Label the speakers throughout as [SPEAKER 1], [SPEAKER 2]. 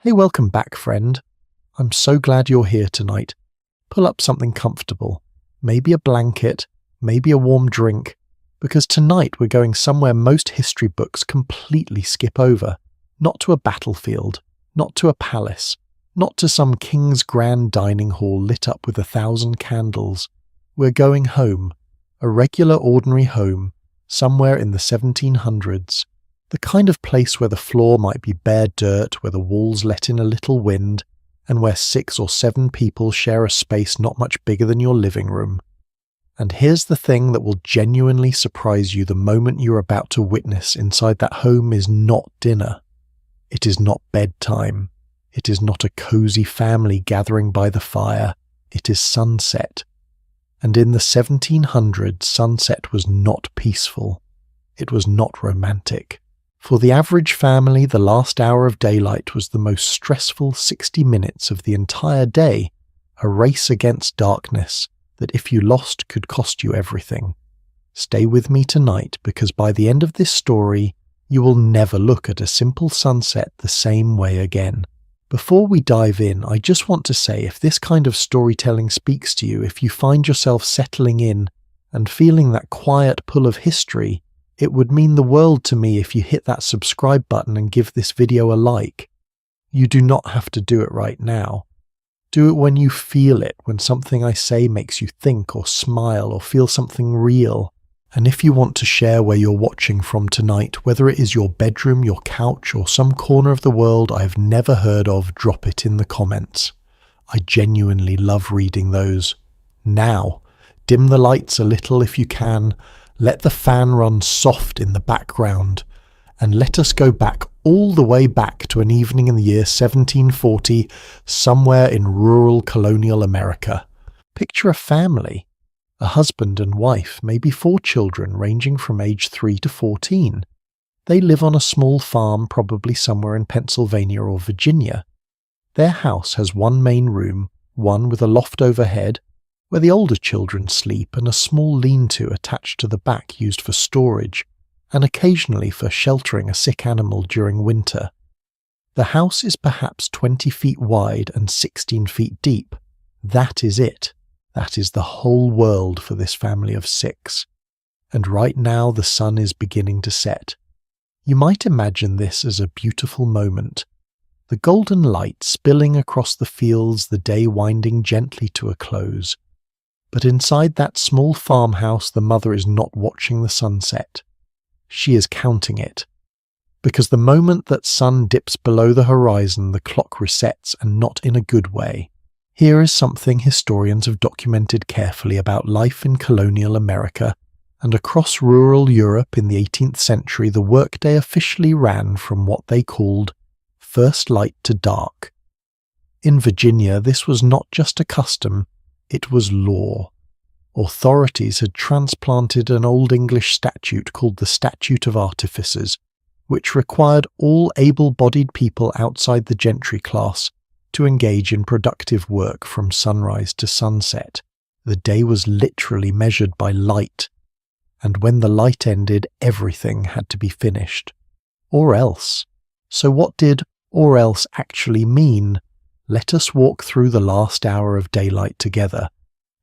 [SPEAKER 1] Hey, welcome back, friend. I'm so glad you're here tonight. Pull up something comfortable, maybe a blanket, maybe a warm drink, because tonight we're going somewhere most history books completely skip over. Not to a battlefield, not to a palace, not to some king's grand dining hall lit up with 1,000 candles. We're going home, a regular ordinary home, somewhere in the 1700s. The kind of place where the floor might be bare dirt, where the walls let in a little wind, and where 6 or 7 people share a space not much bigger than your living room. And here's the thing that will genuinely surprise you the moment you're about to witness inside that home is not dinner. It is not bedtime. It is not a cozy family gathering by the fire. It is sunset. And in the 1700s, sunset was not peaceful. It was not romantic. For the average family, the last hour of daylight was the most stressful 60 minutes of the entire day, a race against darkness that if you lost could cost you everything. Stay with me tonight, because by the end of this story, you will never look at a simple sunset the same way again. Before we dive in, I just want to say if this kind of storytelling speaks to you, if you find yourself settling in and feeling that quiet pull of history, it would mean the world to me if you hit that subscribe button and give this video a like. You do not have to do it right now. Do it when you feel it, when something I say makes you think or smile or feel something real. And if you want to share where you're watching from tonight, whether it is your bedroom, your couch, or some corner of the world I have never heard of, drop it in the comments. I genuinely love reading those. Now, dim the lights a little if you can. Let the fan run soft in the background, and let us go back all the way back to an evening in the year 1740, somewhere in rural colonial America. Picture a family, a husband and wife, maybe 4 children ranging from age 3 to 14. They live on a small farm, probably somewhere in Pennsylvania or Virginia. Their house has one main room, one with a loft overhead, where the older children sleep, and a small lean-to attached to the back used for storage, and occasionally for sheltering a sick animal during winter. The house is perhaps 20 feet wide and 16 feet deep. That is it. That is the whole world for this family of 6. And right now the sun is beginning to set. You might imagine this as a beautiful moment. The golden light spilling across the fields, the day winding gently to a close. But inside that small farmhouse, the mother is not watching the sunset. She is counting it. Because the moment that sun dips below the horizon, the clock resets, and not in a good way. Here is something historians have documented carefully about life in colonial America, and across rural Europe in the 18th century, the workday officially ran from what they called first light to dark. In Virginia, this was not just a custom, it was law. Authorities had transplanted an Old English statute called the Statute of Artificers, which required all able-bodied people outside the gentry class to engage in productive work from sunrise to sunset. The day was literally measured by light, and when the light ended, everything had to be finished. Or else. So what did "or else" actually mean? Let us walk through the last hour of daylight together,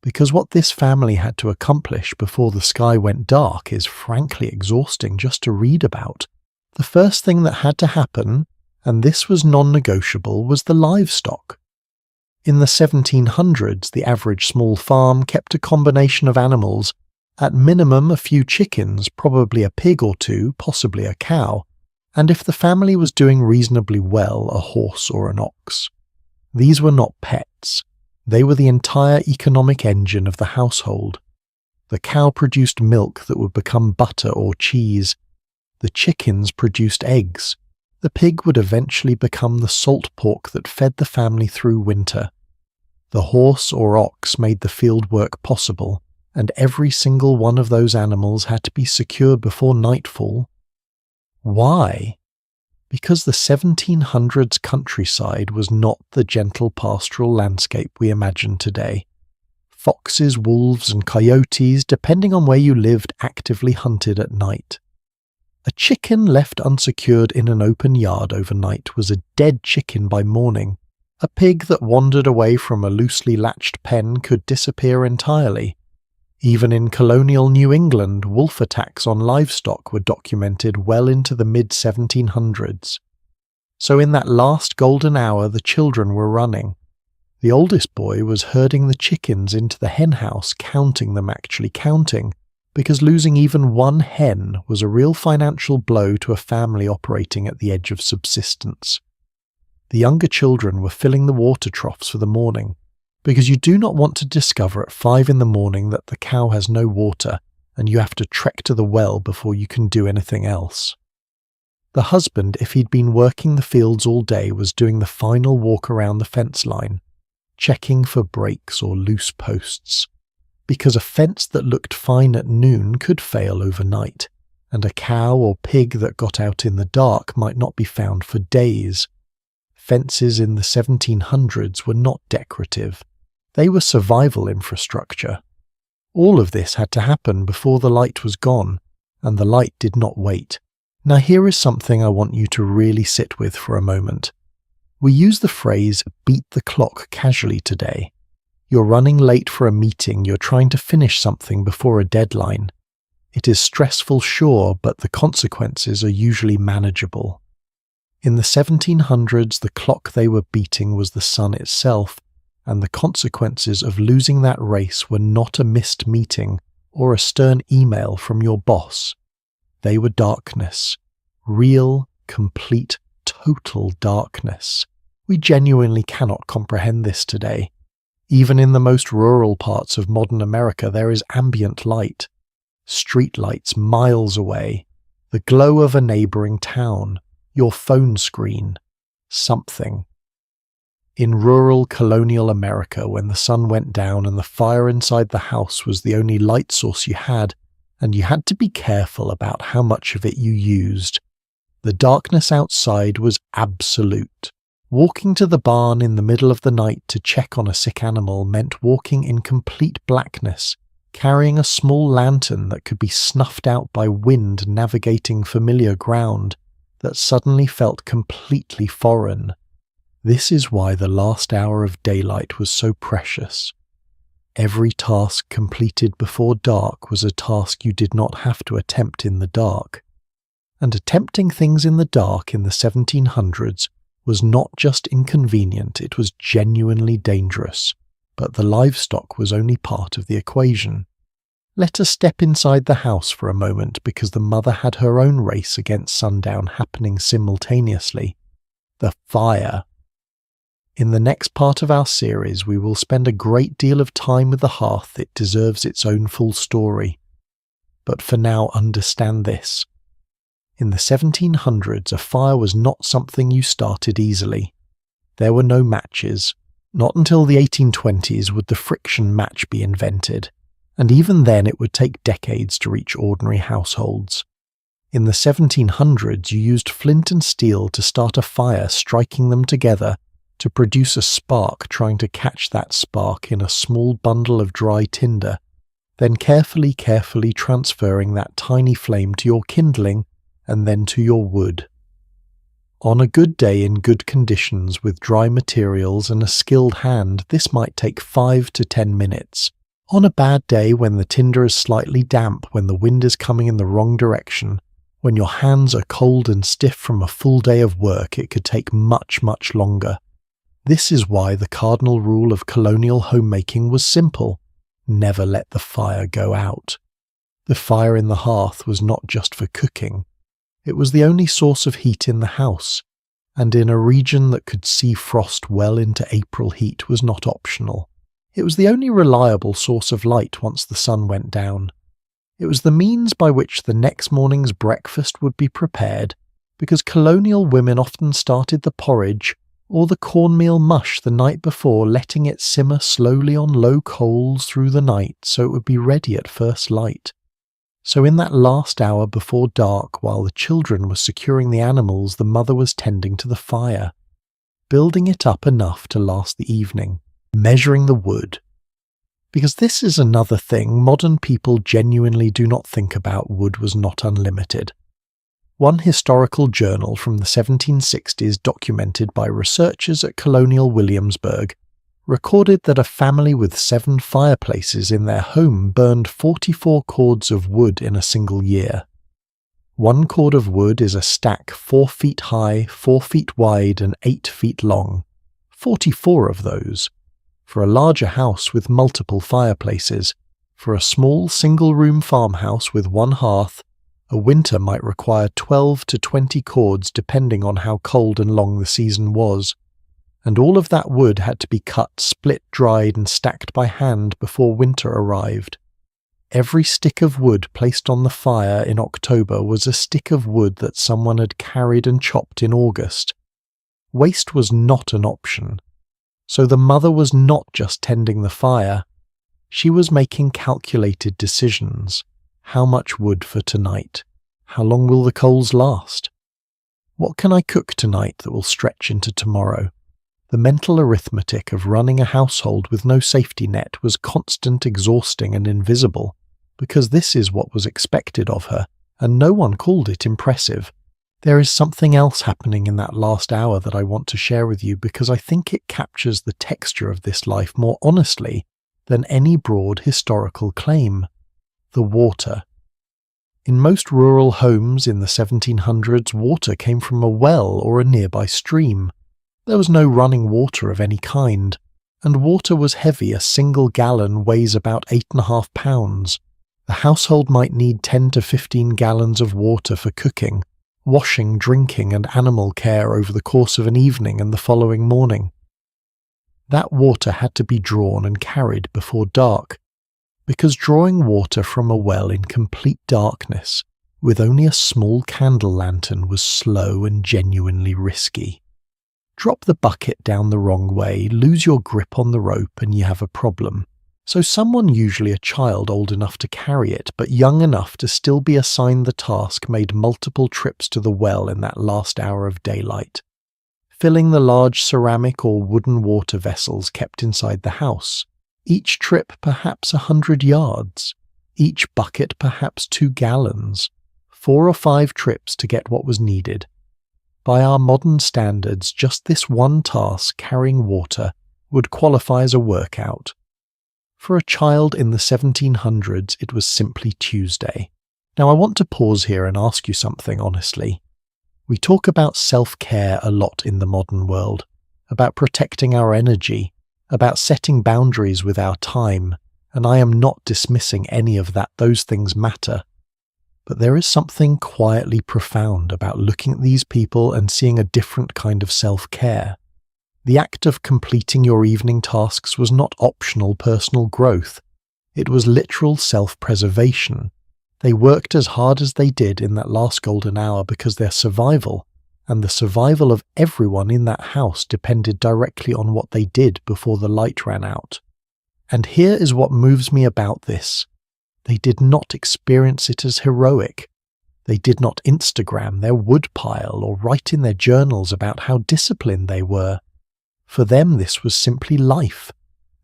[SPEAKER 1] because what this family had to accomplish before the sky went dark is frankly exhausting just to read about. The first thing that had to happen, and this was non-negotiable, was the livestock. In the 1700s, the average small farm kept a combination of animals, at minimum a few chickens, probably a pig or 2, possibly a cow, and if the family was doing reasonably well, a horse or an ox. These were not pets. They were the entire economic engine of the household. The cow produced milk that would become butter or cheese. The chickens produced eggs. The pig would eventually become the salt pork that fed the family through winter. The horse or ox made the field work possible, and every single one of those animals had to be secured before nightfall. Why? Because the 1700s countryside was not the gentle pastoral landscape we imagine today. Foxes, wolves, and coyotes, depending on where you lived, actively hunted at night. A chicken left unsecured in an open yard overnight was a dead chicken by morning. A pig that wandered away from a loosely latched pen could disappear entirely. Even in colonial New England, wolf attacks on livestock were documented well into the mid-1700s. So in that last golden hour the children were running. The oldest boy was herding the chickens into the henhouse, counting them, because losing even one hen was a real financial blow to a family operating at the edge of subsistence. The younger children were filling the water troughs for the morning, because you do not want to discover at 5 in the morning that the cow has no water and you have to trek to the well before you can do anything else. The husband, if he'd been working the fields all day, was doing the final walk around the fence line, checking for breaks or loose posts, because a fence that looked fine at noon could fail overnight, and a cow or pig that got out in the dark might not be found for days. Fences in the 1700s were not decorative. They were survival infrastructure. All of this had to happen before the light was gone, and the light did not wait. Now here is something I want you to really sit with for a moment. We use the phrase "beat the clock" casually today. You're running late for a meeting, you're trying to finish something before a deadline. It is stressful, sure, but the consequences are usually manageable. In the 1700s, the clock they were beating was the sun itself, and the consequences of losing that race were not a missed meeting or a stern email from your boss. They were darkness. Real, complete, total darkness. We genuinely cannot comprehend this today. Even in the most rural parts of modern America, there is ambient light. Street lights miles away. The glow of a neighboring town. Your phone screen. Something. In rural colonial America, when the sun went down and the fire inside the house was the only light source you had, and you had to be careful about how much of it you used, the darkness outside was absolute. Walking to the barn in the middle of the night to check on a sick animal meant walking in complete blackness, carrying a small lantern that could be snuffed out by wind navigating familiar ground that suddenly felt completely foreign. This is why the last hour of daylight was so precious. Every task completed before dark was a task you did not have to attempt in the dark. And attempting things in the dark in the 1700s was not just inconvenient, it was genuinely dangerous. But the livestock was only part of the equation. Let us step inside the house for a moment, because the mother had her own race against sundown happening simultaneously. The fire. In the next part of our series, we will spend a great deal of time with the hearth. It deserves its own full story. But for now, understand this. In the 1700s, a fire was not something you started easily. There were no matches. Not until the 1820s would the friction match be invented, and even then it would take decades to reach ordinary households. In the 1700s, you used flint and steel to start a fire, striking them together to produce a spark, trying to catch that spark in a small bundle of dry tinder, then carefully transferring that tiny flame to your kindling and then to your wood. On a good day in good conditions with dry materials and a skilled hand, this might take 5 to 10 minutes. On a bad day, when the tinder is slightly damp, when the wind is coming in the wrong direction, when your hands are cold and stiff from a full day of work, it could take much, much longer. This is why the cardinal rule of colonial homemaking was simple: never let the fire go out. The fire in the hearth was not just for cooking. It was the only source of heat in the house, and in a region that could see frost well into April heat was not optional. It was the only reliable source of light once the sun went down. It was the means by which the next morning's breakfast would be prepared, because colonial women often started the porridge or the cornmeal mush the night before, letting it simmer slowly on low coals through the night so it would be ready at first light. So in that last hour before dark, while the children were securing the animals, the mother was tending to the fire, building it up enough to last the evening, measuring the wood. Because this is another thing modern people genuinely do not think about: wood was not unlimited. One historical journal from the 1760s documented by researchers at Colonial Williamsburg recorded that a family with 7 fireplaces in their home burned 44 cords of wood in a single year. 1 cord of wood is a stack 4 feet high, 4 feet wide and 8 feet long. 44 of those. For a larger house with multiple fireplaces, for a small single-room farmhouse with 1 hearth, a winter might require 12 to 20 cords depending on how cold and long the season was. And all of that wood had to be cut, split, dried and stacked by hand before winter arrived. Every stick of wood placed on the fire in October was a stick of wood that someone had carried and chopped in August. Waste was not an option. So the mother was not just tending the fire. She was making calculated decisions. How much wood for tonight? How long will the coals last? What can I cook tonight that will stretch into tomorrow? The mental arithmetic of running a household with no safety net was constant, exhausting and invisible, because this is what was expected of her, and no one called it impressive. There is something else happening in that last hour that I want to share with you because I think it captures the texture of this life more honestly than any broad historical claim. The water. In most rural homes in the 1700s, water came from a well or a nearby stream. There was no running water of any kind, and water was heavy. A single gallon weighs about 8.5 pounds. The household might need 10 to 15 gallons of water for cooking, washing, drinking and animal care over the course of an evening and the following morning. That water had to be drawn and carried before dark, because drawing water from a well in complete darkness, with only a small candle lantern, was slow and genuinely risky. Drop the bucket down the wrong way, lose your grip on the rope and you have a problem. So someone, usually a child old enough to carry it, but young enough to still be assigned the task, made multiple trips to the well in that last hour of daylight, filling the large ceramic or wooden water vessels kept inside the house. Each trip perhaps 100 yards, each bucket perhaps 2 gallons, 4 or 5 trips to get what was needed. By our modern standards, just this one task, carrying water, would qualify as a workout. For a child in the 1700s, it was simply Tuesday. Now I want to pause here and ask you something honestly. We talk about self-care a lot in the modern world, about protecting our energy, about setting boundaries with our time, and I am not dismissing any of that. Those things matter. But there is something quietly profound about looking at these people and seeing a different kind of self-care. The act of completing your evening tasks was not optional personal growth. It was literal self-preservation. They worked as hard as they did in that last golden hour because their survival, and the survival of everyone in that house, depended directly on what they did before the light ran out. And here is what moves me about this. They did not experience it as heroic. They did not Instagram their woodpile or write in their journals about how disciplined they were. For them this was simply life,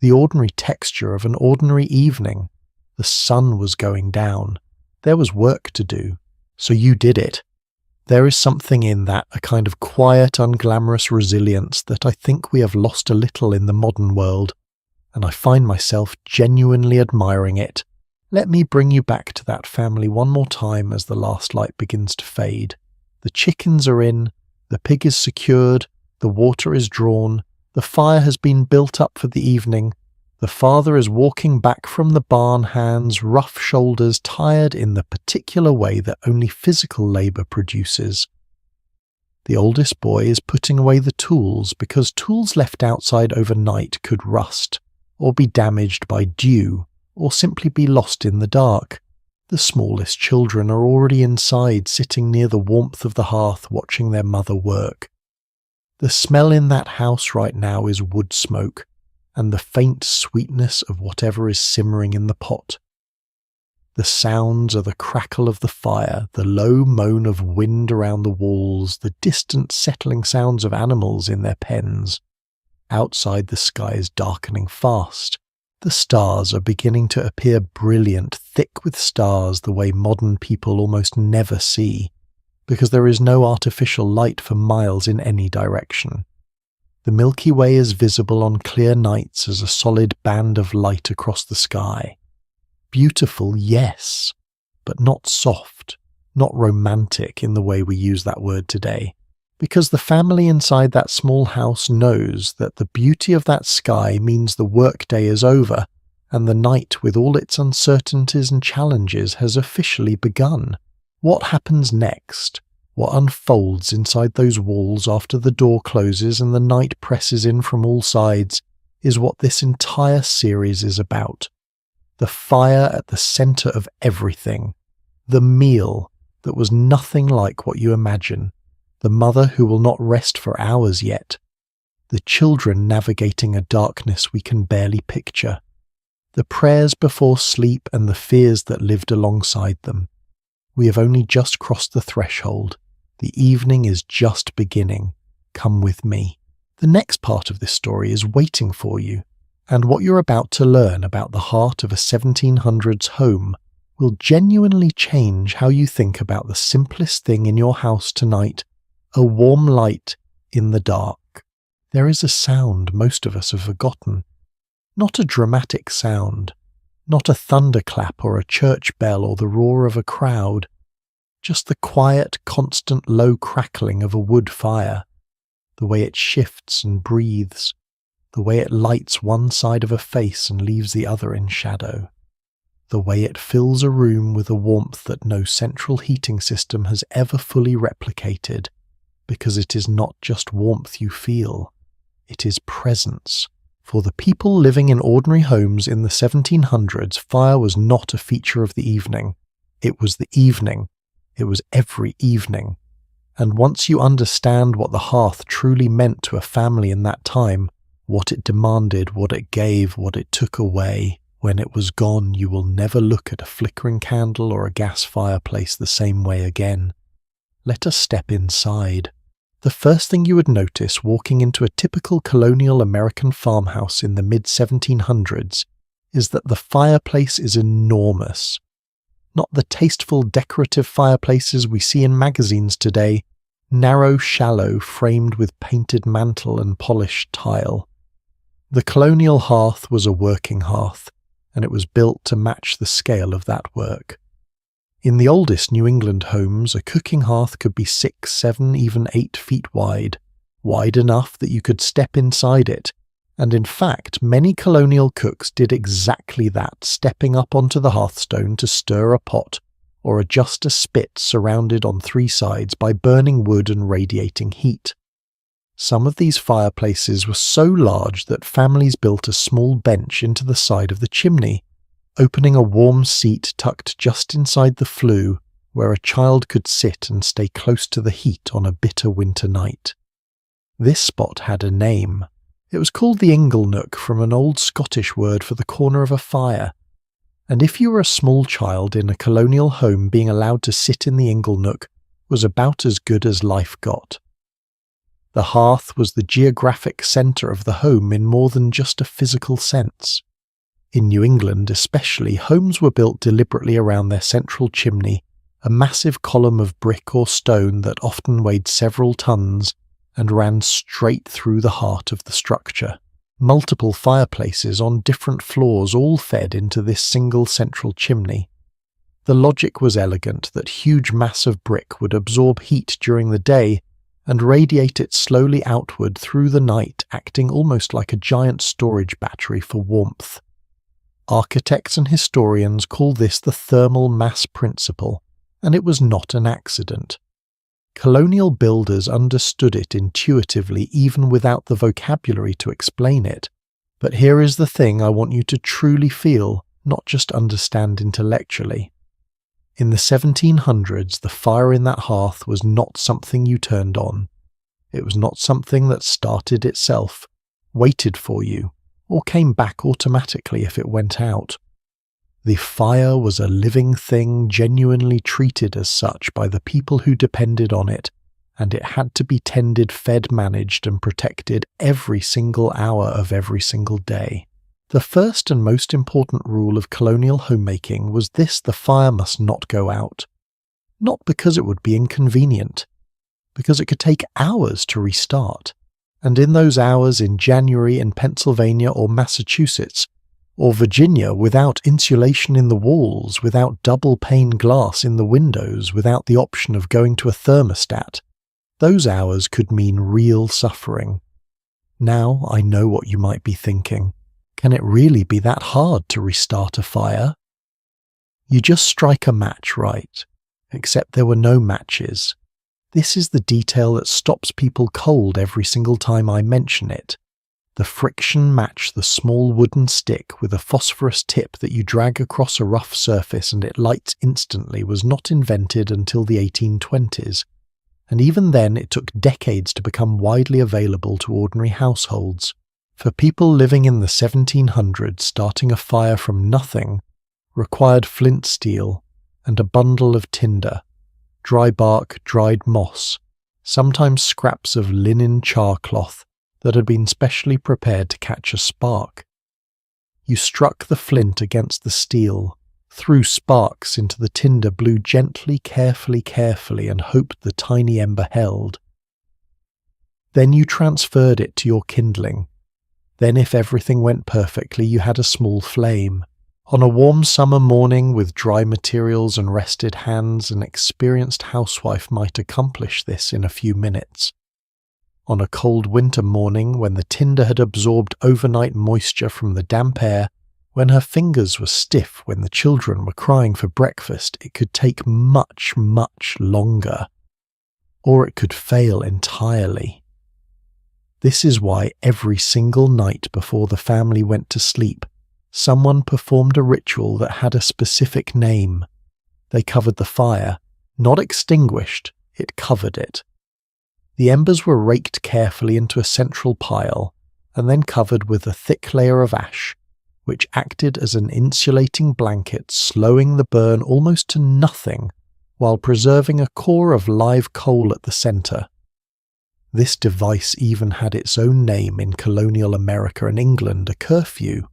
[SPEAKER 1] the ordinary texture of an ordinary evening. The sun was going down. There was work to do, so you did it. There is something in that, a kind of quiet, unglamorous resilience that I think we have lost a little in the modern world, and I find myself genuinely admiring it. Let me bring you back to that family one more time as the last light begins to fade. The chickens are in, the pig is secured, the water is drawn, the fire has been built up for the evening. The father is walking back from the barn, hands, rough shoulders, tired in the particular way that only physical labour produces. The oldest boy is putting away the tools because tools left outside overnight could rust, or be damaged by dew, or simply be lost in the dark. The smallest children are already inside, sitting near the warmth of the hearth, watching their mother work. The smell in that house right now is wood smoke, and the faint sweetness of whatever is simmering in the pot. The sounds are the crackle of the fire, the low moan of wind around the walls, the distant settling sounds of animals in their pens. Outside, the sky is darkening fast. The stars are beginning to appear brilliant, thick with stars the way modern people almost never see. because there is no artificial light for miles in any direction. The Milky Way is visible on clear nights as a solid band of light across the sky. Beautiful, yes, but not soft, not romantic in the way we use that word today, because the family inside that small house knows that the beauty of that sky means the workday is over and the night with all its uncertainties and challenges has officially begun. What happens next? What unfolds inside those walls after the door closes and the night presses in from all sides is what this entire series is about. The fire at the centre of everything. The meal that was nothing like what you imagine. The mother who will not rest for hours yet. The children navigating a darkness we can barely picture. The prayers before sleep and the fears that lived alongside them. We have only just crossed the threshold. The evening is just beginning. Come with me. The next part of this story is waiting for you, and what you're about to learn about the heart of a 1700s home will genuinely change how you think about the simplest thing in your house tonight, a warm light in the dark. There is a sound most of us have forgotten. Not a dramatic sound, not a thunderclap or a church bell or the roar of a crowd, just the quiet, constant low crackling of a wood fire, the way it shifts and breathes, the way it lights one side of a face and leaves the other in shadow, the way it fills a room with a warmth that no central heating system has ever fully replicated, because it is not just warmth you feel, it is presence. For the people living in ordinary homes in the 1700s, fire was not a feature of the evening. It was the evening. It was every evening. And once you understand what the hearth truly meant to a family in that time, what it demanded, what it gave, what it took away, when it was gone, you will never look at a flickering candle or a gas fireplace the same way again. Let us step inside. The first thing you would notice walking into a typical colonial American farmhouse in the mid-1700s is that the fireplace is enormous. Not the tasteful decorative fireplaces we see in magazines today, narrow, shallow, framed with painted mantle and polished tile. The colonial hearth was a working hearth, and it was built to match the scale of that work. In the oldest New England homes, a cooking hearth could be 6, 7, even 8 feet wide enough that you could step inside it, and in fact many colonial cooks did exactly that, stepping up onto the hearthstone to stir a pot or adjust a spit surrounded on 3 sides by burning wood and radiating heat. Some of these fireplaces were so large that families built a small bench into the side of the chimney, opening a warm seat tucked just inside the flue where a child could sit and stay close to the heat on a bitter winter night. This spot had a name. It was called the inglenook, from an old Scottish word for the corner of a fire, and if you were a small child in a colonial home, being allowed to sit in the inglenook was about as good as life got. The hearth was the geographic centre of the home in more than just a physical sense. In New England especially, homes were built deliberately around their central chimney, a massive column of brick or stone that often weighed several tons and ran straight through the heart of the structure. Multiple fireplaces on different floors all fed into this single central chimney. The logic was elegant that huge mass of brick would absorb heat during the day and radiate it slowly outward through the night, acting almost like a giant storage battery for warmth. Architects and historians call this the thermal mass principle, and it was not an accident. Colonial builders understood it intuitively even without the vocabulary to explain it. But here is the thing I want you to truly feel, not just understand intellectually. In the 1700s, the fire in that hearth was not something you turned on. It was not something that started itself, waited for you, or came back automatically if it went out. The fire was a living thing, genuinely treated as such by the people who depended on it, and it had to be tended, fed, managed, and protected every single hour of every single day. The first and most important rule of colonial homemaking was this: the fire must not go out. Not because it would be inconvenient, because it could take hours to restart. And in those hours in January in Pennsylvania or Massachusetts, or Virginia, without insulation in the walls, without double-pane glass in the windows, without the option of going to a thermostat, those hours could mean real suffering. Now I know what you might be thinking. Can it really be that hard to restart a fire? You just strike a match, right? Except there were no matches. This is the detail that stops people cold every single time I mention it. The friction match, the small wooden stick with a phosphorus tip that you drag across a rough surface and it lights instantly, was not invented until the 1820s. And even then it took decades to become widely available to ordinary households. For people living in the 1700s, starting a fire from nothing required flint steel and a bundle of tinder, dry bark, dried moss, sometimes scraps of linen char cloth that had been specially prepared to catch a spark. You struck the flint against the steel, threw sparks into the tinder, blew gently, carefully, and hoped the tiny ember held. Then you transferred it to your kindling. Then, if everything went perfectly, you had a small flame. On a warm summer morning with dry materials and rested hands, an experienced housewife might accomplish this in a few minutes. On a cold winter morning, when the tinder had absorbed overnight moisture from the damp air, when her fingers were stiff, when the children were crying for breakfast, it could take much longer. Or it could fail entirely. This is why every single night before the family went to sleep, someone performed a ritual that had a specific name. They covered the fire, not extinguished, it covered it. The embers were raked carefully into a central pile, and then covered with a thick layer of ash, which acted as an insulating blanket, slowing the burn almost to nothing, while preserving a core of live coal at the centre. This device even had its own name in colonial America and England, a curfew.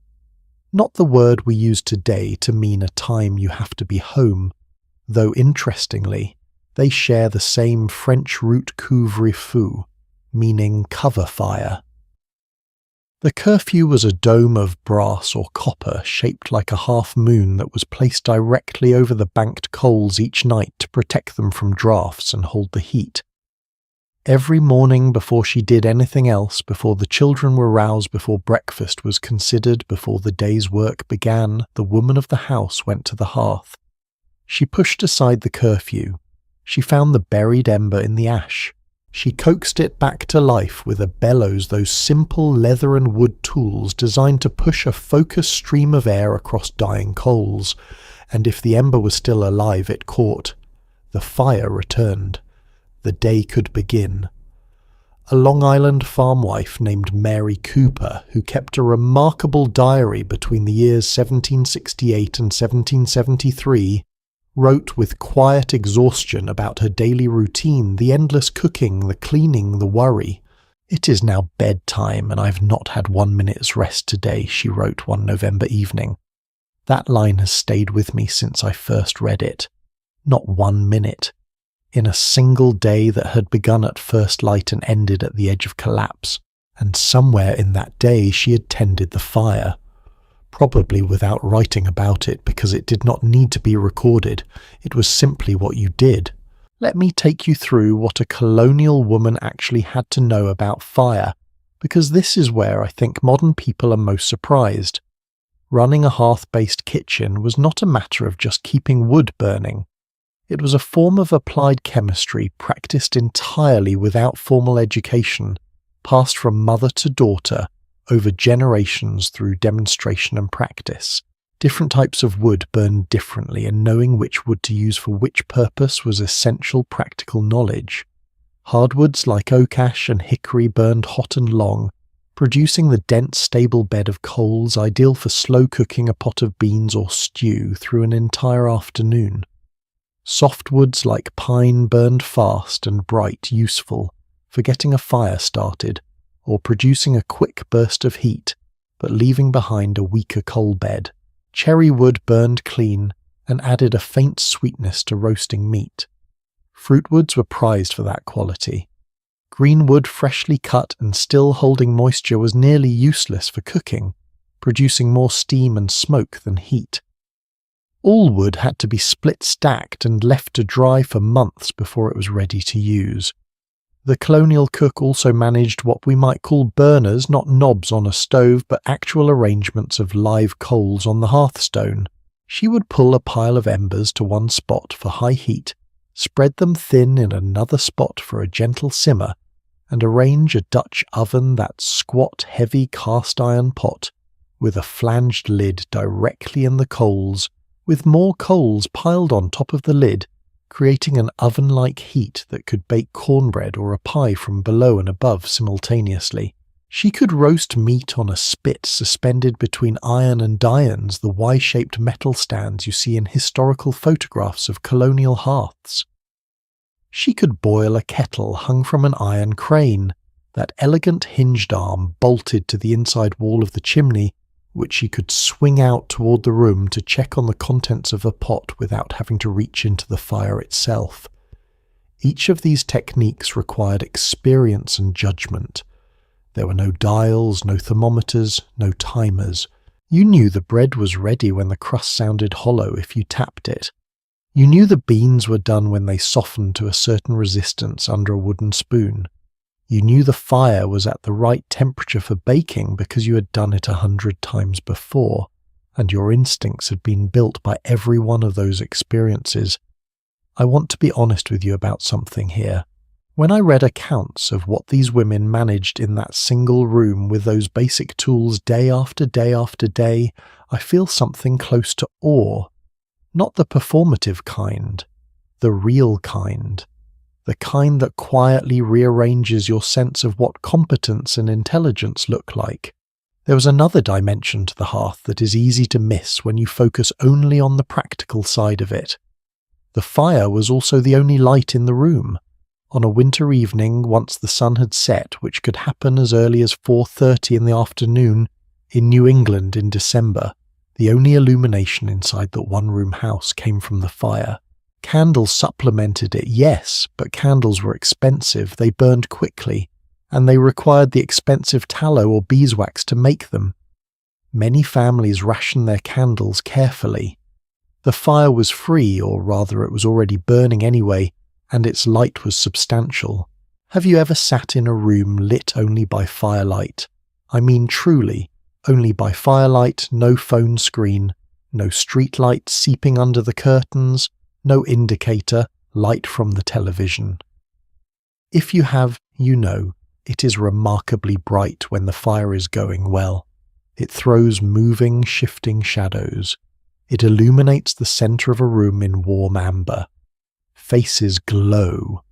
[SPEAKER 1] Not the word we use today to mean a time you have to be home, though interestingly, they share the same French root couvre-feu, meaning cover fire. The curfew was a dome of brass or copper shaped like a half-moon that was placed directly over the banked coals each night to protect them from drafts and hold the heat. Every morning before she did anything else, before the children were roused, before breakfast was considered, before the day's work began, the woman of the house went to the hearth. She pushed aside the curfew. She found the buried ember in the ash. She coaxed it back to life with a bellows, those simple leather and wood tools designed to push a focused stream of air across dying coals, and if the ember was still alive, it caught. The fire returned. The day could begin. A Long Island farmwife named Mary Cooper, who kept a remarkable diary between the years 1768 and 1773, wrote with quiet exhaustion about her daily routine, the endless cooking, the cleaning, the worry. "It is now bedtime, and I've not had 1 minute's rest today," she wrote one November evening. That line has stayed with me since I first read it. Not 1 minute. In a single day that had begun at first light and ended at the edge of collapse, and somewhere in that day she had tended the fire. Probably without writing about it, because it did not need to be recorded. It was simply what you did. Let me take you through what a colonial woman actually had to know about fire, because this is where I think modern people are most surprised. Running a hearth-based kitchen was not a matter of just keeping wood burning. It was a form of applied chemistry practiced entirely without formal education, passed from mother to daughter, over generations through demonstration and practice. Different types of wood burned differently, and knowing which wood to use for which purpose was essential practical knowledge. Hardwoods like oak ash and hickory burned hot and long, producing the dense, stable bed of coals ideal for slow cooking a pot of beans or stew through an entire afternoon. Softwoods like pine burned fast and bright, useful for getting a fire started, or producing a quick burst of heat, but leaving behind a weaker coal bed. Cherry wood burned clean and added a faint sweetness to roasting meat. Fruitwoods were prized for that quality. Green wood freshly cut and still holding moisture was nearly useless for cooking, producing more steam and smoke than heat. All wood had to be split-stacked and left to dry for months before it was ready to use. The colonial cook also managed what we might call burners, not knobs on a stove, but actual arrangements of live coals on the hearthstone. She would pull a pile of embers to one spot for high heat, spread them thin in another spot for a gentle simmer, and arrange a Dutch oven, that squat, heavy cast-iron pot, with a flanged lid directly in the coals, with more coals piled on top of the lid, creating an oven-like heat that could bake cornbread or a pie from below and above simultaneously. She could roast meat on a spit suspended between iron and irons, the Y-shaped metal stands you see in historical photographs of colonial hearths. She could boil a kettle hung from an iron crane, that elegant hinged arm bolted to the inside wall of the chimney, which she could swing out toward the room to check on the contents of a pot without having to reach into the fire itself. Each of these techniques required experience and judgment. There were no dials, no thermometers, no timers. You knew the bread was ready when the crust sounded hollow if you tapped it. You knew the beans were done when they softened to a certain resistance under a wooden spoon. You knew the fire was at the right temperature for baking because you had done it 100 times before, and your instincts had been built by every one of those experiences. I want to be honest with you about something here. When I read accounts of what these women managed in that single room with those basic tools day after day after day, I feel something close to awe. Not the performative kind, the real kind. The kind that quietly rearranges your sense of what competence and intelligence look like. There was another dimension to the hearth that is easy to miss when you focus only on the practical side of it. The fire was also the only light in the room. On a winter evening, once the sun had set, which could happen as early as 4:30 in the afternoon, in New England in December, the only illumination inside the one-room house came from the fire. Candles supplemented it, yes, but candles were expensive, they burned quickly, and they required the expensive tallow or beeswax to make them. Many families rationed their candles carefully. The fire was free, or rather it was already burning anyway, and its light was substantial. Have you ever sat in a room lit only by firelight? I mean truly, only by firelight, no phone screen, no street light seeping under the curtains, no indicator, light from the television. If you have, you know, it is remarkably bright when the fire is going well. It throws moving, shifting shadows. It illuminates the center of a room in warm amber. Faces glow.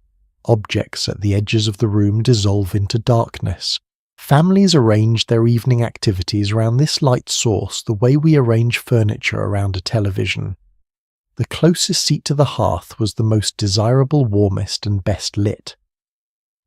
[SPEAKER 1] Objects at the edges of the room dissolve into darkness. Families arrange their evening activities around this light source the way we arrange furniture around a television. The closest seat to the hearth was the most desirable, warmest, and best lit.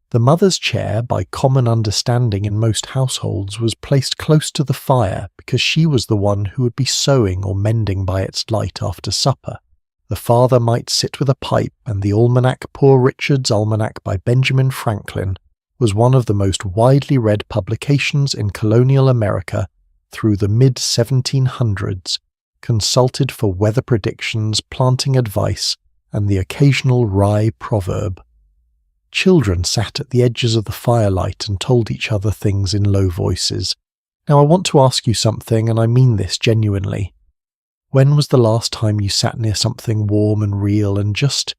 [SPEAKER 1] The mother's chair, by common understanding in most households, was placed close to the fire because she was the one who would be sewing or mending by its light after supper. The father might sit with a pipe, and the almanac Poor Richard's Almanac by Benjamin Franklin was one of the most widely read publications in colonial America through the mid-1700s, consulted for weather predictions, planting advice, and the occasional wry proverb. Children sat at the edges of the firelight and told each other things in low voices. Now I want to ask you something, and I mean this genuinely. When was the last time you sat near something warm and real and just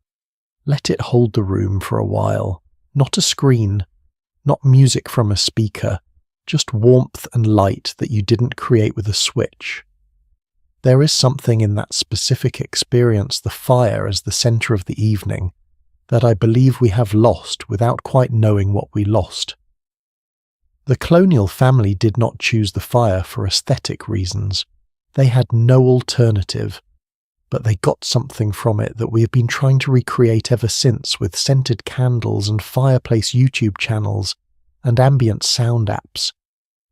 [SPEAKER 1] let it hold the room for a while? Not a screen, not music from a speaker, just warmth and light that you didn't create with a switch. There is something in that specific experience, the fire as the center of the evening, that I believe we have lost without quite knowing what we lost. The colonial family did not choose the fire for aesthetic reasons. They had no alternative, but they got something from it that we have been trying to recreate ever since with scented candles and fireplace YouTube channels and ambient sound apps.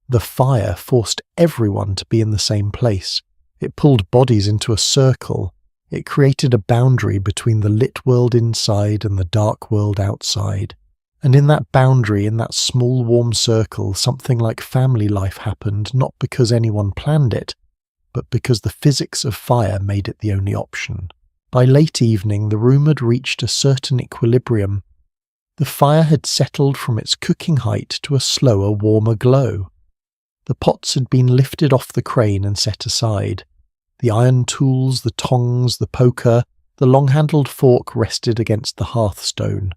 [SPEAKER 1] The fire forced everyone to be in the same place. It pulled bodies into a circle. It created a boundary between the lit world inside and the dark world outside. And in that boundary, in that small warm circle, something like family life happened, not because anyone planned it, but because the physics of fire made it the only option. By late evening, the room had reached a certain equilibrium. The fire had settled from its cooking height to a slower, warmer glow. The pots had been lifted off the crane and set aside. The iron tools, the tongs, the poker, the long-handled fork rested against the hearthstone.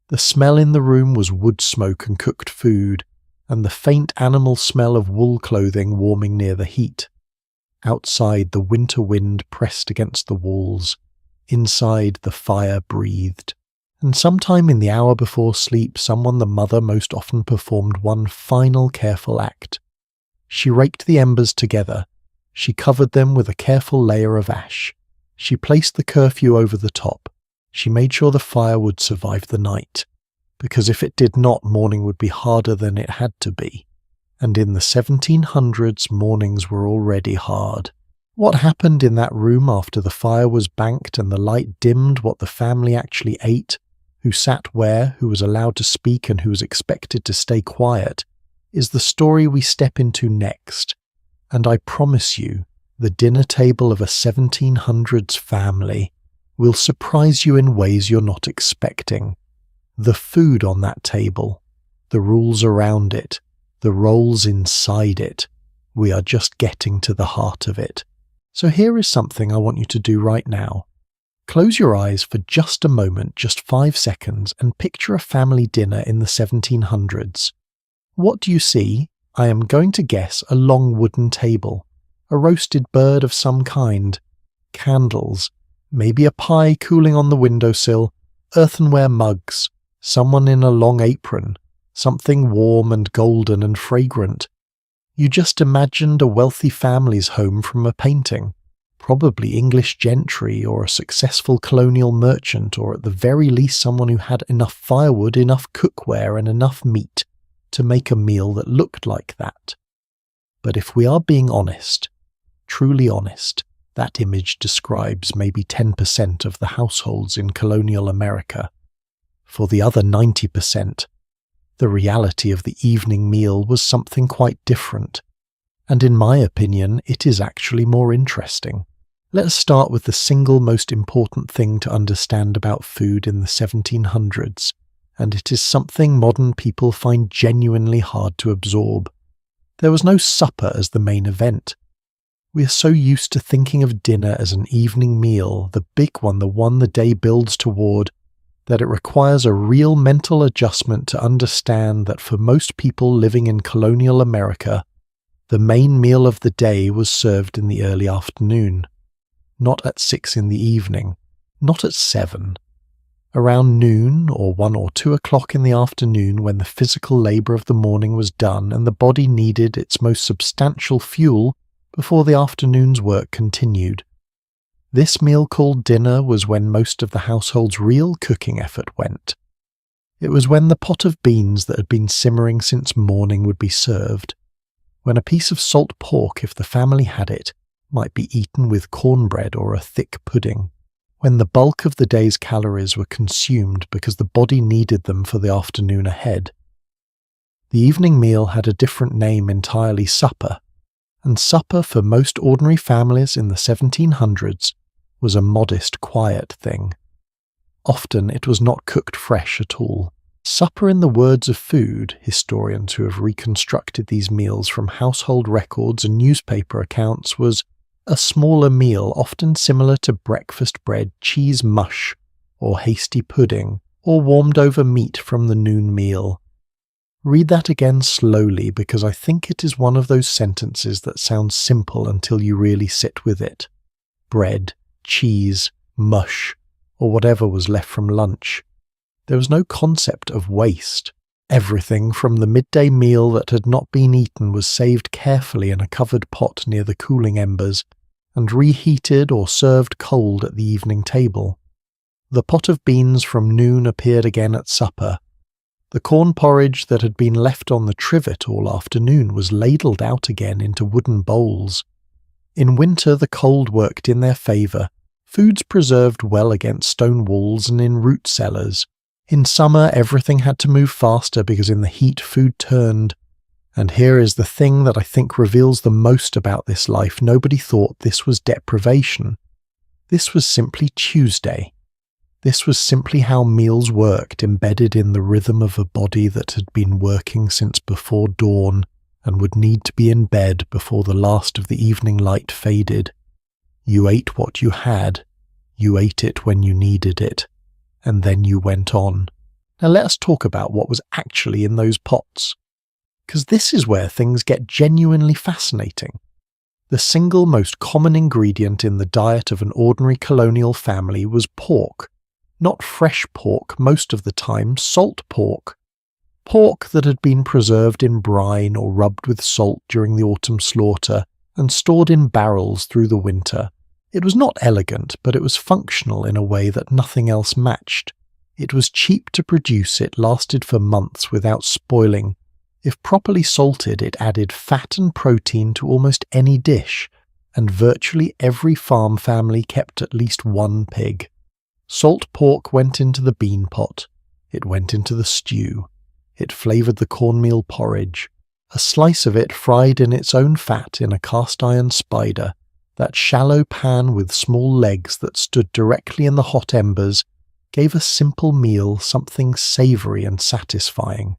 [SPEAKER 1] The smell in the room was wood smoke and cooked food, and the faint animal smell of wool clothing warming near the heat. Outside, the winter wind pressed against the walls. Inside, the fire breathed. And sometime in the hour before sleep, someone the mother most often performed one final careful act. She raked the embers together. She covered them with a careful layer of ash. She placed the curfew over the top. She made sure the fire would survive the night, because if it did not, morning would be harder than it had to be. And in the 1700s, mornings were already hard. What happened in that room after the fire was banked and the light dimmed, what the family actually ate, who sat where, who was allowed to speak and who was expected to stay quiet, is the story we step into next. And I promise you, the dinner table of a 1700s family will surprise you in ways you're not expecting. The food on that table, the rules around it, the roles inside it, we are just getting to the heart of it. So here is something I want you to do right now. Close your eyes for just a moment, just 5 seconds, and picture a family dinner in the 1700s. What do you see? I am going to guess a long wooden table, a roasted bird of some kind, candles, maybe a pie cooling on the windowsill, earthenware mugs, someone in a long apron, something warm and golden and fragrant. You just imagined a wealthy family's home from a painting, probably English gentry or a successful colonial merchant, or at the very least someone who had enough firewood, enough cookware and enough meat to make a meal that looked like that. But if we are being honest, truly honest, that image describes maybe 10% of the households in colonial America. For the other 90%, the reality of the evening meal was something quite different. And in my opinion, it is actually more interesting. Let us start with the single most important thing to understand about food in the 1700s, and it is something modern people find genuinely hard to absorb. There was no supper as the main event. We are so used to thinking of dinner as an evening meal, the big one, the one the day builds toward, that it requires a real mental adjustment to understand that for most people living in colonial America, the main meal of the day was served in the early afternoon. Not at 6 in the evening, not at 7. Around noon or 1 or 2 o'clock in the afternoon, when the physical labour of the morning was done and the body needed its most substantial fuel before the afternoon's work continued. This meal called dinner was when most of the household's real cooking effort went. It was when the pot of beans that had been simmering since morning would be served, when a piece of salt pork, if the family had it, might be eaten with cornbread or a thick pudding, when the bulk of the day's calories were consumed because the body needed them for the afternoon ahead. The evening meal had a different name entirely, supper, and supper for most ordinary families in the 1700s was a modest, quiet thing. Often it was not cooked fresh at all. Supper, in the words of food historians who have reconstructed these meals from household records and newspaper accounts, was a smaller meal often similar to breakfast bread, cheese mush, or hasty pudding, or warmed over meat from the noon meal. Read that again slowly, because I think it is one of those sentences that sounds simple until you really sit with it. Bread, cheese, mush, or whatever was left from lunch. There was no concept of waste. Everything from the midday meal that had not been eaten was saved carefully in a covered pot near the cooling embers, and reheated or served cold at the evening table. The pot of beans from noon appeared again at supper. The corn porridge that had been left on the trivet all afternoon was ladled out again into wooden bowls. In winter the cold worked in their favour. Foods preserved well against stone walls and in root cellars. In summer, everything had to move faster because in the heat food turned. And here is the thing that I think reveals the most about this life. Nobody thought this was deprivation. This was simply Tuesday. This was simply how meals worked, embedded in the rhythm of a body that had been working since before dawn and would need to be in bed before the last of the evening light faded. You ate what you had, you ate it when you needed it, and then you went on. Now let us talk about what was actually in those pots, because this is where things get genuinely fascinating. The single most common ingredient in the diet of an ordinary colonial family was pork. Not fresh pork, most of the time salt pork. Pork that had been preserved in brine or rubbed with salt during the autumn slaughter and stored in barrels through the winter. It was not elegant, but it was functional in a way that nothing else matched. It was cheap to produce, it lasted for months without spoiling. If properly salted, it added fat and protein to almost any dish, and virtually every farm family kept at least one pig. Salt pork went into the bean pot. It went into the stew. It flavoured the cornmeal porridge. A slice of it fried in its own fat in a cast-iron spider, that shallow pan with small legs that stood directly in the hot embers, gave a simple meal something savoury and satisfying.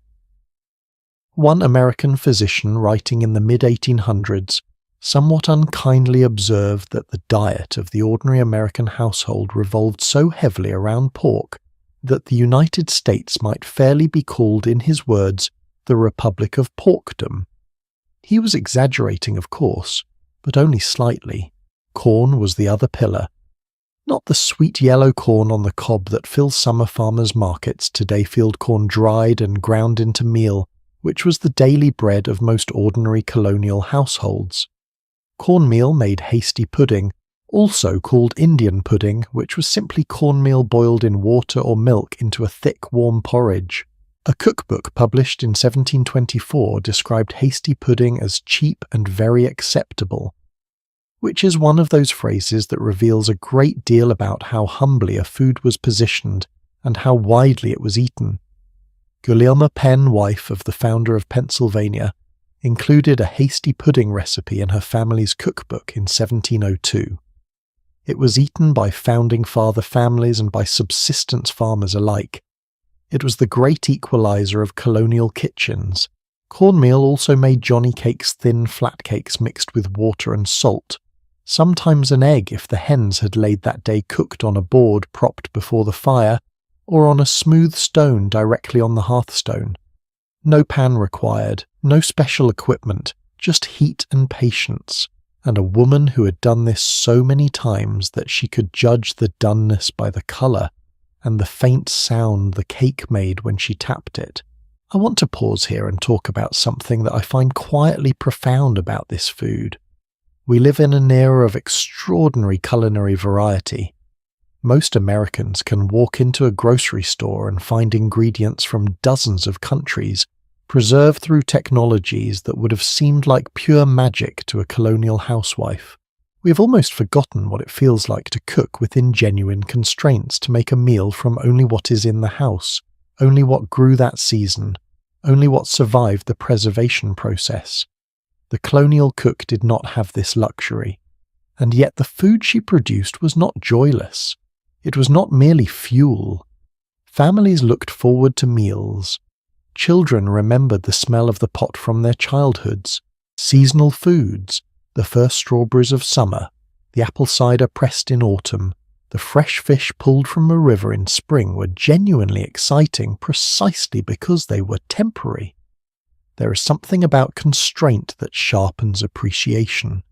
[SPEAKER 1] One American physician writing in the mid-1800s somewhat unkindly observed that the diet of the ordinary American household revolved so heavily around pork that the United States might fairly be called, in his words, the Republic of Porkdom. He was exaggerating, of course, but only slightly. Corn was the other pillar. Not the sweet yellow corn on the cob that fills summer farmers' markets today, field corn dried and ground into meal, which was the daily bread of most ordinary colonial households. Cornmeal made hasty pudding, also called Indian pudding, which was simply cornmeal boiled in water or milk into a thick, warm porridge. A cookbook published in 1724 described hasty pudding as cheap and very acceptable, which is one of those phrases that reveals a great deal about how humbly a food was positioned and how widely it was eaten. Gulielma Penn, wife of the founder of Pennsylvania, included a hasty pudding recipe in her family's cookbook in 1702. It was eaten by founding father families and by subsistence farmers alike. It was the great equalizer of colonial kitchens. Cornmeal also made Johnny cakes, thin flat cakes mixed with water and salt, sometimes an egg if the hens had laid that day cooked on a board propped before the fire, or on a smooth stone directly on the hearthstone. No pan required, no special equipment, just heat and patience, and a woman who had done this so many times that she could judge the doneness by the colour and the faint sound the cake made when she tapped it. I want to pause here and talk about something that I find quietly profound about this food. We live in an era of extraordinary culinary variety. Most Americans can walk into a grocery store and find ingredients from dozens of countries, preserved through technologies that would have seemed like pure magic to a colonial housewife. We have almost forgotten what it feels like to cook within genuine constraints, to make a meal from only what is in the house, only what grew that season, only what survived the preservation process. The colonial cook did not have this luxury, and yet the food she produced was not joyless. It was not merely fuel. Families looked forward to meals. Children remembered the smell of the pot from their childhoods. Seasonal foods, the first strawberries of summer, the apple cider pressed in autumn, the fresh fish pulled from a river in spring were genuinely exciting precisely because they were temporary. There is something about constraint that sharpens appreciation.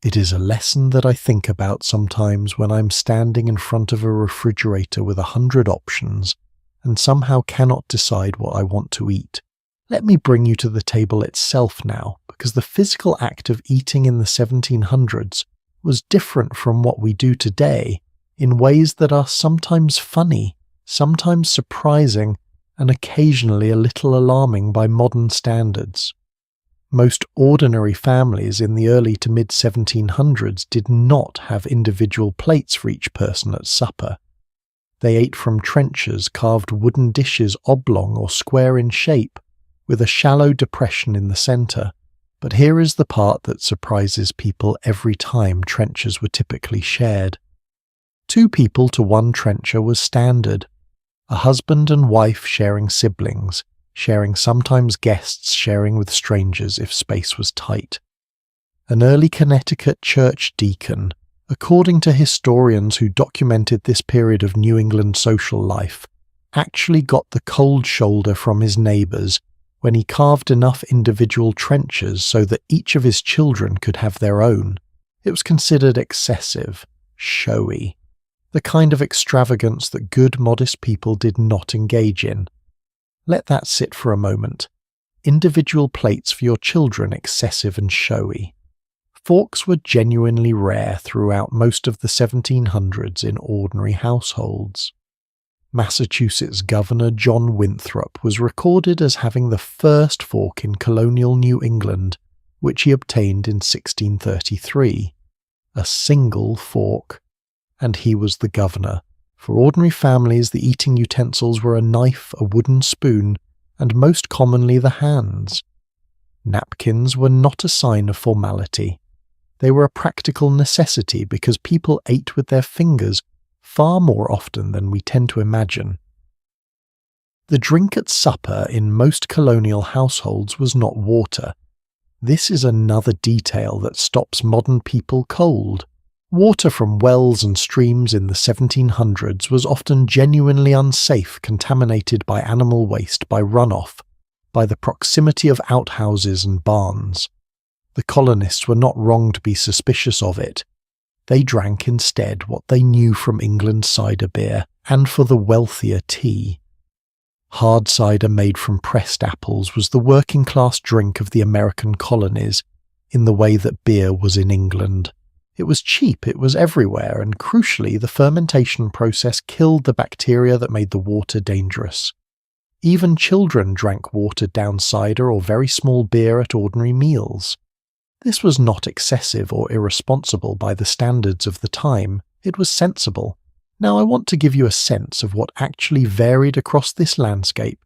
[SPEAKER 1] It is a lesson that I think about sometimes when I'm standing in front of a refrigerator with 100 options and somehow cannot decide what I want to eat. Let me bring you to the table itself now, because the physical act of eating in the 1700s was different from what we do today in ways that are sometimes funny, sometimes surprising, and occasionally a little alarming by modern standards. Most ordinary families in the early to mid-1700s did not have individual plates for each person at supper. They ate from trenchers, carved wooden dishes oblong or square in shape, with a shallow depression in the centre. But here is the part that surprises people every time trenchers were typically shared. 2 people to 1 trencher was standard. A husband and wife sharing siblings, sharing sometimes guests sharing with strangers if space was tight. An early Connecticut church deacon, according to historians who documented this period of New England social life, actually got the cold shoulder from his neighbours when he carved enough individual trenchers so that each of his children could have their own. It was considered excessive, showy, the kind of extravagance that good, modest people did not engage in. Let that sit for a moment. Individual plates for your children excessive and showy. Forks were genuinely rare throughout most of the 1700s in ordinary households. Massachusetts Governor John Winthrop was recorded as having the first fork in colonial New England, which he obtained in 1633. A single fork. And he was the governor. For ordinary families, the eating utensils were a knife, a wooden spoon, and most commonly the hands. Napkins were not a sign of formality. They were a practical necessity because people ate with their fingers far more often than we tend to imagine. The drink at supper in most colonial households was not water. This is another detail that stops modern people cold. Water from wells and streams in the 1700s was often genuinely unsafe, contaminated by animal waste, by runoff, by the proximity of outhouses and barns. The colonists were not wrong to be suspicious of it. They drank instead what they knew from England's cider beer, and for the wealthier tea. Hard cider made from pressed apples was the working-class drink of the American colonies, in the way that beer was in England. It was cheap, it was everywhere, and crucially, the fermentation process killed the bacteria that made the water dangerous. Even children drank watered-down cider or very small beer at ordinary meals. This was not excessive or irresponsible by the standards of the time. It was sensible. Now I want to give you a sense of what actually varied across this landscape,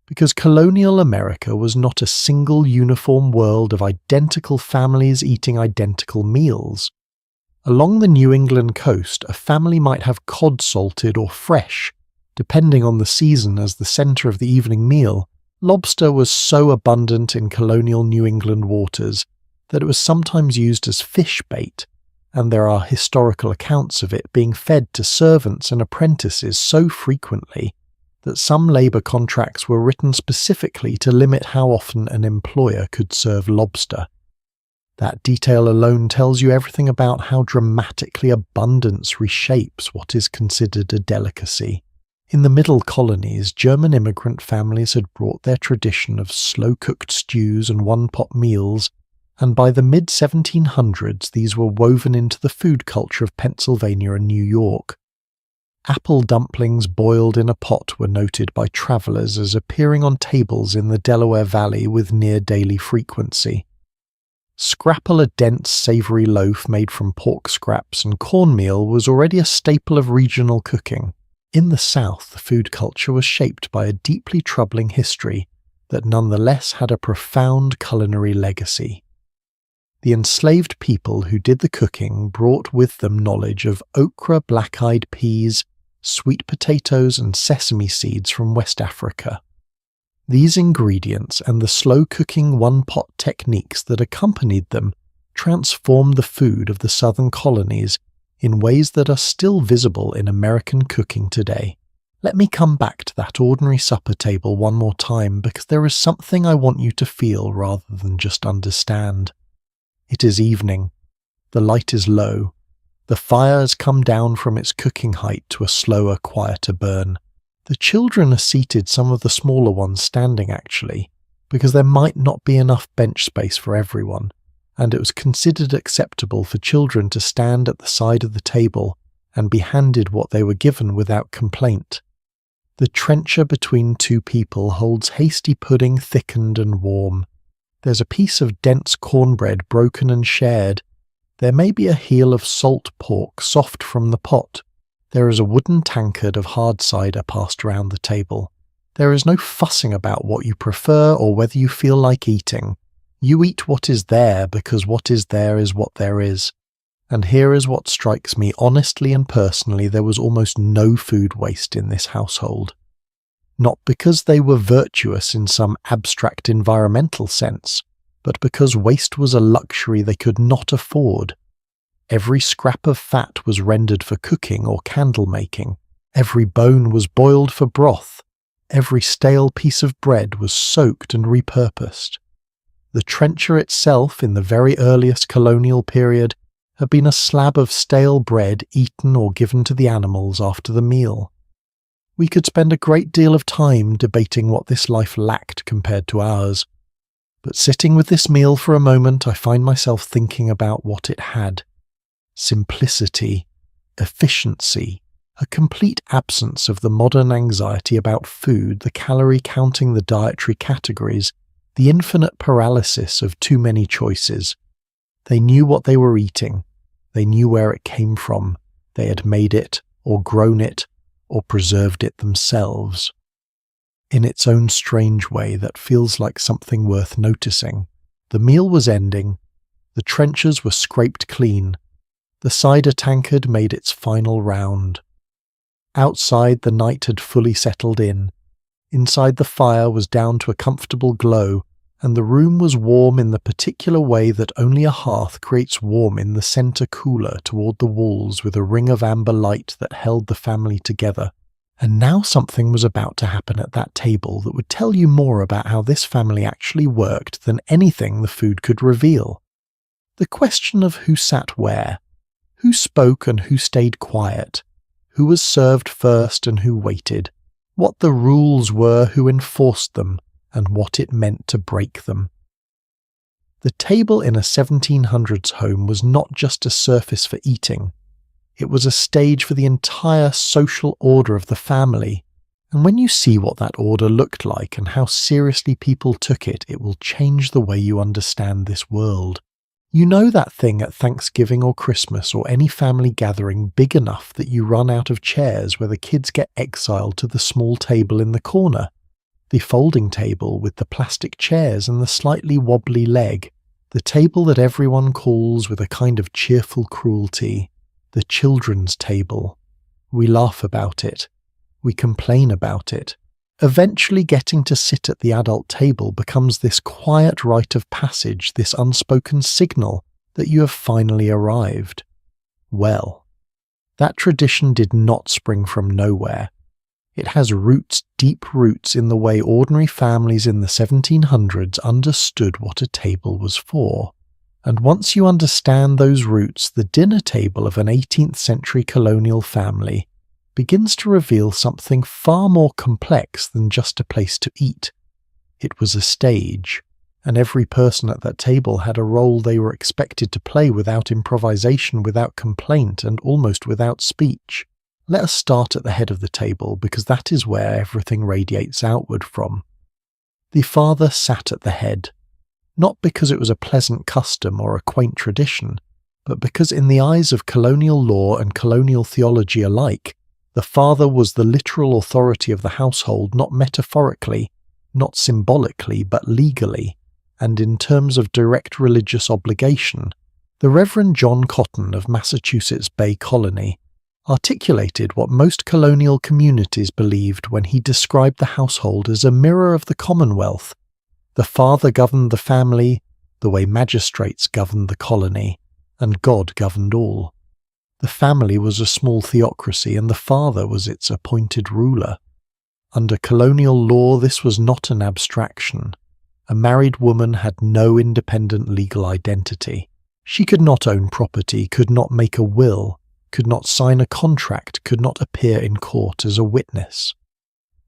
[SPEAKER 1] because colonial America was not a single uniform world of identical families eating identical meals. Along the New England coast, a family might have cod salted or fresh, depending on the season, as the centre of the evening meal. Lobster was so abundant in colonial New England waters that it was sometimes used as fish bait, and there are historical accounts of it being fed to servants and apprentices so frequently that some labour contracts were written specifically to limit how often an employer could serve lobster. That detail alone tells you everything about how dramatically abundance reshapes what is considered a delicacy. In the middle colonies, German immigrant families had brought their tradition of slow-cooked stews and one-pot meals, and by the mid-1700s these were woven into the food culture of Pennsylvania and New York. Apple dumplings boiled in a pot were noted by travellers as appearing on tables in the Delaware Valley with near-daily frequency. Scrapple, a dense, savoury loaf made from pork scraps and cornmeal, was already a staple of regional cooking. In the South, the food culture was shaped by a deeply troubling history that nonetheless had a profound culinary legacy. The enslaved people who did the cooking brought with them knowledge of okra, black-eyed peas, sweet potatoes and sesame seeds from West Africa. These ingredients and the slow-cooking one-pot techniques that accompanied them transformed the food of the southern colonies in ways that are still visible in American cooking today. Let me come back to that ordinary supper table one more time, because there is something I want you to feel rather than just understand. It is evening. The light is low. The fire has come down from its cooking height to a slower, quieter burn. The children are seated, some of the smaller ones standing actually, because there might not be enough bench space for everyone, and it was considered acceptable for children to stand at the side of the table and be handed what they were given without complaint. The trencher between 2 people holds hasty pudding thickened and warm. There's a piece of dense cornbread broken and shared. There may be a heel of salt pork soft from the pot. There is a wooden tankard of hard cider passed around the table. There is no fussing about what you prefer or whether you feel like eating. You eat what is there because what is there is what there is. And here is what strikes me honestly and personally: there was almost no food waste in this household. Not because they were virtuous in some abstract environmental sense, but because waste was a luxury they could not afford. Every scrap of fat was rendered for cooking or candle making. Every bone was boiled for broth. Every stale piece of bread was soaked and repurposed. The trencher itself, in the very earliest colonial period, had been a slab of stale bread eaten or given to the animals after the meal. We could spend a great deal of time debating what this life lacked compared to ours, but sitting with this meal for a moment, I find myself thinking about what it had. Simplicity, efficiency, a complete absence of the modern anxiety about food, the calorie counting, the dietary categories, the infinite paralysis of too many choices. They knew what they were eating. They knew where it came from. They had made it, or grown it, or preserved it themselves. In its own strange way that feels like something worth noticing, the meal was ending. The trenchers were scraped clean. The cider tankard made its final round. Outside, the night had fully settled in. Inside, the fire was down to a comfortable glow, and the room was warm in the particular way that only a hearth creates warm in the centre cooler toward the walls with a ring of amber light that held the family together. And now something was about to happen at that table that would tell you more about how this family actually worked than anything the food could reveal. The question of who sat where, who spoke and who stayed quiet, who was served first and who waited, what the rules were, who enforced them, and what it meant to break them. The table in a 1700s home was not just a surface for eating. It was a stage for the entire social order of the family, and when you see what that order looked like and how seriously people took it, it will change the way you understand this world. You know that thing at Thanksgiving or Christmas or any family gathering big enough that you run out of chairs where the kids get exiled to the small table in the corner? The folding table with the plastic chairs and the slightly wobbly leg, the table that everyone calls with a kind of cheerful cruelty, the children's table. We laugh about it. We complain about it. Eventually getting to sit at the adult table becomes this quiet rite of passage, this unspoken signal that you have finally arrived. Well, that tradition did not spring from nowhere. It has roots, deep roots, in the way ordinary families in the 1700s understood what a table was for. And once you understand those roots, the dinner table of an 18th century colonial family begins to reveal something far more complex than just a place to eat. It was a stage, and every person at that table had a role they were expected to play without improvisation, without complaint, and almost without speech. Let us start at the head of the table, because that is where everything radiates outward from. The father sat at the head, not because it was a pleasant custom or a quaint tradition, but because in the eyes of colonial law and colonial theology alike, the father was the literal authority of the household, not metaphorically, not symbolically, but legally, and in terms of direct religious obligation. The Reverend John Cotton of Massachusetts Bay Colony articulated what most colonial communities believed when he described the household as a mirror of the Commonwealth. The father governed the family the way magistrates governed the colony, and God governed all. The family was a small theocracy, and the father was its appointed ruler. Under colonial law, this was not an abstraction. A married woman had no independent legal identity. She could not own property, could not make a will, could not sign a contract, could not appear in court as a witness.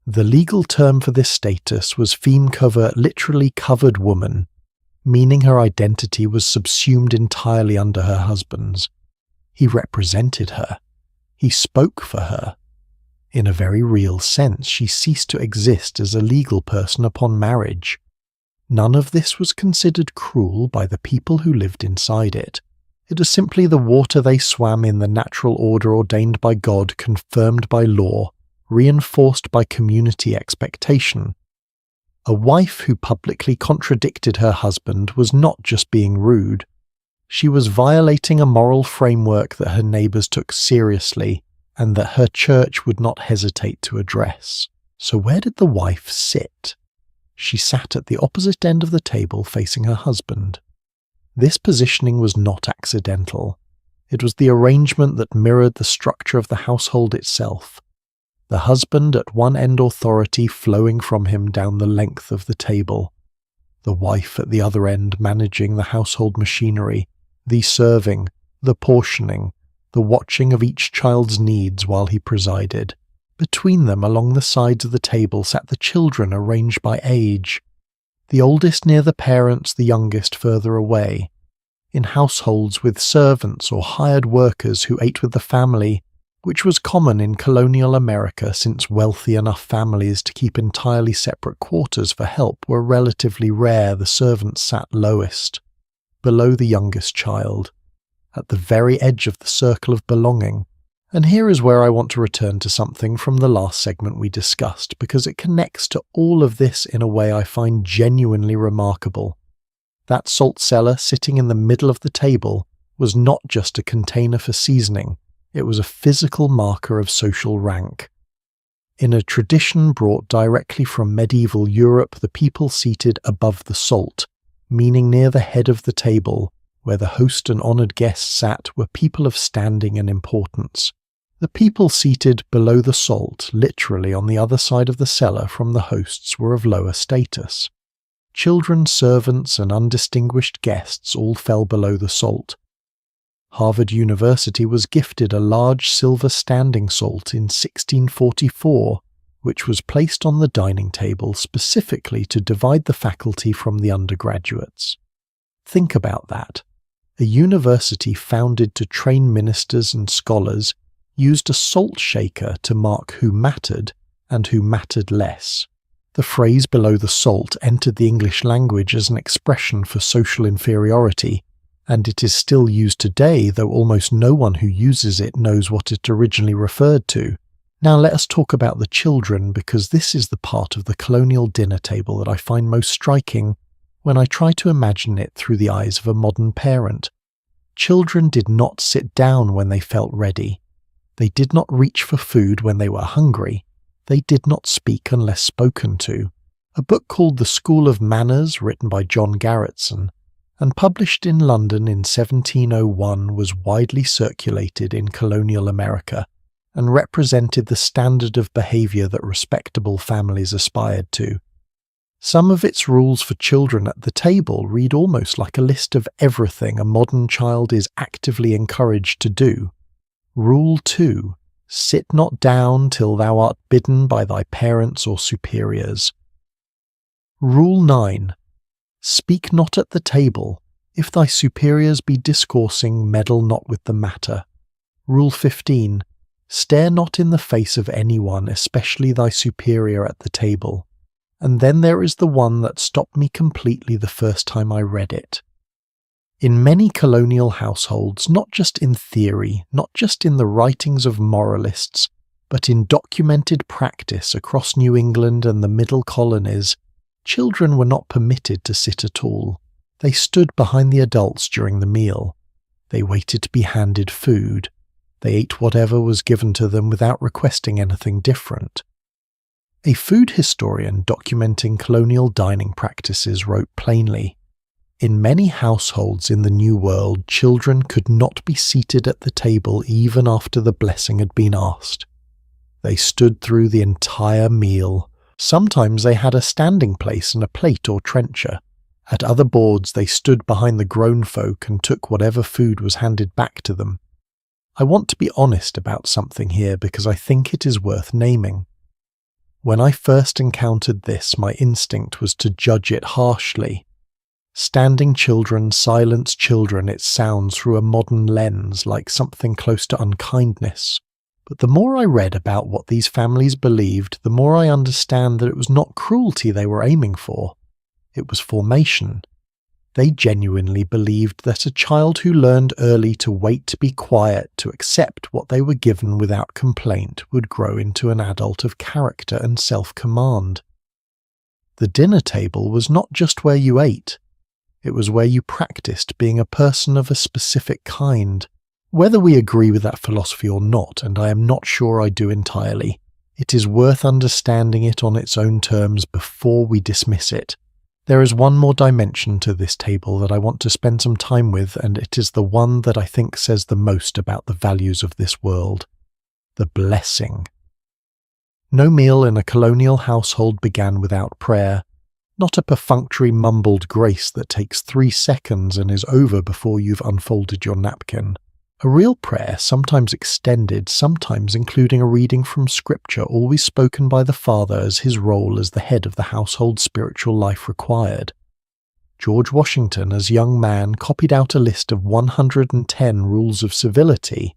[SPEAKER 1] The legal term for this status was feme covert, literally covered woman, meaning her identity was subsumed entirely under her husband's. He represented her. He spoke for her. In a very real sense, she ceased to exist as a legal person upon marriage. None of this was considered cruel by the people who lived inside it. It was simply the water they swam in, the natural order ordained by God, confirmed by law, reinforced by community expectation. A wife who publicly contradicted her husband was not just being rude. She was violating a moral framework that her neighbours took seriously and that her church would not hesitate to address. So where did the wife sit? She sat at the opposite end of the table facing her husband. This positioning was not accidental. It was the arrangement that mirrored the structure of the household itself. The husband at one end, authority flowing from him down the length of the table. The wife at the other end managing the household machinery, the serving, the portioning, the watching of each child's needs while he presided. Between them, along the sides of the table, sat the children arranged by age. The oldest near the parents, the youngest further away. In households with servants or hired workers who ate with the family, which was common in colonial America since wealthy enough families to keep entirely separate quarters for help were relatively rare, the servants sat lowest, below the youngest child, at the very edge of the circle of belonging. And here is where I want to return to something from the last segment we discussed, because it connects to all of this in a way I find genuinely remarkable. That salt cellar sitting in the middle of the table was not just a container for seasoning, it was a physical marker of social rank. In a tradition brought directly from medieval Europe, the people seated above the salt, meaning near the head of the table, where the host and honoured guests sat, were people of standing and importance. The people seated below the salt, literally on the other side of the cellar from the hosts, were of lower status. Children, servants, and undistinguished guests all fell below the salt. Harvard University was gifted a large silver standing salt in 1644, which was placed on the dining table specifically to divide the faculty from the undergraduates. Think about that. A university founded to train ministers and scholars used a salt shaker to mark who mattered and who mattered less. The phrase below the salt entered the English language as an expression for social inferiority, and it is still used today, though almost no one who uses it knows what it originally referred to. Now let us talk about the children, because this is the part of the colonial dinner table that I find most striking when I try to imagine it through the eyes of a modern parent. Children did not sit down when they felt ready. They did not reach for food when they were hungry. They did not speak unless spoken to. A book called The School of Manners, written by John Garretson, and published in London in 1701, was widely circulated in colonial America and represented the standard of behaviour that respectable families aspired to. Some of its rules for children at the table read almost like a list of everything a modern child is actively encouraged to do. Rule 2. Sit not down till thou art bidden by thy parents or superiors. Rule 9. Speak not at the table. If thy superiors be discoursing, meddle not with the matter. Rule 15. Stare not in the face of anyone, especially thy superior at the table. And then there is the one that stopped me completely the first time I read it. In many colonial households, not just in theory, not just in the writings of moralists, but in documented practice across New England and the middle colonies, children were not permitted to sit at all. They stood behind the adults during the meal. They waited to be handed food. They ate whatever was given to them without requesting anything different. A food historian documenting colonial dining practices wrote plainly, "In many households in the New World, children could not be seated at the table even after the blessing had been asked. They stood through the entire meal. Sometimes they had a standing place and a plate or trencher. At other boards they stood behind the grown folk and took whatever food was handed back to them." I want to be honest about something here because I think it is worth naming. When I first encountered this, my instinct was to judge it harshly. Standing children silence children, it sounds through a modern lens like something close to unkindness. But the more I read about what these families believed, the more I understand that it was not cruelty they were aiming for. It was formation. They genuinely believed that a child who learned early to wait to be quiet, to accept what they were given without complaint, would grow into an adult of character and self-command. The dinner table was not just where you ate. It was where you practiced being a person of a specific kind. Whether we agree with that philosophy or not, and I am not sure I do entirely, it is worth understanding it on its own terms before we dismiss it. There is one more dimension to this table that I want to spend some time with, and it is the one that I think says the most about the values of this world: the blessing. No meal in a colonial household began without prayer, not a perfunctory mumbled grace that takes 3 seconds and is over before you've unfolded your napkin. A real prayer, sometimes extended, sometimes including a reading from scripture, always spoken by the father as his role as the head of the household spiritual life required. George Washington, as young man, copied out a list of 110 rules of civility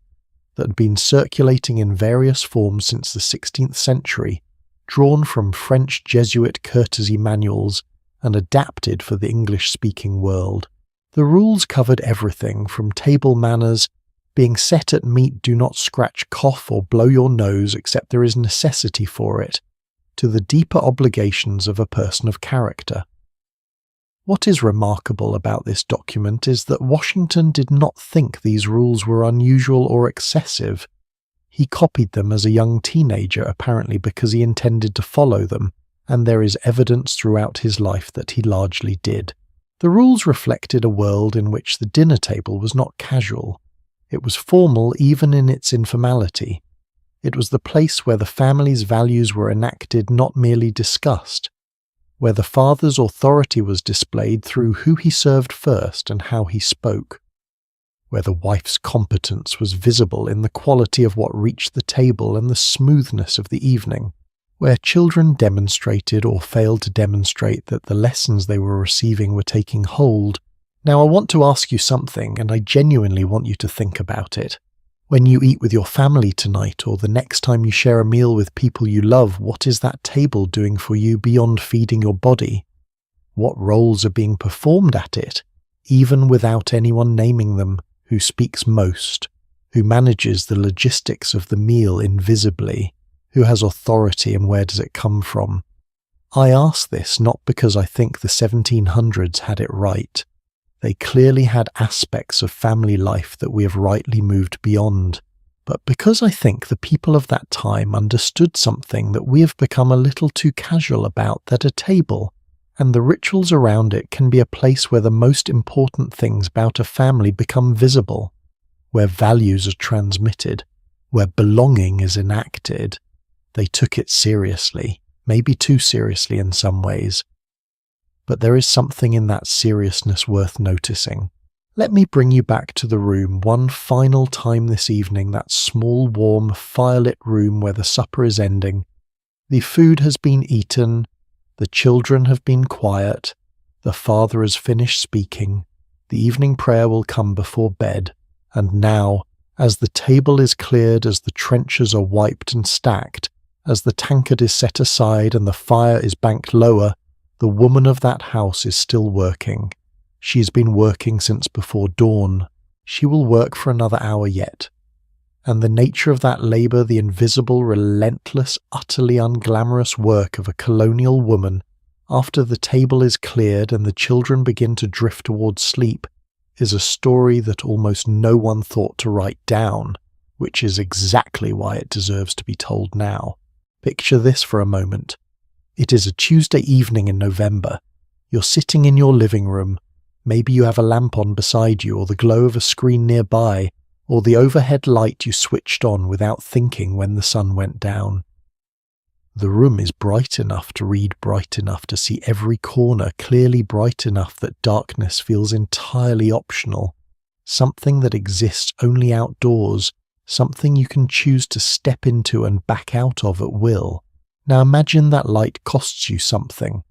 [SPEAKER 1] that had been circulating in various forms since the 16th century, drawn from French Jesuit courtesy manuals and adapted for the English-speaking world. The rules covered everything from table manners, being set at meat, do not scratch, cough, or blow your nose except there is necessity for it, to the deeper obligations of a person of character. What is remarkable about this document is that Washington did not think these rules were unusual or excessive. He copied them as a young teenager, apparently because he intended to follow them, and there is evidence throughout his life that he largely did. The rules reflected a world in which the dinner table was not casual. It was formal even in its informality. It was the place where the family's values were enacted, not merely discussed, where the father's authority was displayed through who he served first and how he spoke, where the wife's competence was visible in the quality of what reached the table and the smoothness of the evening, where children demonstrated or failed to demonstrate that the lessons they were receiving were taking hold. Now I want to ask you something, and I genuinely want you to think about it. When you eat with your family tonight, or the next time you share a meal with people you love, what is that table doing for you beyond feeding your body? What roles are being performed at it, even without anyone naming them? Who speaks most? Who manages the logistics of the meal invisibly? Who has authority, and where does it come from? I ask this not because I think the 1700s had it right. They clearly had aspects of family life that we have rightly moved beyond, but because I think the people of that time understood something that we have become a little too casual about, that a table and the rituals around it can be a place where the most important things about a family become visible, where values are transmitted, where belonging is enacted. They took it seriously, maybe too seriously in some ways. But there is something in that seriousness worth noticing. Let me bring you back to the room one final time this evening, that small, warm, firelit room where the supper is ending. The food has been eaten, the children have been quiet, the father has finished speaking, the evening prayer will come before bed, and now, as the table is cleared, as the trenchers are wiped and stacked, as the tankard is set aside and the fire is banked lower, the woman of that house is still working. She has been working since before dawn. She will work for another hour yet. And the nature of that labour, the invisible, relentless, utterly unglamorous work of a colonial woman, after the table is cleared and the children begin to drift towards sleep, is a story that almost no one thought to write down, which is exactly why it deserves to be told now. Picture this for a moment. It is a Tuesday evening in November. You're sitting in your living room. Maybe you have a lamp on beside you, or the glow of a screen nearby, or the overhead light you switched on without thinking when the sun went down. The room is bright enough to read, bright enough to see every corner, clearly bright enough that darkness feels entirely optional, something that exists only outdoors, something you can choose to step into and back out of at will. Now imagine that light costs you something,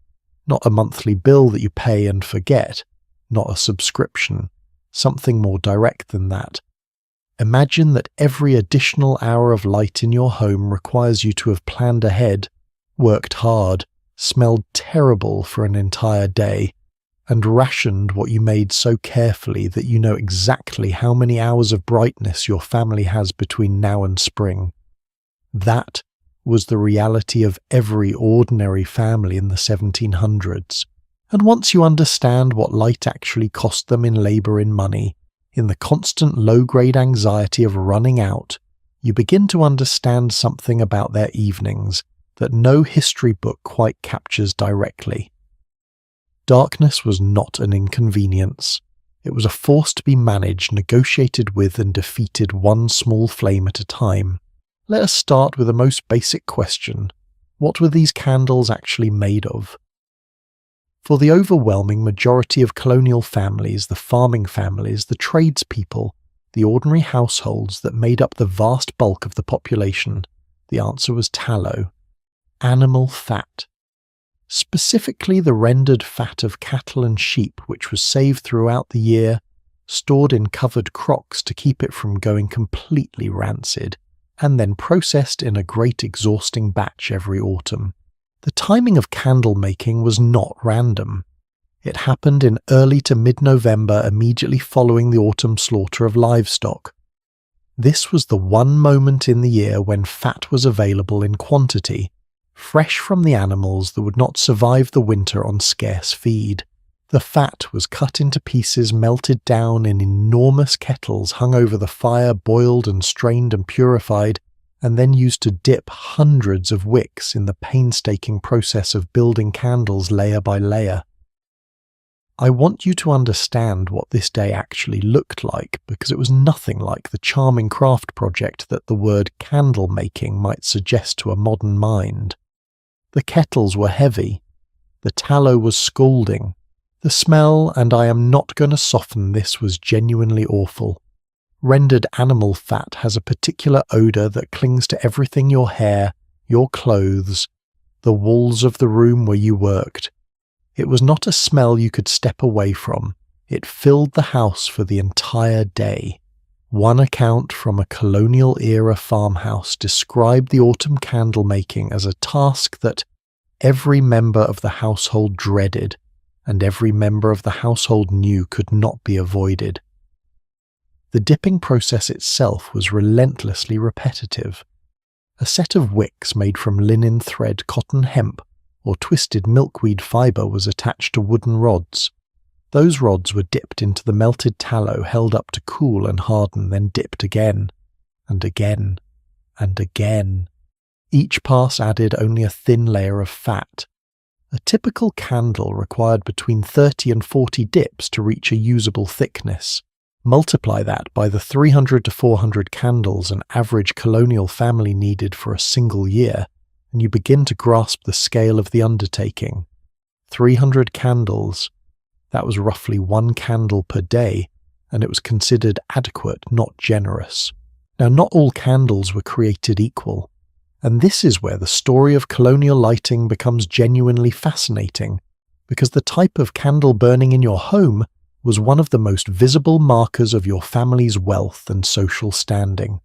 [SPEAKER 1] not a monthly bill that you pay and forget, not a subscription, something more direct than that. Imagine that every additional hour of light in your home requires you to have planned ahead, worked hard, smelled terrible for an entire day, and rationed what you made so carefully that you know exactly how many hours of brightness your family has between now and spring. That was the reality of every ordinary family in the 1700s. And once you understand what light actually cost them in labour and money, in the constant low-grade anxiety of running out, you begin to understand something about their evenings that no history book quite captures directly. Darkness was not an inconvenience. It was a force to be managed, negotiated with, and defeated one small flame at a time. Let us start with the most basic question. What were these candles actually made of? For the overwhelming majority of colonial families, the farming families, the tradespeople, the ordinary households that made up the vast bulk of the population, the answer was tallow. Animal fat. Specifically the rendered fat of cattle and sheep, which was saved throughout the year, stored in covered crocks to keep it from going completely rancid, and then processed in a great exhausting batch every autumn. The timing of candle making was not random. It happened in early to mid-November immediately following the autumn slaughter of livestock. This was the one moment in the year when fat was available in quantity, fresh from the animals that would not survive the winter on scarce feed. The fat was cut into pieces, melted down in enormous kettles hung over the fire, boiled and strained and purified, and then used to dip hundreds of wicks in the painstaking process of building candles layer by layer. I want you to understand what this day actually looked like, because it was nothing like the charming craft project that the word candle making might suggest to a modern mind. The kettles were heavy. The tallow was scalding. The smell, and I am not going to soften this, was genuinely awful. Rendered animal fat has a particular odour that clings to everything: your hair, your clothes, the walls of the room where you worked. It was not a smell you could step away from. It filled the house for the entire day. One account from a colonial-era farmhouse described the autumn candle making as a task that every member of the household dreaded, and every member of the household knew could not be avoided. The dipping process itself was relentlessly repetitive. A set of wicks made from linen thread, cotton, hemp, or twisted milkweed fibre was attached to wooden rods. Those rods were dipped into the melted tallow, held up to cool and harden, then dipped again, and again, and again. Each pass added only a thin layer of fat. A typical candle required between 30 and 40 dips to reach a usable thickness. Multiply that by the 300 to 400 candles an average colonial family needed for a single year, and you begin to grasp the scale of the undertaking. 300 candles. That was roughly 1 candle per day, and it was considered adequate, not generous. Now, not all candles were created equal, and this is where the story of colonial lighting becomes genuinely fascinating, because the type of candle burning in your home was one of the most visible markers of your family's wealth and social standing.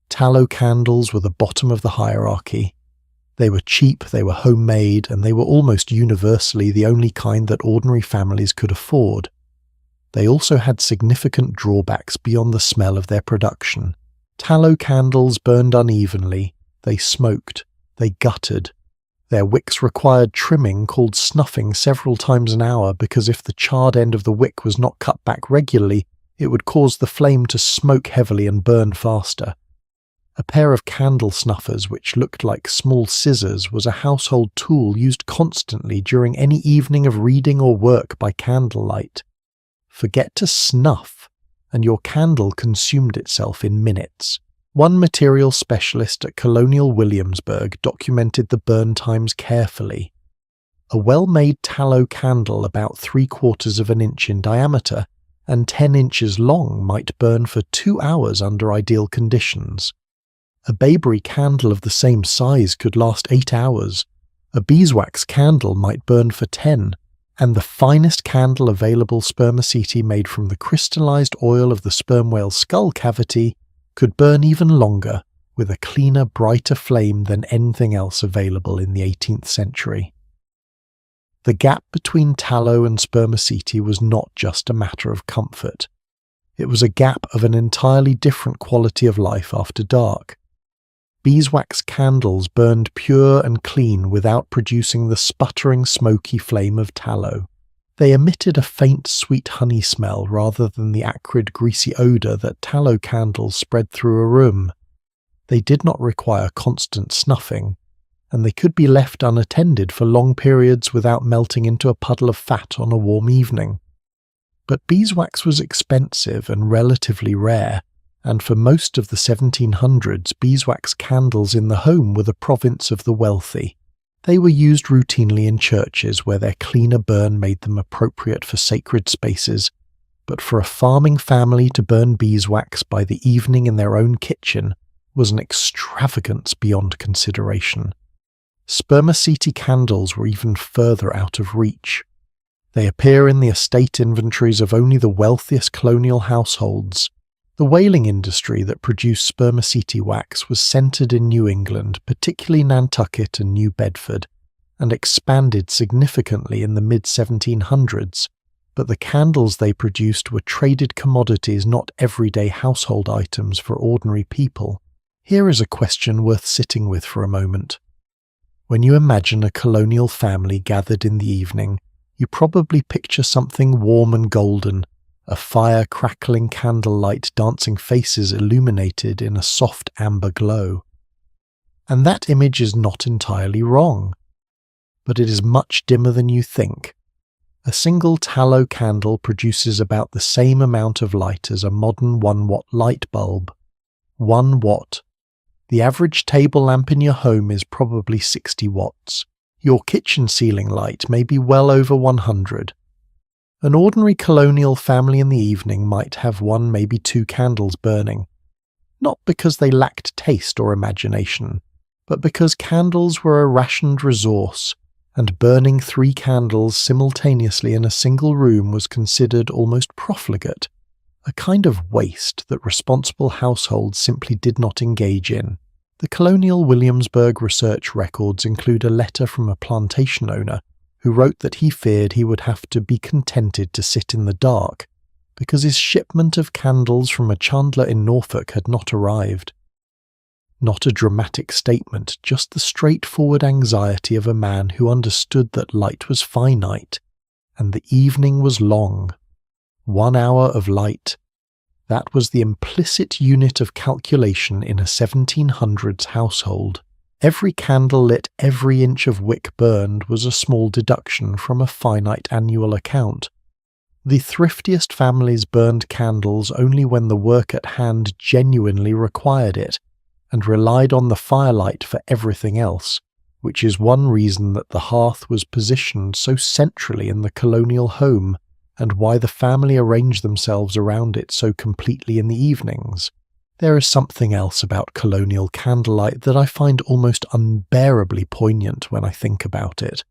[SPEAKER 1] Tallow candles were the bottom of the hierarchy. They were cheap, they were homemade, and they were almost universally the only kind that ordinary families could afford. They also had significant drawbacks beyond the smell of their production. Tallow candles burned unevenly, they smoked, they guttered. Their wicks required trimming called snuffing several times an hour, because if the charred end of the wick was not cut back regularly, it would cause the flame to smoke heavily and burn faster. A pair of candle snuffers, which looked like small scissors, was a household tool used constantly during any evening of reading or work by candlelight. Forget to snuff, and your candle consumed itself in minutes. One material specialist at Colonial Williamsburg documented the burn times carefully. A well-made tallow candle about 3/4 of an inch in diameter and 10 inches long might burn for 2 hours under ideal conditions. A Bayberry candle of the same size could last 8 hours. A beeswax candle might burn for 10, and the finest candle available, spermaceti made from the crystallized oil of the sperm whale's skull cavity, could burn even longer with a cleaner, brighter flame than anything else available in the 18th century. The gap between tallow and spermaceti was not just a matter of comfort. It was a gap of an entirely different quality of life after dark. Beeswax candles burned pure and clean without producing the sputtering smoky flame of tallow. They emitted a faint sweet honey smell rather than the acrid greasy odour that tallow candles spread through a room. They did not require constant snuffing, and they could be left unattended for long periods without melting into a puddle of fat on a warm evening. But beeswax was expensive and relatively rare, and for most of the 1700s, beeswax candles in the home were the province of the wealthy. They were used routinely in churches where their cleaner burn made them appropriate for sacred spaces, but for a farming family to burn beeswax by the evening in their own kitchen was an extravagance beyond consideration. Spermaceti candles were even further out of reach. They appear in the estate inventories of only the wealthiest colonial households. The whaling industry that produced spermaceti wax was centred in New England, particularly Nantucket and New Bedford, and expanded significantly in the mid-1700s, but the candles they produced were traded commodities, not everyday household items for ordinary people. Here is a question worth sitting with for a moment. When you imagine a colonial family gathered in the evening, you probably picture something warm and golden, a fire crackling candlelight, dancing faces illuminated in a soft amber glow. And that image is not entirely wrong, but it is much dimmer than you think. A single tallow candle produces about the same amount of light as a modern 1-watt light bulb. 1 watt. The average table lamp in your home is probably 60 watts. Your kitchen ceiling light may be well over 100. An ordinary colonial family in the evening might have 1, maybe 2 candles burning. Not because they lacked taste or imagination, but because candles were a rationed resource, and burning 3 candles simultaneously in a single room was considered almost profligate, a kind of waste that responsible households simply did not engage in. The colonial Williamsburg research records include a letter from a plantation owner who wrote that he feared he would have to be contented to sit in the dark because his shipment of candles from a chandler in Norfolk had not arrived. Not a dramatic statement, just the straightforward anxiety of a man who understood that light was finite and the evening was long. 1 hour of light. That was the implicit unit of calculation in a 1700s household. Every candle lit, every inch of wick burned was a small deduction from a finite annual account. The thriftiest families burned candles only when the work at hand genuinely required it, and relied on the firelight for everything else, which is one reason that the hearth was positioned so centrally in the colonial home, and why the family arranged themselves around it so completely in the evenings. There is something else about colonial candlelight that I find almost unbearably poignant when I think about it.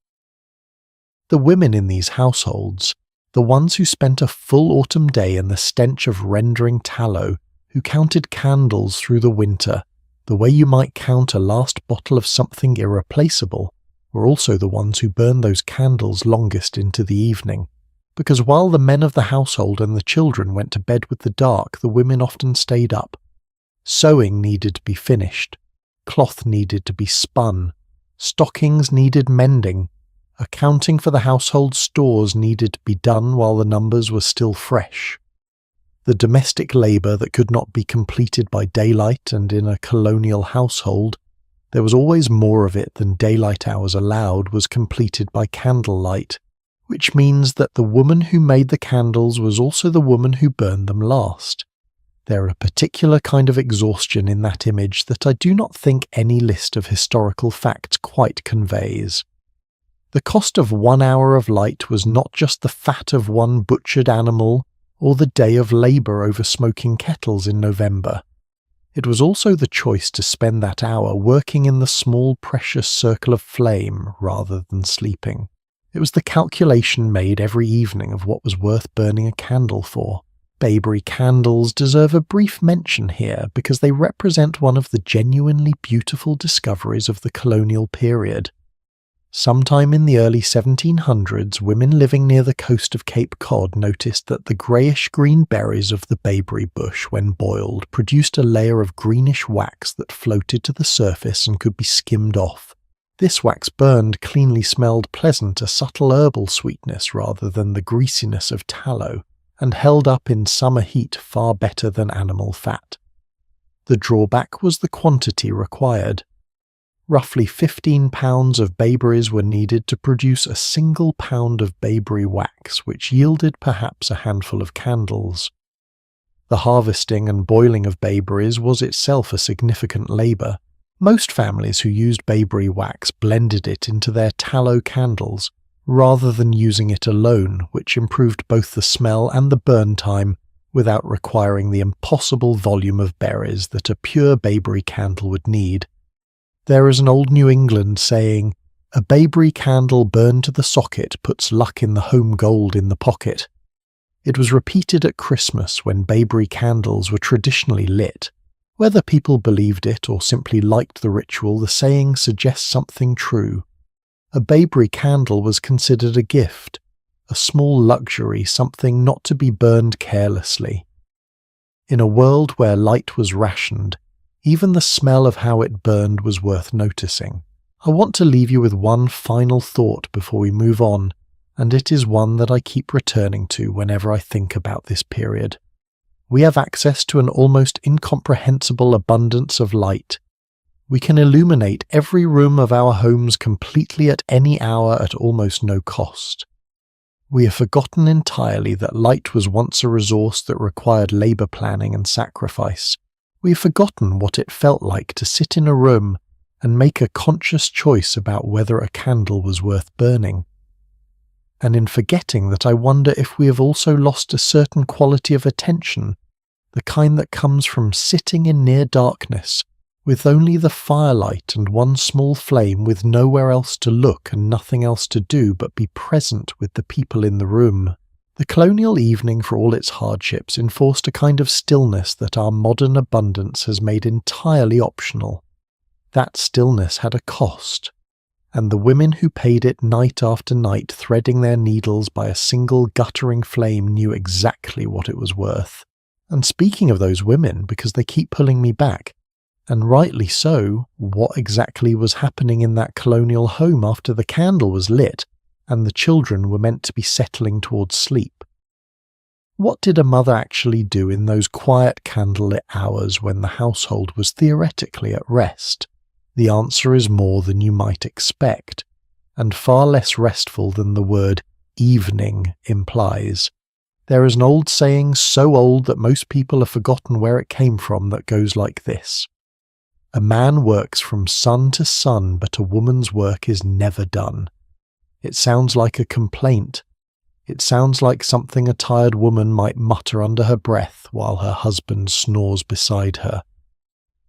[SPEAKER 1] The women in these households, the ones who spent a full autumn day in the stench of rendering tallow, who counted candles through the winter, the way you might count a last bottle of something irreplaceable, were also the ones who burned those candles longest into the evening. Because while the men of the household and the children went to bed with the dark, the women often stayed up. Sewing needed to be finished, cloth needed to be spun, stockings needed mending, accounting for the household stores needed to be done while the numbers were still fresh. The domestic labour that could not be completed by daylight, and in a colonial household, there was always more of it than daylight hours allowed, was completed by candlelight, which means that the woman who made the candles was also the woman who burned them last. There are a particular kind of exhaustion in that image that I do not think any list of historical facts quite conveys. The cost of 1 hour of light was not just the fat of one butchered animal or the day of labour over smoking kettles in November. It was also the choice to spend that hour working in the small precious circle of flame rather than sleeping. It was the calculation made every evening of what was worth burning a candle for. Bayberry candles deserve a brief mention here because they represent one of the genuinely beautiful discoveries of the colonial period. Sometime in the early 1700s, women living near the coast of Cape Cod noticed that the greyish-green berries of the bayberry bush, when boiled, produced a layer of greenish wax that floated to the surface and could be skimmed off. This wax burned cleanly smelled pleasant, a subtle herbal sweetness rather than the greasiness of tallow, and held up in summer heat far better than animal fat. The drawback was the quantity required. Roughly 15 pounds of bayberries were needed to produce a single pound of bayberry wax, which yielded perhaps a handful of candles. The harvesting and boiling of bayberries was itself a significant labour. Most families who used bayberry wax blended it into their tallow candles, rather than using it alone, which improved both the smell and the burn time without requiring the impossible volume of berries that a pure bayberry candle would need. There is an old New England saying, "A bayberry candle burned to the socket puts luck in the home gold in the pocket." It was repeated at Christmas when bayberry candles were traditionally lit. Whether people believed it or simply liked the ritual, the saying suggests something true. A bayberry candle was considered a gift, a small luxury, something not to be burned carelessly. In a world where light was rationed, even the smell of how it burned was worth noticing. I want to leave you with one final thought before we move on, and it is one that I keep returning to whenever I think about this period. We have access to an almost incomprehensible abundance of light. We can illuminate every room of our homes completely at any hour at almost no cost. We have forgotten entirely that light was once a resource that required labour planning and sacrifice. We have forgotten what it felt like to sit in a room and make a conscious choice about whether a candle was worth burning. And in forgetting that, I wonder if we have also lost a certain quality of attention, the kind that comes from sitting in near darkness, with only the firelight and one small flame, with nowhere else to look and nothing else to do but be present with the people in the room. The colonial evening, for all its hardships, enforced a kind of stillness that our modern abundance has made entirely optional. That stillness had a cost, and the women who paid it night after night, threading their needles by a single guttering flame, knew exactly what it was worth. And speaking of those women, because they keep pulling me back, and rightly so, what exactly was happening in that colonial home after the candle was lit and the children were meant to be settling towards sleep? What did a mother actually do in those quiet candlelit hours when the household was theoretically at rest? The answer is more than you might expect, and far less restful than the word evening implies. There is an old saying, so old that most people have forgotten where it came from, that goes like this: "A man works from sun to sun, but a woman's work is never done." It sounds like a complaint. It sounds like something a tired woman might mutter under her breath while her husband snores beside her.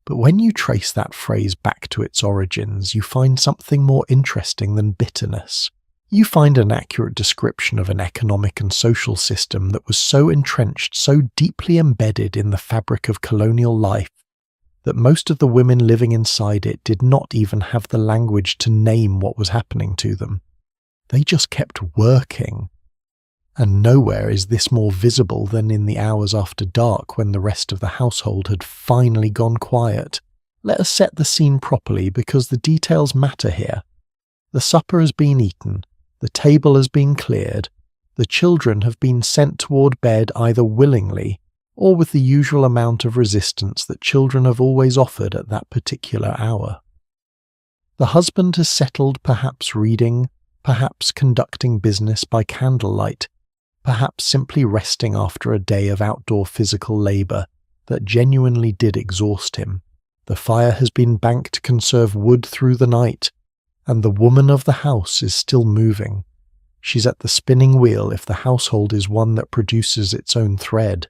[SPEAKER 1] But when you trace that phrase back to its origins, you find something more interesting than bitterness. You find an accurate description of an economic and social system that was so entrenched, so deeply embedded in the fabric of colonial life, that most of the women living inside it did not even have the language to name what was happening to them. They just kept working. And nowhere is this more visible than in the hours after dark, when the rest of the household had finally gone quiet. Let us set the scene properly, because the details matter here. The supper has been eaten, the table has been cleared, the children have been sent toward bed either willingly or with the usual amount of resistance that children have always offered at that particular hour. The husband has settled, perhaps reading, perhaps conducting business by candlelight, perhaps simply resting after a day of outdoor physical labour that genuinely did exhaust him. The fire has been banked to conserve wood through the night, and the woman of the house is still moving. She's at the spinning wheel if the household is one that produces its own thread.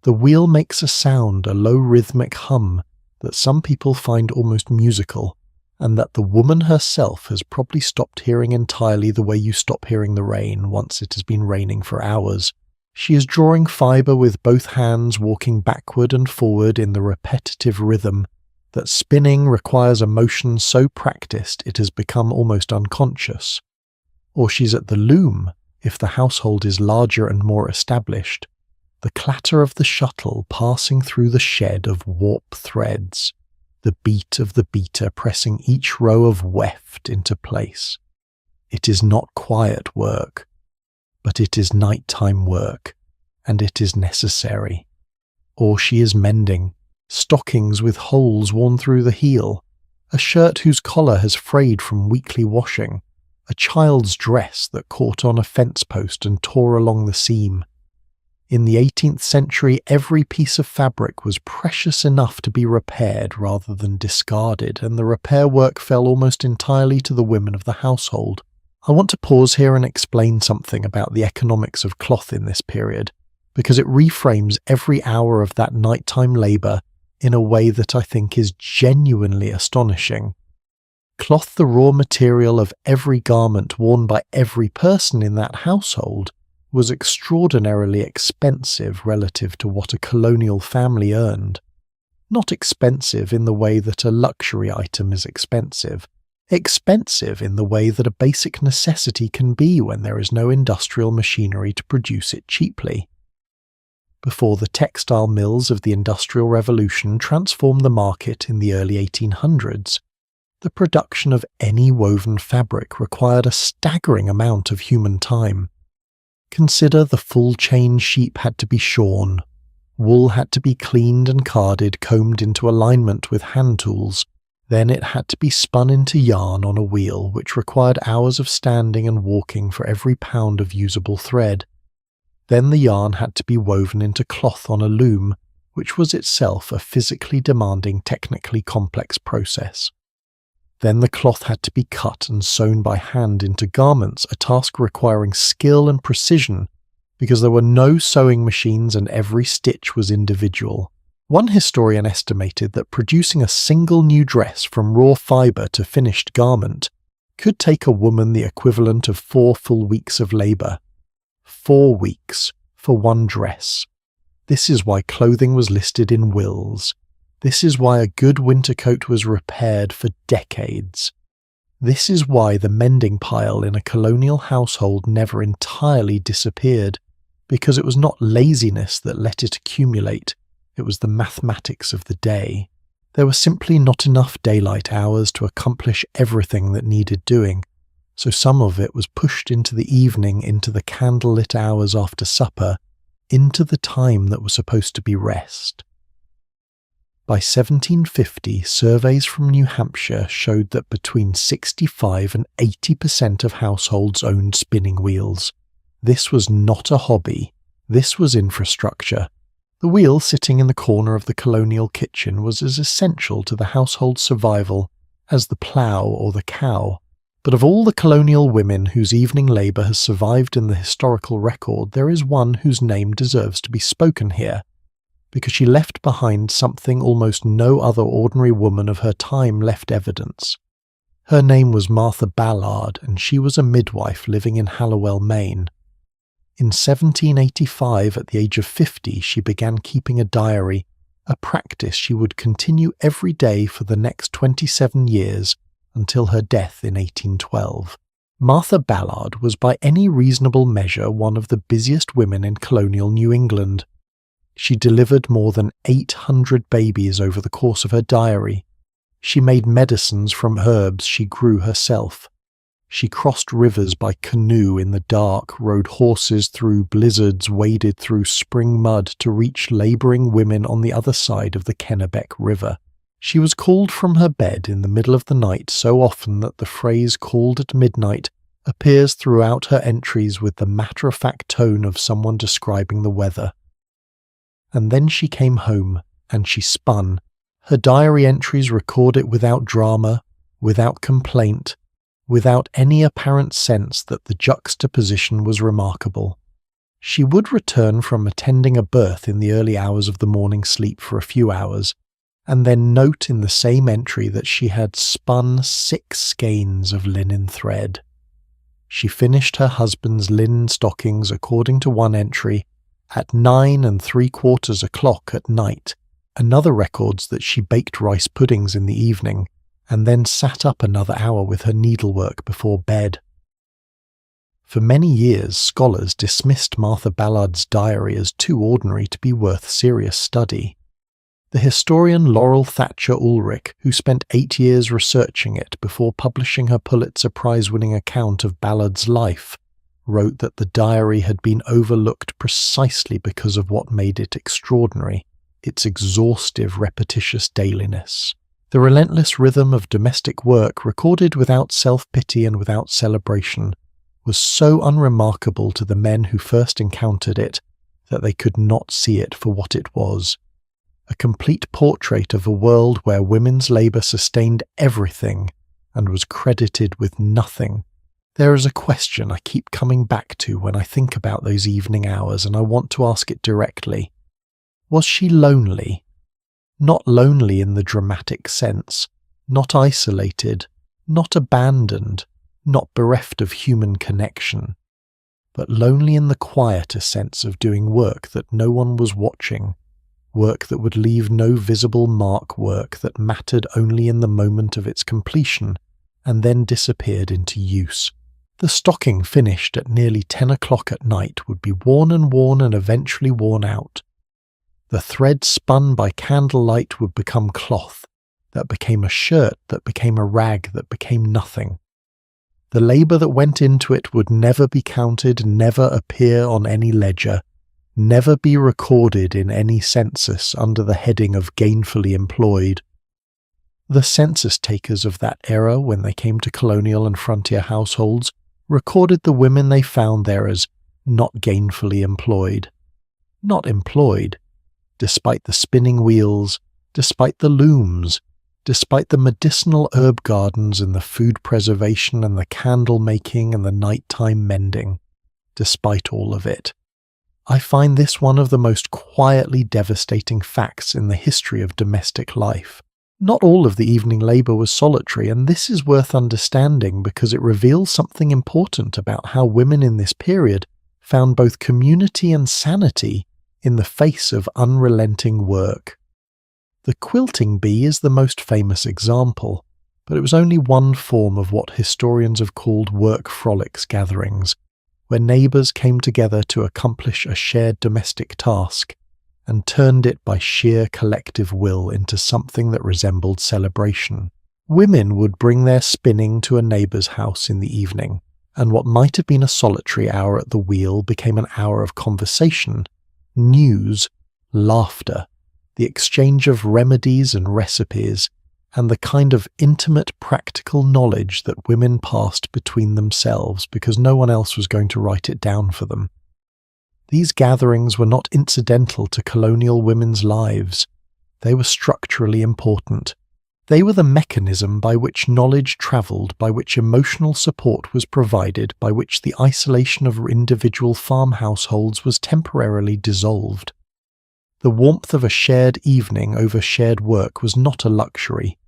[SPEAKER 1] The wheel makes a sound, a low rhythmic hum, that some people find almost musical, and that the woman herself has probably stopped hearing entirely, the way you stop hearing the rain once it has been raining for hours. She is drawing fibre with both hands, walking backward and forward in the repetitive rhythm, that spinning requires a motion so practiced it has become almost unconscious. Or she's at the loom if the household is larger and more established, the clatter of the shuttle passing through the shed of warp threads, the beat of the beater pressing each row of weft into place. It is not quiet work, but it is nighttime work, and it is necessary. Or she is mending, stockings with holes worn through the heel, a shirt whose collar has frayed from weekly washing, a child's dress that caught on a fence post and tore along the seam. In the 18th century, every piece of fabric was precious enough to be repaired rather than discarded, and the repair work fell almost entirely to the women of the household. I want to pause here and explain something about the economics of cloth in this period, because it reframes every hour of that nighttime labour in a way that I think is genuinely astonishing. Cloth, the raw material of every garment worn by every person in that household, was extraordinarily expensive relative to what a colonial family earned. Not expensive in the way that a luxury item is expensive in the way that a basic necessity can be when there is no industrial machinery to produce it cheaply. Before the textile mills of the Industrial Revolution transformed the market in the early 1800s, the production of any woven fabric required a staggering amount of human time. Consider the full-chain sheep had to be shorn, wool had to be cleaned and carded, combed into alignment with hand tools, then it had to be spun into yarn on a wheel, which required hours of standing and walking for every pound of usable thread. Then the yarn had to be woven into cloth on a loom, which was itself a physically demanding, technically complex process. Then the cloth had to be cut and sewn by hand into garments, a task requiring skill and precision, because there were no sewing machines and every stitch was individual. One historian estimated that producing a single new dress from raw fibre to finished garment could take a woman the equivalent of 4 full weeks of labour. 4 weeks for one dress. This is why clothing was listed in wills. This is why a good winter coat was repaired for decades. This is why the mending pile in a colonial household never entirely disappeared, because it was not laziness that let it accumulate, it was the mathematics of the day. There were simply not enough daylight hours to accomplish everything that needed doing, so some of it was pushed into the evening, into the candlelit hours after supper, into the time that was supposed to be rest. By 1750, surveys from New Hampshire showed that between 65 and 80% of households owned spinning wheels. This was not a hobby, this was infrastructure. The wheel sitting in the corner of the colonial kitchen was as essential to the household's survival as the plough or the cow. But of all the colonial women whose evening labour has survived in the historical record, there is one whose name deserves to be spoken here, because she left behind something almost no other ordinary woman of her time left evidence. Her name was Martha Ballard, and she was a midwife living in Hallowell, Maine. In 1785, at the age of 50, she began keeping a diary, a practice she would continue every day for the next 27 years until her death in 1812. Martha Ballard was by any reasonable measure one of the busiest women in colonial New England. She delivered more than 800 babies over the course of her diary. She made medicines from herbs she grew herself. She crossed rivers by canoe in the dark, rode horses through blizzards, waded through spring mud to reach labouring women on the other side of the Kennebec River. She was called from her bed in the middle of the night so often that the phrase "called at midnight" appears throughout her entries with the matter-of-fact tone of someone describing the weather. And then she came home, and she spun. Her diary entries record it without drama, without complaint, without any apparent sense that the juxtaposition was remarkable. She would return from attending a birth in the early hours of the morning sleep for a few hours, and then note in the same entry that she had spun 6 skeins of linen thread. She finished her husband's linen stockings, according to one entry, at 9 3/4 o'clock at night, Another records that she baked rice puddings in the evening and then sat up another hour with her needlework before bed. For many years, scholars dismissed Martha Ballard's diary as too ordinary to be worth serious study. The historian Laurel Thatcher Ulrich, who spent 8 years researching it before publishing her Pulitzer Prize-winning account of Ballard's life, wrote that the diary had been overlooked precisely because of what made it extraordinary, its exhaustive, repetitious dailiness. The relentless rhythm of domestic work, recorded without self-pity and without celebration, was so unremarkable to the men who first encountered it that they could not see it for what it was. A complete portrait of a world where women's labour sustained everything and was credited with nothing. There is a question I keep coming back to when I think about those evening hours, and I want to ask it directly. Was she lonely? Not lonely in the dramatic sense, not isolated, not abandoned, not bereft of human connection, but lonely in the quieter sense of doing work that no one was watching, work that would leave no visible mark, work that mattered only in the moment of its completion and then disappeared into use. The stocking finished at nearly 10 o'clock at night would be worn and eventually worn out. The thread spun by candlelight would become cloth, that became a shirt, that became a rag, that became nothing. The labour that went into it would never be counted, never appear on any ledger, never be recorded in any census under the heading of gainfully employed. The census takers of that era, when they came to colonial and frontier households, recorded the women they found there as not gainfully employed. Not employed, despite the spinning wheels, despite the looms, despite the medicinal herb gardens and the food preservation and the candle making and the nighttime mending, despite all of it. I find this one of the most quietly devastating facts in the history of domestic life. Not all of the evening labour was solitary, and this is worth understanding because it reveals something important about how women in this period found both community and sanity in the face of unrelenting work. The quilting bee is the most famous example, but it was only one form of what historians have called work frolics gatherings, where neighbours came together to accomplish a shared domestic task, and turned it by sheer collective will into something that resembled celebration. Women would bring their spinning to a neighbour's house in the evening, and what might have been a solitary hour at the wheel became an hour of conversation, news, laughter, the exchange of remedies and recipes, and the kind of intimate practical knowledge that women passed between themselves because no one else was going to write it down for them. These gatherings were not incidental to colonial women's lives. They were structurally important. They were the mechanism by which knowledge travelled, by which emotional support was provided, by which the isolation of individual farm households was temporarily dissolved. The warmth of a shared evening over shared work was not a luxury.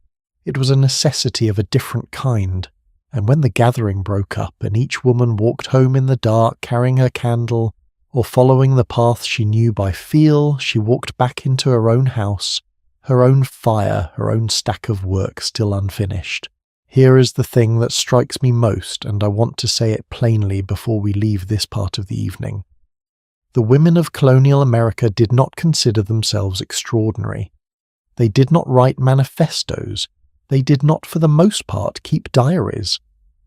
[SPEAKER 1] It was a necessity of a different kind, and when the gathering broke up and each woman walked home in the dark carrying her candle, or following the path she knew by feel, she walked back into her own house, her own fire, her own stack of work still unfinished. Here is the thing that strikes me most, and I want to say it plainly before we leave this part of the evening. The women of colonial America did not consider themselves extraordinary. They did not write manifestos. They did not, for the most part, keep diaries.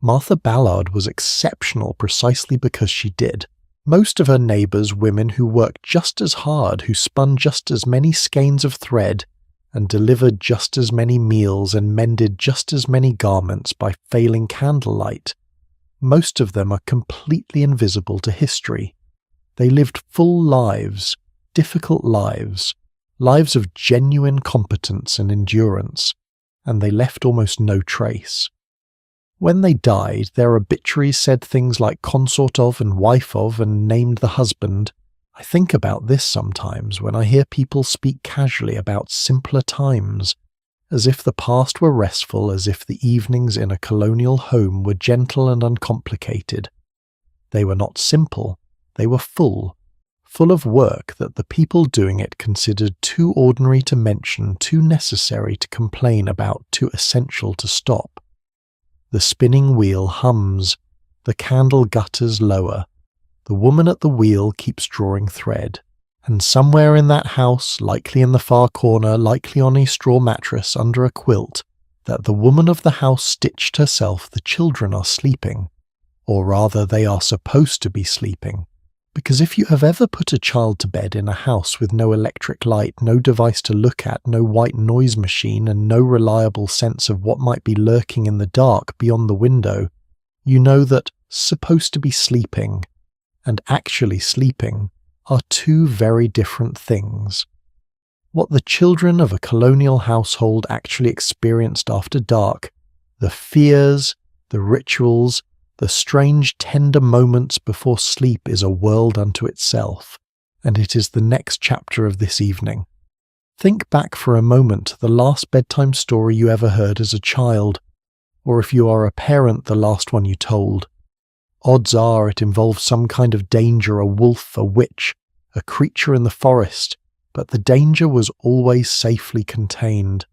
[SPEAKER 1] Martha Ballard was exceptional precisely because she did. Most of her neighbours, women who worked just as hard, who spun just as many skeins of thread, and delivered just as many meals and mended just as many garments by failing candlelight. Most of them are completely invisible to history. They lived full lives, difficult lives, lives of genuine competence and endurance, and they left almost no trace. When they died, their obituaries said things like consort of and wife of and named the husband. I think about this sometimes when I hear people speak casually about simpler times, as if the past were restful, as if the evenings in a colonial home were gentle and uncomplicated. They were not simple. They were full full of work that the people doing it considered too ordinary to mention, too necessary to complain about, too essential to stop. The spinning wheel hums, the candle gutters lower, the woman at the wheel keeps drawing thread, and somewhere in that house, likely in the far corner, likely on a straw mattress under a quilt, that the woman of the house stitched herself, the children are sleeping. Or rather, they are supposed to be sleeping. Because if you have ever put a child to bed in a house with no electric light, no device to look at, no white noise machine, and no reliable sense of what might be lurking in the dark beyond the window, you know that supposed to be sleeping and actually sleeping are two very different things. What the children of a colonial household actually experienced after dark, the fears, the rituals, the strange tender moments before sleep is a world unto itself, and it is the next chapter of this evening. Think back for a moment to the last bedtime story you ever heard as a child, or if you are a parent, the last one you told. Odds are it involves some kind of danger, a wolf, a witch, a creature in the forest, but the danger was always safely contained.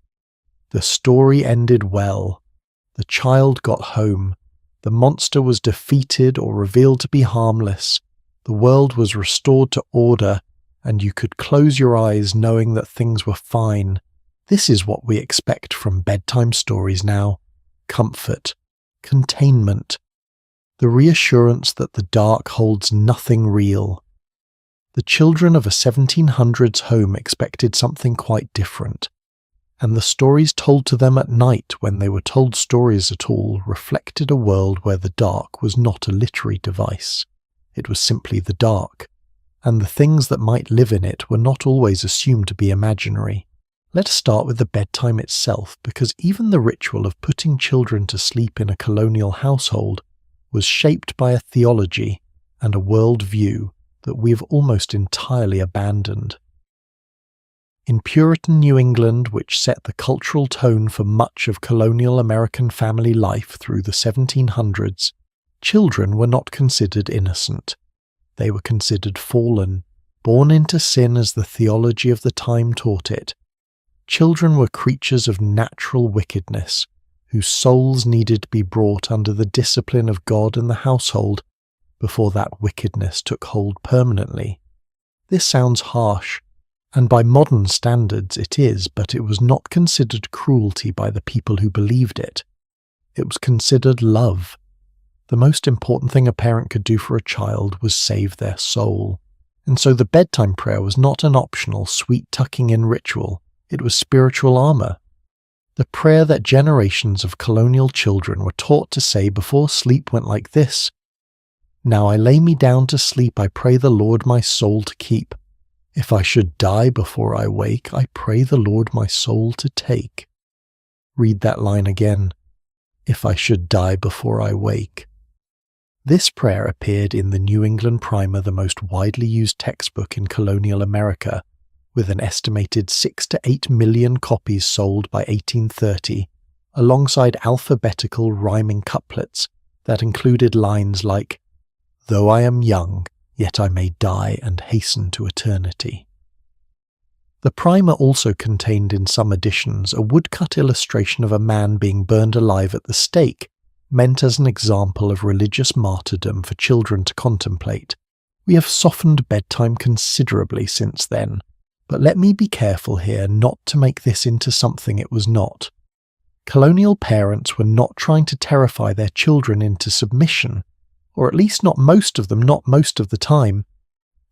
[SPEAKER 1] The story ended well. The child got home. The monster was defeated or revealed to be harmless. The world was restored to order, and you could close your eyes knowing that things were fine. This is what we expect from bedtime stories now. Comfort, containment, the reassurance that the dark holds nothing real. The children of a 1700s home expected something quite different, and the stories told to them at night, when they were told stories at all, reflected a world where the dark was not a literary device. It was simply the dark, and the things that might live in it were not always assumed to be imaginary. Let us start with the bedtime itself, because even the ritual of putting children to sleep in a colonial household was shaped by a theology and a world view that we have almost entirely abandoned. In Puritan New England, which set the cultural tone for much of colonial American family life through the 1700s, children were not considered innocent. They were considered fallen, born into sin as the theology of the time taught it. Children were creatures of natural wickedness, whose souls needed to be brought under the discipline of God and the household before that wickedness took hold permanently. This sounds harsh, and by modern standards it is, but it was not considered cruelty by the people who believed it. It was considered love. The most important thing a parent could do for a child was save their soul. And so the bedtime prayer was not an optional, sweet tucking-in ritual. It was spiritual armor. The prayer that generations of colonial children were taught to say before sleep went like this: "Now I lay me down to sleep, I pray the Lord my soul to keep. If I should die before I wake, I pray the Lord my soul to take." Read that line again. If I should die before I wake. This prayer appeared in the New England Primer, the most widely used textbook in colonial America, with an estimated 6 to 8 million copies sold by 1830, alongside alphabetical rhyming couplets that included lines like, "Though I am young, yet I may die and hasten to eternity." The primer also contained in some editions a woodcut illustration of a man being burned alive at the stake, meant as an example of religious martyrdom for children to contemplate. We have softened bedtime considerably since then, but let me be careful here not to make this into something it was not. Colonial parents were not trying to terrify their children into submission, or at least not most of them, not most of the time.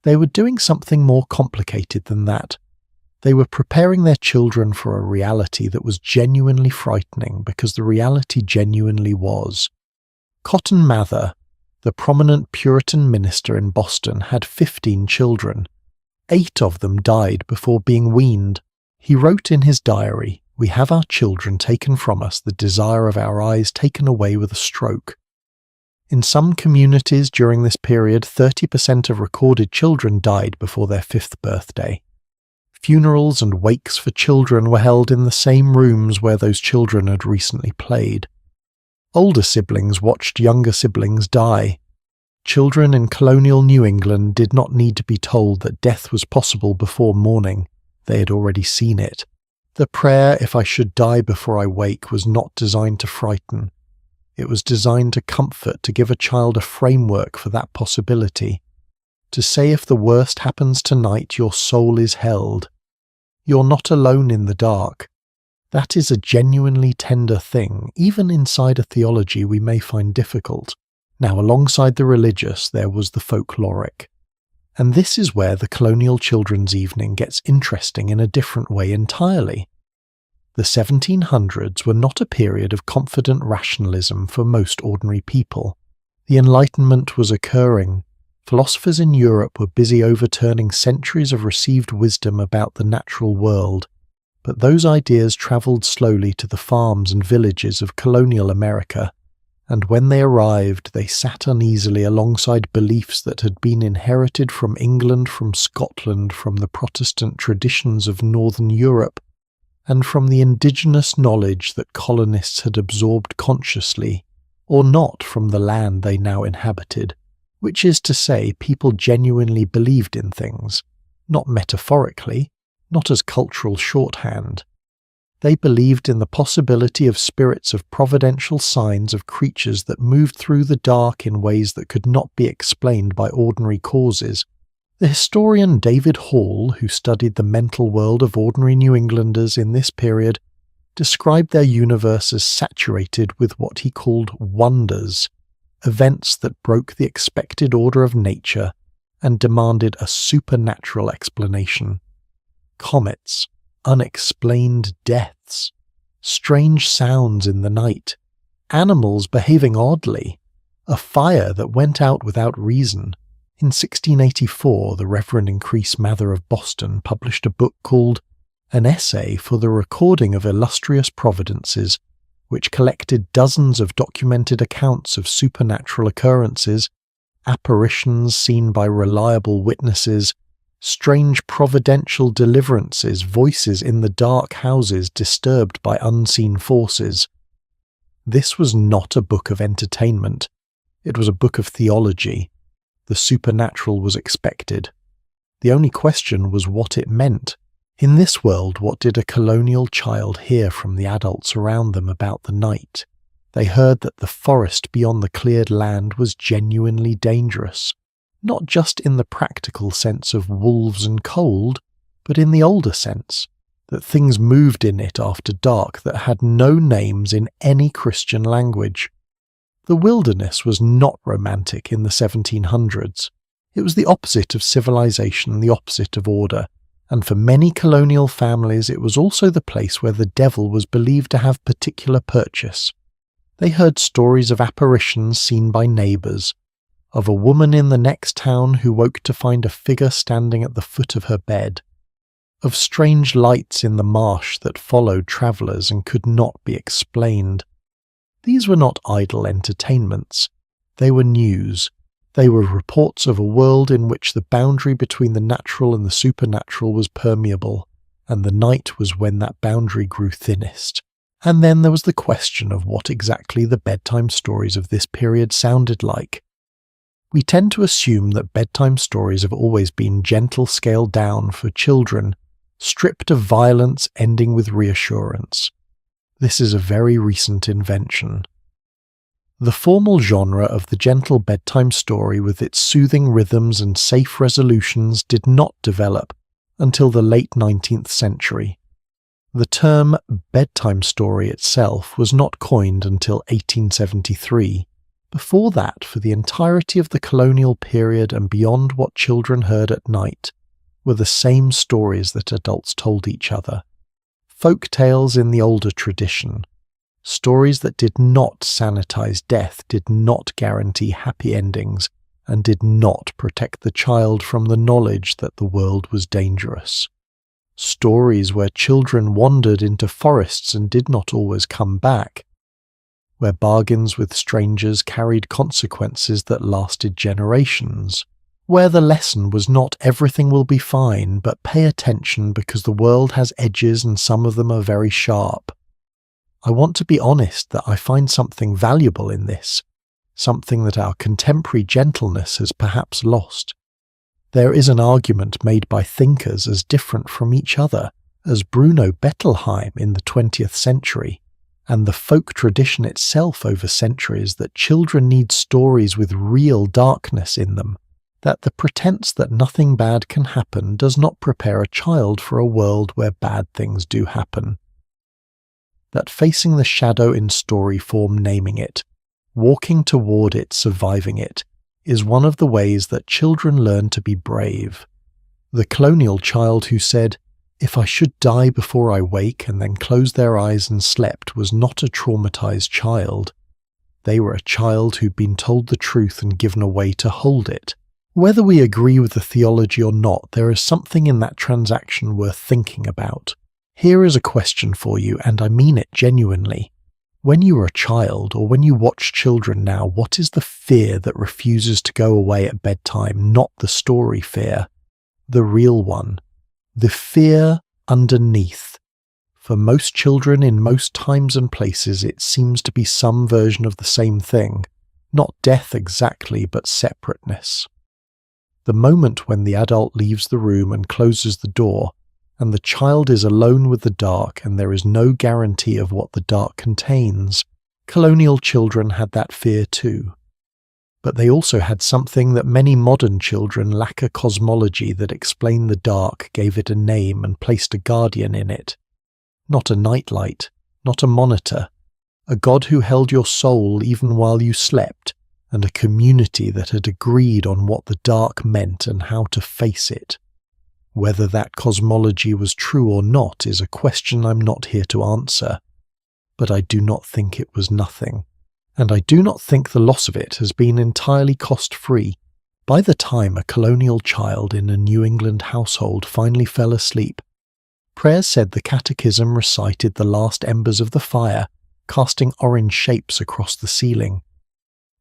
[SPEAKER 1] They were doing something more complicated than that. They were preparing their children for a reality that was genuinely frightening, because the reality genuinely was. Cotton Mather, the prominent Puritan minister in Boston, had 15 children. 8 of them died before being weaned. He wrote in his diary, "We have our children taken from us, the desire of our eyes taken away with a stroke." In some communities during this period, 30% of recorded children died before their 5th birthday. Funerals and wakes for children were held in the same rooms where those children had recently played. Older siblings watched younger siblings die. Children in colonial New England did not need to be told that death was possible before morning. They had already seen it. The prayer, "If I should die before I wake," was not designed to frighten. It was designed to comfort, to give a child a framework for that possibility. To say if the worst happens tonight, your soul is held. You're not alone in the dark. That is a genuinely tender thing, even inside a theology we may find difficult. Now, alongside the religious, there was the folkloric. And this is where the colonial children's evening gets interesting in a different way entirely. The 1700s were not a period of confident rationalism for most ordinary people. The Enlightenment was occurring. Philosophers in Europe were busy overturning centuries of received wisdom about the natural world, but those ideas travelled slowly to the farms and villages of colonial America, and when they arrived, they sat uneasily alongside beliefs that had been inherited from England, from Scotland, from the Protestant traditions of Northern Europe, and from the indigenous knowledge that colonists had absorbed consciously, or not, from the land they now inhabited, which is to say, people genuinely believed in things, not metaphorically, not as cultural shorthand. They believed in the possibility of spirits, of providential signs, of creatures that moved through the dark in ways that could not be explained by ordinary causes. The historian David Hall, who studied the mental world of ordinary New Englanders in this period, described their universe as saturated with what he called wonders, events that broke the expected order of nature and demanded a supernatural explanation. Comets, unexplained deaths, strange sounds in the night, animals behaving oddly, a fire that went out without reason. In 1684, the Reverend Increase Mather of Boston published a book called An Essay for the Recording of Illustrious Providences, which collected dozens of documented accounts of supernatural occurrences, apparitions seen by reliable witnesses, strange providential deliverances, voices in the dark houses disturbed by unseen forces. This was not a book of entertainment. It was a book of theology. The supernatural was expected. The only question was what it meant. In this world, what did a colonial child hear from the adults around them about the night? They heard that the forest beyond the cleared land was genuinely dangerous. Not just in the practical sense of wolves and cold, but in the older sense, that things moved in it after dark that had no names in any Christian language. The wilderness was not romantic in the 1700s. It was the opposite of civilization, the opposite of order, and for many colonial families it was also the place where the devil was believed to have particular purchase. They heard stories of apparitions seen by neighbours, of a woman in the next town who woke to find a figure standing at the foot of her bed, of strange lights in the marsh that followed travellers and could not be explained. These were not idle entertainments. They were news. They were reports of a world in which the boundary between the natural and the supernatural was permeable, and the night was when that boundary grew thinnest. And then there was the question of what exactly the bedtime stories of this period sounded like. We tend to assume that bedtime stories have always been gentle scaled down for children, stripped of violence, ending with reassurance. This is a very recent invention. The formal genre of the gentle bedtime story with its soothing rhythms and safe resolutions did not develop until the late 19th century. The term bedtime story itself was not coined until 1873. Before that, for the entirety of the colonial period and beyond, what children heard at night were the same stories that adults told each other. Folk tales in the older tradition. Stories that did not sanitize death, did not guarantee happy endings, and did not protect the child from the knowledge that the world was dangerous. Stories where children wandered into forests and did not always come back, where bargains with strangers carried consequences that lasted generations, where the lesson was not everything will be fine, but pay attention because the world has edges and some of them are very sharp. I want to be honest that I find something valuable in this, something that our contemporary gentleness has perhaps lost. There is an argument made by thinkers as different from each other as Bruno Bettelheim in the 20th century, and the folk tradition itself over centuries that children need stories with real darkness in them, that the pretense that nothing bad can happen does not prepare a child for a world where bad things do happen. That facing the shadow in story form, naming it, walking toward it, surviving it, is one of the ways that children learn to be brave. The colonial child who said, "If I should die before I wake," and then closed their eyes and slept, was not a traumatized child. They were a child who'd been told the truth and given a way to hold it. Whether we agree with the theology or not, there is something in that transaction worth thinking about. Here is a question for you, and I mean it genuinely. When you were a child, or when you watch children now, what is the fear that refuses to go away at bedtime? Not the story fear, the real one. The fear underneath. For most children in most times and places, it seems to be some version of the same thing. Not death exactly, but separateness. The moment when the adult leaves the room and closes the door, and the child is alone with the dark and there is no guarantee of what the dark contains. Colonial children had that fear too. But they also had something that many modern children lack: a cosmology that explained the dark, gave it a name and placed a guardian in it. Not a nightlight, not a monitor, a God who held your soul even while you slept, and a community that had agreed on what the dark meant and how to face it. Whether that cosmology was true or not is a question I'm not here to answer, but I do not think it was nothing, and I do not think the loss of it has been entirely cost-free. By the time a colonial child in a New England household finally fell asleep, prayers said the catechism recited the last embers of the fire, casting orange shapes across the ceiling.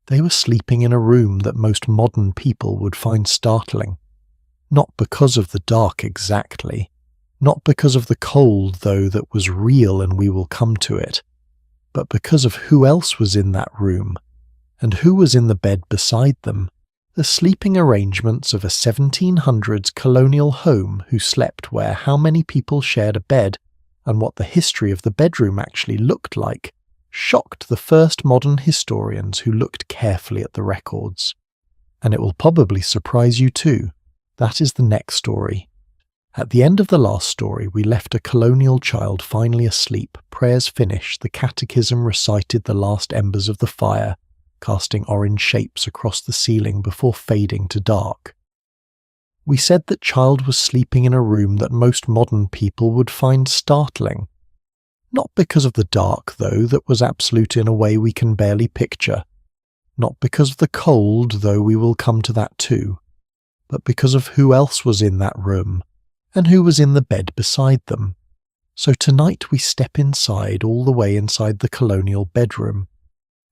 [SPEAKER 1] They were sleeping in a room that most modern people would find startling. Not because of the dark exactly, not because of the cold, though, that was real and we will come to it, but because of who else was in that room, and who was in the bed beside them, the sleeping arrangements of a 1700s colonial home who slept where how many people shared a bed, and what the history of the bedroom actually looked like, shocked the first modern historians who looked carefully at the records. And it will probably surprise you too. That is the next story. At the end of the last story, we left a colonial child finally asleep, prayers finished, the catechism recited the last embers of the fire, casting orange shapes across the ceiling before fading to dark. We said that child was sleeping in a room that most modern people would find startling. Not because of the dark, though, that was absolute in a way we can barely picture. Not because of the cold, though we will come to that too. But because of who else was in that room, and who was in the bed beside them. So tonight we step inside, all the way inside the colonial bedroom,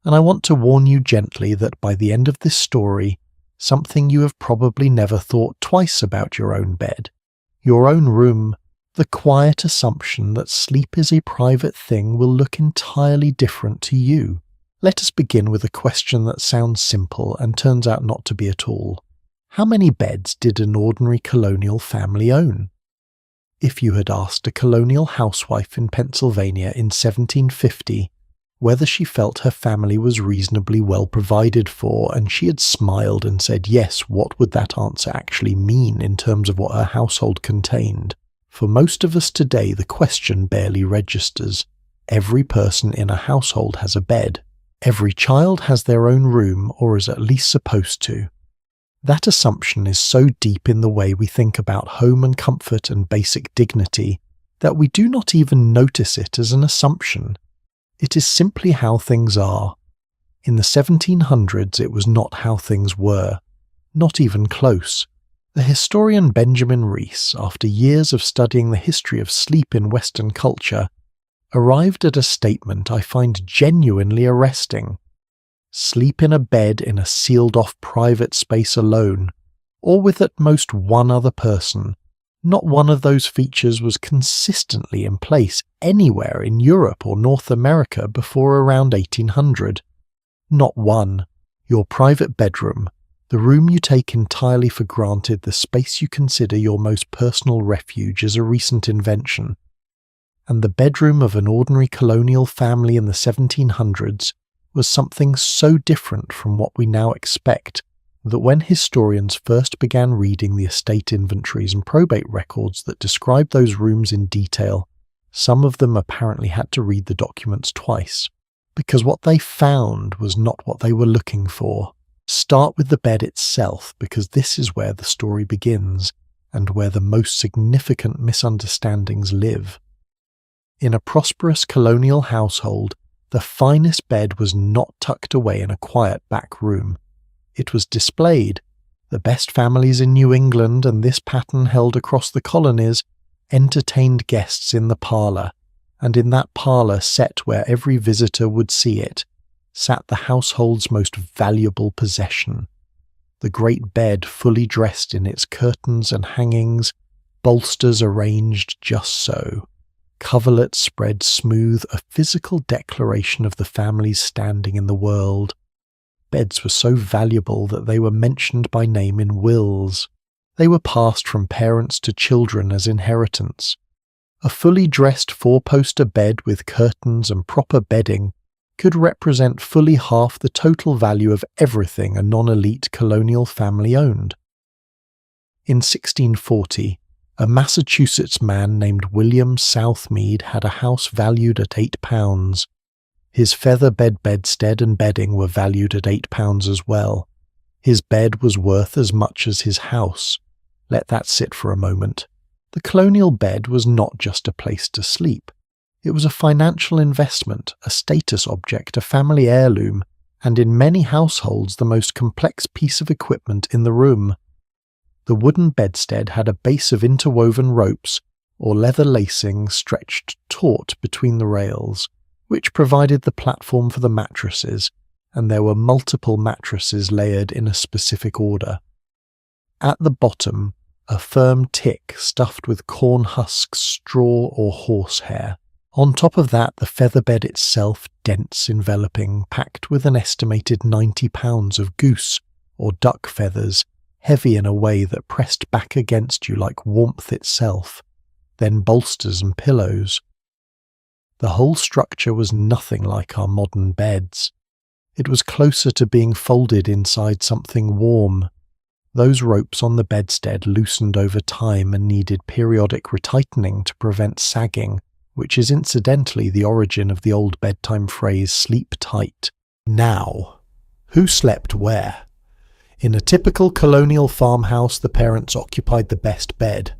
[SPEAKER 1] and I want to warn you gently that by the end of this story, something you have probably never thought twice about your own bed, your own room, the quiet assumption that sleep is a private thing will look entirely different to you. Let us begin with a question that sounds simple and turns out not to be at all. How many beds did an ordinary colonial family own? If you had asked a colonial housewife in Pennsylvania in 1750 whether she felt her family was reasonably well provided for, and she had smiled and said yes, what would that answer actually mean in terms of what her household contained? For most of us today, the question barely registers. Every person in a household has a bed. Every child has their own room, or is at least supposed to. That assumption is so deep in the way we think about home and comfort and basic dignity that we do not even notice it as an assumption. It is simply how things are. In the 1700s, it was not how things were, not even close. The historian Benjamin Rees, after years of studying the history of sleep in Western culture, arrived at a statement I find genuinely arresting. Sleep in a bed in a sealed-off private space alone, or with at most one other person. Not one of those features was consistently in place anywhere in Europe or North America before around 1800. Not one. Your private bedroom, the room you take entirely for granted, the space you consider your most personal refuge, is a recent invention. And the bedroom of an ordinary colonial family in the 1700s was something so different from what we now expect that when historians first began reading the estate inventories and probate records that describe those rooms in detail, some of them apparently had to read the documents twice, because what they found was not what they were looking for. Start with the bed itself, because this is where the story begins, and where the most significant misunderstandings live. In a prosperous colonial household, the finest bed was not tucked away in a quiet back room. It was displayed. The best families in New England, and this pattern held across the colonies, entertained guests in the parlour, and in that parlour, set where every visitor would see it, sat the household's most valuable possession. The great bed fully dressed in its curtains and hangings, bolsters arranged just so, coverlet spread smooth, a physical declaration of the family's standing in the world. Beds were so valuable that they were mentioned by name in wills. They were passed from parents to children as inheritance. A fully dressed four-poster bed with curtains and proper bedding could represent fully half the total value of everything a non-elite colonial family owned. In 1640, a Massachusetts man named William Southmead had a house valued at £8. His feather bedstead and bedding were valued at £8 as well. His bed was worth as much as his house. Let that sit for a moment. The colonial bed was not just a place to sleep. It was a financial investment, a status object, a family heirloom, and in many households the most complex piece of equipment in the room. The wooden bedstead had a base of interwoven ropes or leather lacing stretched taut between the rails, which provided the platform for the mattresses, and there were multiple mattresses layered in a specific order. At the bottom, a firm tick stuffed with corn husks, straw, or horsehair. On top of that, the feather bed itself, dense, enveloping, packed with an estimated 90 pounds of goose or duck feathers, heavy in a way that pressed back against you like warmth itself, then bolsters and pillows. The whole structure was nothing like our modern beds. It was closer to being folded inside something warm. Those ropes on the bedstead loosened over time and needed periodic retightening to prevent sagging, which is incidentally the origin of the old bedtime phrase "sleep tight." Now, who slept where? In a typical colonial farmhouse, the parents occupied the best bed.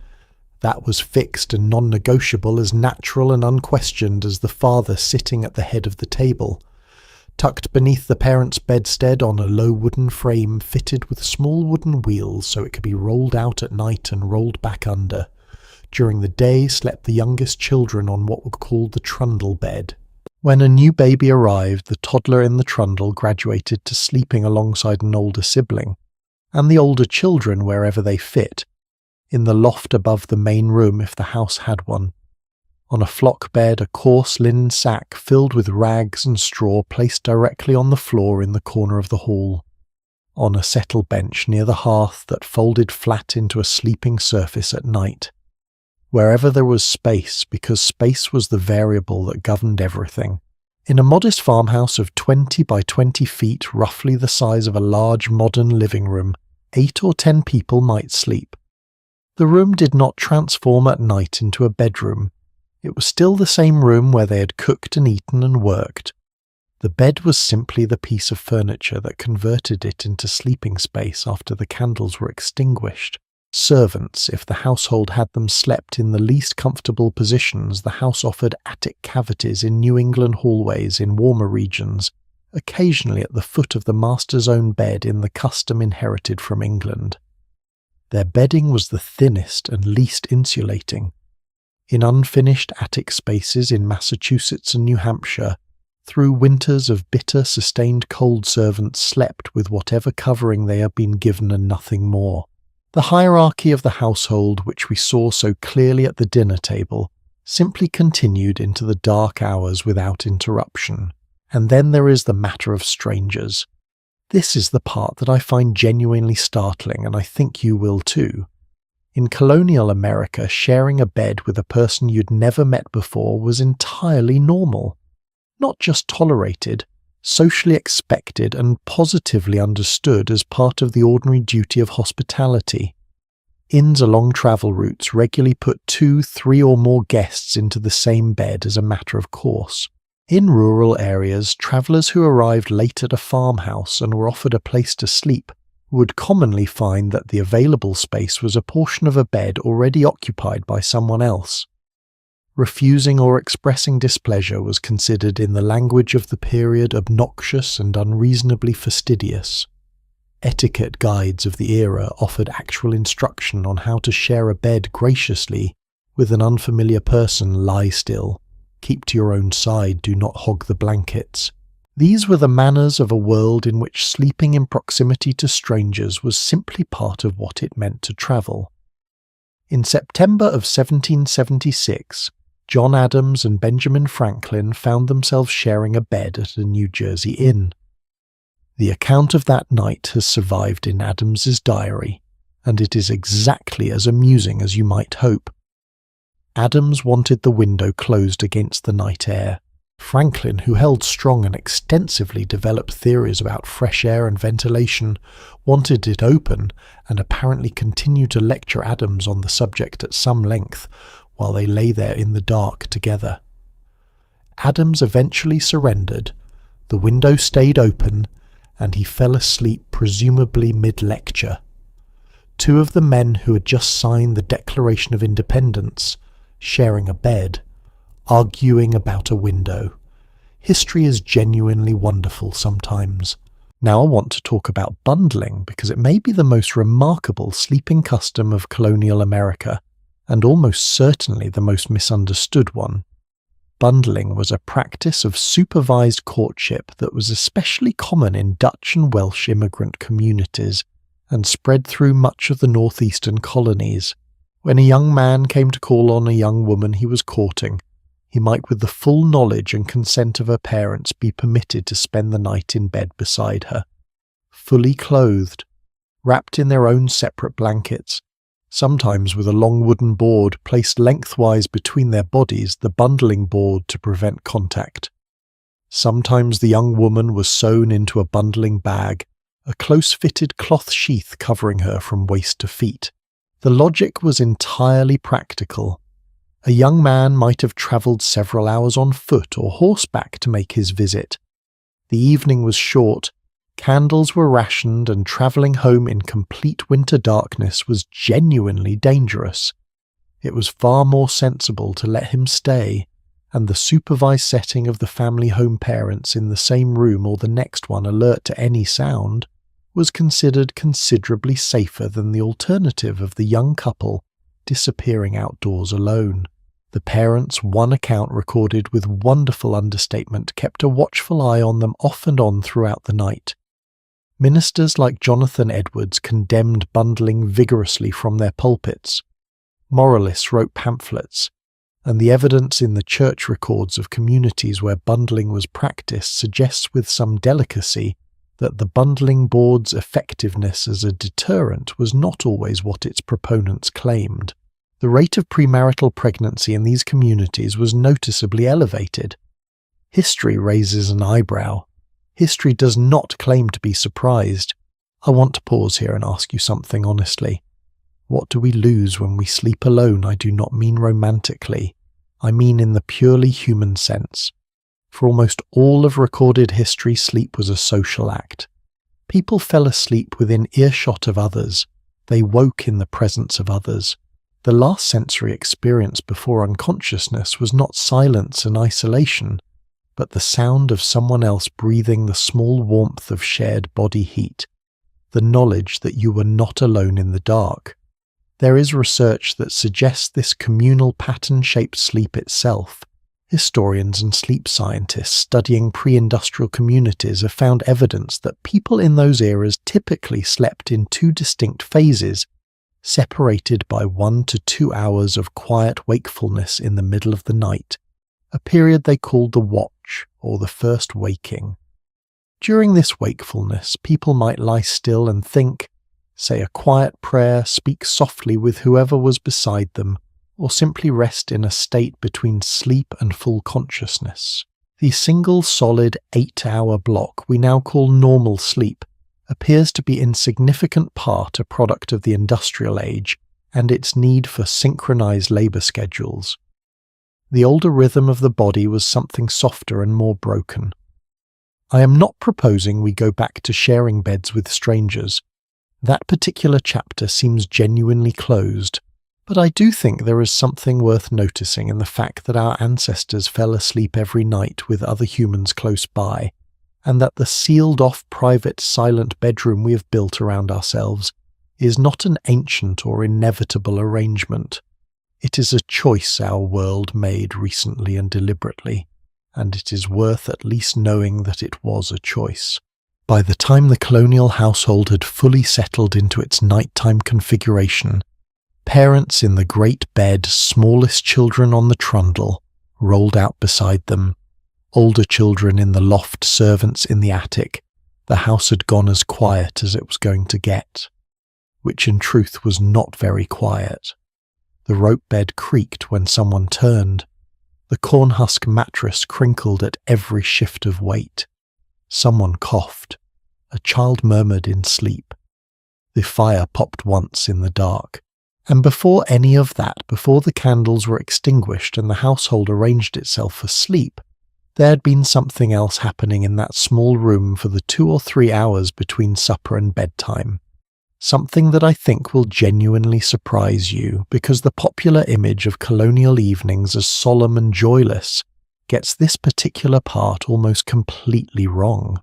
[SPEAKER 1] That was fixed and non-negotiable, as natural and unquestioned as the father sitting at the head of the table. Tucked beneath the parents' bedstead on a low wooden frame fitted with small wooden wheels so it could be rolled out at night and rolled back under. During the day slept the youngest children on what were called the trundle bed. When a new baby arrived, the toddler in the trundle graduated to sleeping alongside an older sibling, and the older children wherever they fit, in the loft above the main room if the house had one. On a flock bed, a coarse linen sack filled with rags and straw placed directly on the floor in the corner of the hall. On a settle bench near the hearth that folded flat into a sleeping surface at night. Wherever there was space, because space was the variable that governed everything. In a modest farmhouse of 20 by 20 feet, roughly the size of a large modern living room, 8 or 10 people might sleep. The room did not transform at night into a bedroom. It was still the same room where they had cooked and eaten and worked. The bed was simply the piece of furniture that converted it into sleeping space after the candles were extinguished. Servants, if the household had them, slept in the least comfortable positions. The house offered attic cavities in New England hallways in warmer regions, occasionally at the foot of the master's own bed in the custom inherited from England. Their bedding was the thinnest and least insulating. In unfinished attic spaces in Massachusetts and New Hampshire, through winters of bitter, sustained cold, servants slept with whatever covering they had been given and nothing more. The hierarchy of the household, which we saw so clearly at the dinner table, simply continued into the dark hours without interruption. And then there is the matter of strangers. This is the part that I find genuinely startling, and I think you will too. In colonial America, sharing a bed with a person you'd never met before was entirely normal. Not just tolerated, socially expected and positively understood as part of the ordinary duty of hospitality. Inns along travel routes regularly put 2, 3 or more guests into the same bed as a matter of course. In rural areas, travellers who arrived late at a farmhouse and were offered a place to sleep would commonly find that the available space was a portion of a bed already occupied by someone else. Refusing or expressing displeasure was considered, in the language of the period, obnoxious and unreasonably fastidious. Etiquette guides of the era offered actual instruction on how to share a bed graciously with an unfamiliar person. Lie still. Keep to your own side, do not hog the blankets. These were the manners of a world in which sleeping in proximity to strangers was simply part of what it meant to travel. In September of 1776, John Adams and Benjamin Franklin found themselves sharing a bed at a New Jersey inn. The account of that night has survived in Adams's diary, and it is exactly as amusing as you might hope. Adams wanted the window closed against the night air. Franklin, who held strong and extensively developed theories about fresh air and ventilation, wanted it open and apparently continued to lecture Adams on the subject at some length while they lay there in the dark together. Adams eventually surrendered, the window stayed open, and he fell asleep presumably mid-lecture. 2 of the men who had just signed the Declaration of Independence, sharing a bed, arguing about a window. History is genuinely wonderful sometimes. Now I want to talk about bundling because it may be the most remarkable sleeping custom of colonial America, and almost certainly the most misunderstood one. Bundling was a practice of supervised courtship that was especially common in Dutch and Welsh immigrant communities and spread through much of the northeastern colonies. When a young man came to call on a young woman he was courting, he might, with the full knowledge and consent of her parents, be permitted to spend the night in bed beside her. Fully clothed, wrapped in their own separate blankets, sometimes with a long wooden board placed lengthwise between their bodies, the bundling board to prevent contact. Sometimes the young woman was sewn into a bundling bag, a close-fitted cloth sheath covering her from waist to feet. The logic was entirely practical. A young man might have travelled several hours on foot or horseback to make his visit. The evening was short, candles were rationed, and travelling home in complete winter darkness was genuinely dangerous. It was far more sensible to let him stay, and the supervised setting of the family home parents in the same room or the next one alert to any sound was considered considerably safer than the alternative of the young couple disappearing outdoors alone. The parents, one account recorded with wonderful understatement, kept a watchful eye on them off and on throughout the night. Ministers like Jonathan Edwards condemned bundling vigorously from their pulpits. Moralists wrote pamphlets, and the evidence in the church records of communities where bundling was practiced suggests with some delicacy that the bundling board's effectiveness as a deterrent was not always what its proponents claimed. The rate of premarital pregnancy in these communities was noticeably elevated. History raises an eyebrow. History does not claim to be surprised. I want to pause here and ask you something honestly. What do we lose when we sleep alone? I do not mean romantically. I mean in the purely human sense. For almost all of recorded history, sleep was a social act. People fell asleep within earshot of others. They woke in the presence of others. The last sensory experience before unconsciousness was not silence and isolation, but the sound of someone else breathing the small warmth of shared body heat, the knowledge that you were not alone in the dark. There is research that suggests this communal pattern-shaped sleep itself. Historians and sleep scientists studying pre-industrial communities have found evidence that people in those eras typically slept in 2 distinct phases, separated by 1 to 2 hours of quiet wakefulness in the middle of the night, a period they called the watch or the first waking. During this wakefulness, people might lie still and think, say a quiet prayer, speak softly with whoever was beside them, or simply rest in a state between sleep and full consciousness. The single solid 8-hour block we now call normal sleep appears to be in significant part a product of the industrial age and its need for synchronized labor schedules. The older rhythm of the body was something softer and more broken. I am not proposing we go back to sharing beds with strangers. That particular chapter seems genuinely closed, but I do think there is something worth noticing in the fact that our ancestors fell asleep every night with other humans close by, and that the sealed-off private silent bedroom we have built around ourselves is not an ancient or inevitable arrangement. It is a choice our world made recently and deliberately, and it is worth at least knowing that it was a choice. By the time the colonial household had fully settled into its nighttime configuration, parents in the great bed, smallest children on the trundle, rolled out beside them, older children in the loft, servants in the attic. The house had gone as quiet as it was going to get, which in truth was not very quiet. The rope bed creaked when someone turned. The cornhusk mattress crinkled at every shift of weight. Someone coughed. A child murmured in sleep. The fire popped once in the dark. And before any of that, before the candles were extinguished and the household arranged itself for sleep, there had been something else happening in that small room for the 2 or 3 hours between supper and bedtime. Something that I think will genuinely surprise you, because the popular image of colonial evenings as solemn and joyless gets this particular part almost completely wrong.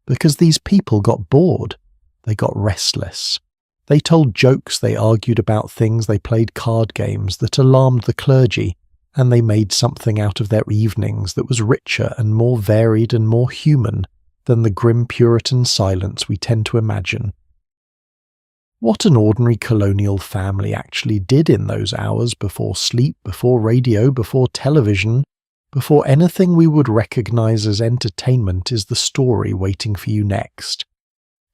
[SPEAKER 1] Because these people got bored, they got restless. They told jokes, they argued about things, they played card games that alarmed the clergy, and they made something out of their evenings that was richer and more varied and more human than the grim Puritan silence we tend to imagine. What an ordinary colonial family actually did in those hours before sleep, before radio, before television, before anything we would recognize as entertainment is the story waiting for you next.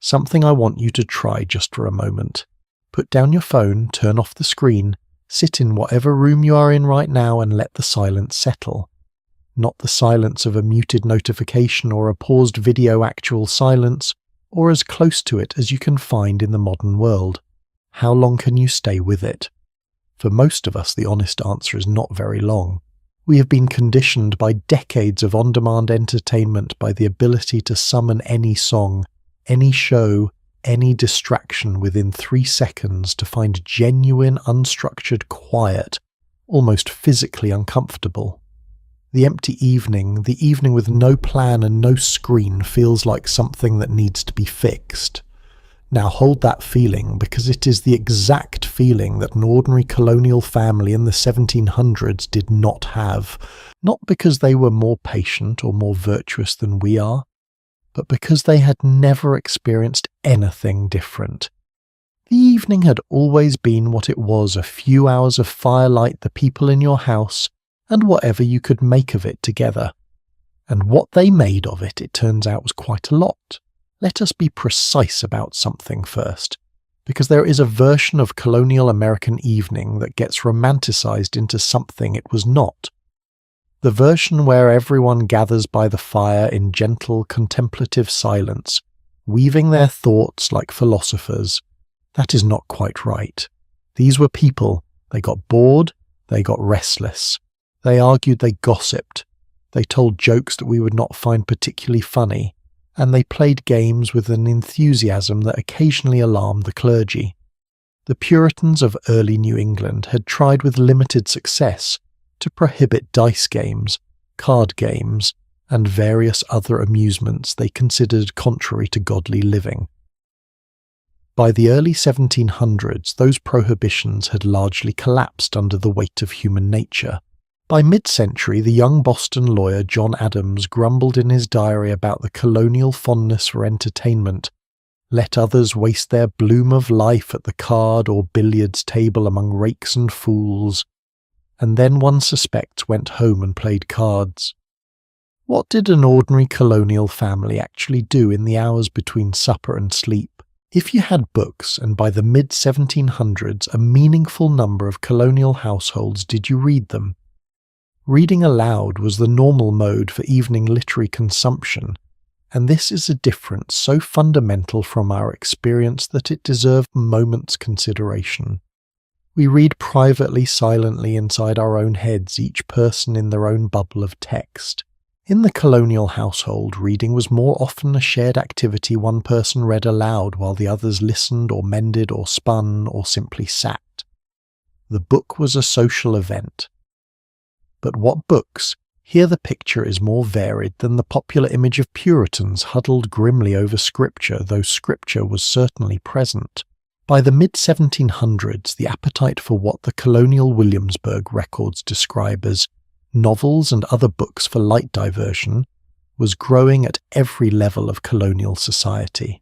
[SPEAKER 1] Something I want you to try just for a moment. Put down your phone, turn off the screen, sit in whatever room you are in right now and let the silence settle. Not the silence of a muted notification or a paused video, actual silence, or as close to it as you can find in the modern world. How long can you stay with it? For most of us, the honest answer is not very long. We have been conditioned by decades of on-demand entertainment by the ability to summon any song, any show, any distraction within 3 seconds to find genuine, unstructured quiet, almost physically uncomfortable. The empty evening, the evening with no plan and no screen, feels like something that needs to be fixed. Now hold that feeling, because it is the exact feeling that an ordinary colonial family in the 1700s did not have, not because they were more patient or more virtuous than we are, but because they had never experienced anything different. The evening had always been what it was: a few hours of firelight, the people in your house, and whatever you could make of it together. And what they made of it, it turns out, was quite a lot. Let us be precise about something first, because there is a version of colonial American evening that gets romanticized into something it was not. The version where everyone gathers by the fire in gentle, contemplative silence, weaving their thoughts like philosophers. That is not quite right. These were people. They got bored. They got restless. They argued, they gossiped. They told jokes that we would not find particularly funny. And they played games with an enthusiasm that occasionally alarmed the clergy. The Puritans of early New England had tried with limited success to prohibit dice games, card games, and various other amusements they considered contrary to godly living. By the early 1700s, those prohibitions had largely collapsed under the weight of human nature. By mid-century, the young Boston lawyer John Adams grumbled in his diary about the colonial fondness for entertainment. Let others waste their bloom of life at the card or billiards table among rakes and fools, and then one suspects went home and played cards. What did an ordinary colonial family actually do in the hours between supper and sleep? If you had books, and by the mid-1700s a meaningful number of colonial households, did you read them? Reading aloud was the normal mode for evening literary consumption, and this is a difference so fundamental from our experience that it deserved a moment's consideration. We read privately, silently inside our own heads, each person in their own bubble of text. In the colonial household, reading was more often a shared activity. One person read aloud while the others listened or mended or spun or simply sat. The book was a social event. But what books? Here the picture is more varied than the popular image of Puritans huddled grimly over scripture, though scripture was certainly present. By the mid-1700s, the appetite for what the colonial Williamsburg records describe as novels and other books for light diversion was growing at every level of colonial society.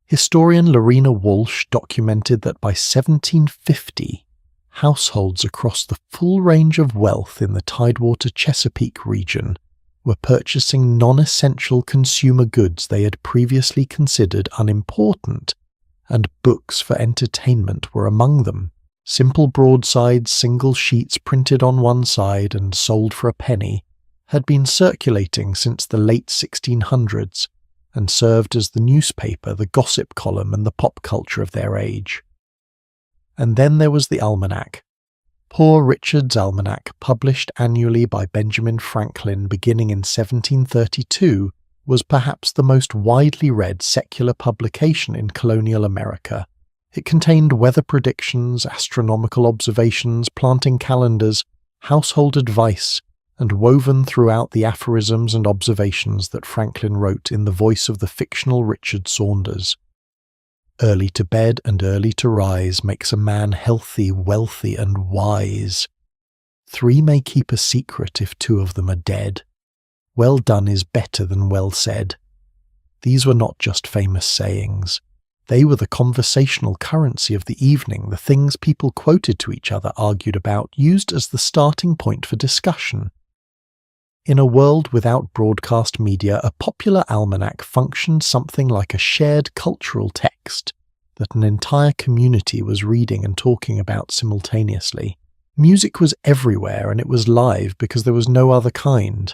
[SPEAKER 1] Historian Lorena Walsh documented that by 1750, households across the full range of wealth in the Tidewater Chesapeake region were purchasing non-essential consumer goods they had previously considered unimportant, and books for entertainment were among them. Simple broadsides, single sheets printed on one side and sold for a penny, had been circulating since the late 1600s and served as the newspaper, the gossip column, and the pop culture of their age. And then there was the almanac. Poor Richard's Almanac, published annually by Benjamin Franklin beginning in 1732, was perhaps the most widely read secular publication in colonial America. It contained weather predictions, astronomical observations, planting calendars, household advice, and woven throughout the aphorisms and observations that Franklin wrote in the voice of the fictional Richard Saunders. Early to bed and early to rise makes a man healthy, wealthy, and wise. 3 may keep a secret if 2 of them are dead. Well done is better than well said. These were not just famous sayings. They were the conversational currency of the evening, the things people quoted to each other, argued about, used as the starting point for discussion. In a world without broadcast media, a popular almanac functioned something like a shared cultural text that an entire community was reading and talking about simultaneously. Music was everywhere, and it was live because there was no other kind.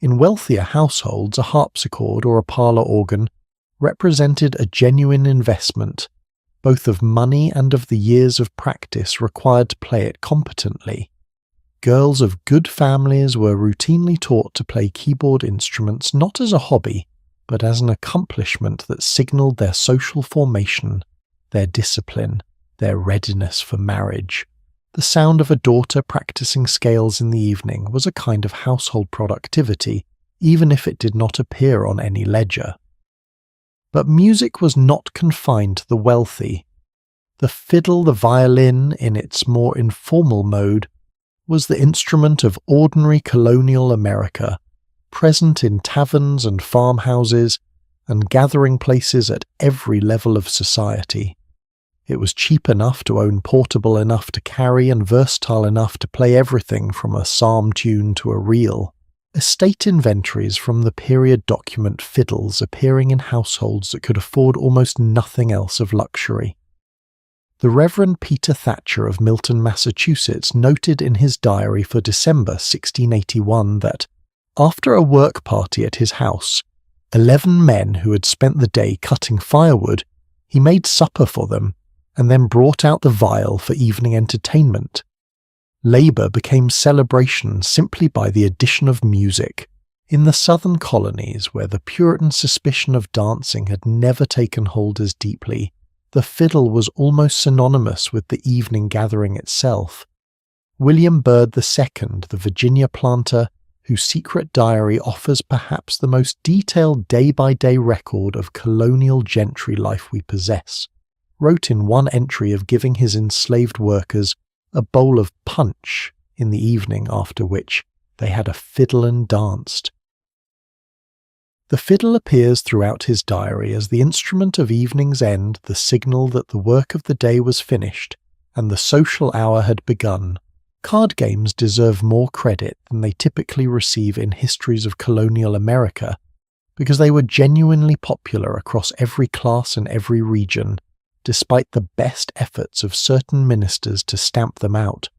[SPEAKER 1] In wealthier households, a harpsichord or a parlour organ represented a genuine investment, both of money and of the years of practice required to play it competently. Girls of good families were routinely taught to play keyboard instruments not as a hobby, but as an accomplishment that signalled their social formation, their discipline, their readiness for marriage. The sound of a daughter practicing scales in the evening was a kind of household productivity, even if it did not appear on any ledger. But music was not confined to the wealthy. The fiddle, the violin, in its more informal mode, was the instrument of ordinary colonial America, present in taverns and farmhouses and gathering places at every level of society. It was cheap enough to own, portable enough to carry, and versatile enough to play everything from a psalm tune to a reel. Estate inventories from the period document fiddles appearing in households that could afford almost nothing else of luxury. The Reverend Peter Thatcher of Milton, Massachusetts, noted in his diary for December 1681 that, after a work party at his house, 11 men who had spent the day cutting firewood, he made supper for them and then brought out the viol for evening entertainment. Labour became celebration simply by the addition of music. In the southern colonies, where the Puritan suspicion of dancing had never taken hold as deeply, the fiddle was almost synonymous with the evening gathering itself. William Byrd II, the Virginia planter, whose secret diary offers perhaps the most detailed day-by-day record of colonial gentry life we possess, wrote in one entry of giving his enslaved workers a bowl of punch in the evening, after which they had a fiddle and danced. The fiddle appears throughout his diary as the instrument of evening's end, the signal that the work of the day was finished and the social hour had begun, Card games deserve more credit than they typically receive in histories of colonial America because they were genuinely popular across every class and every region, despite the best efforts of certain ministers to stamp them out.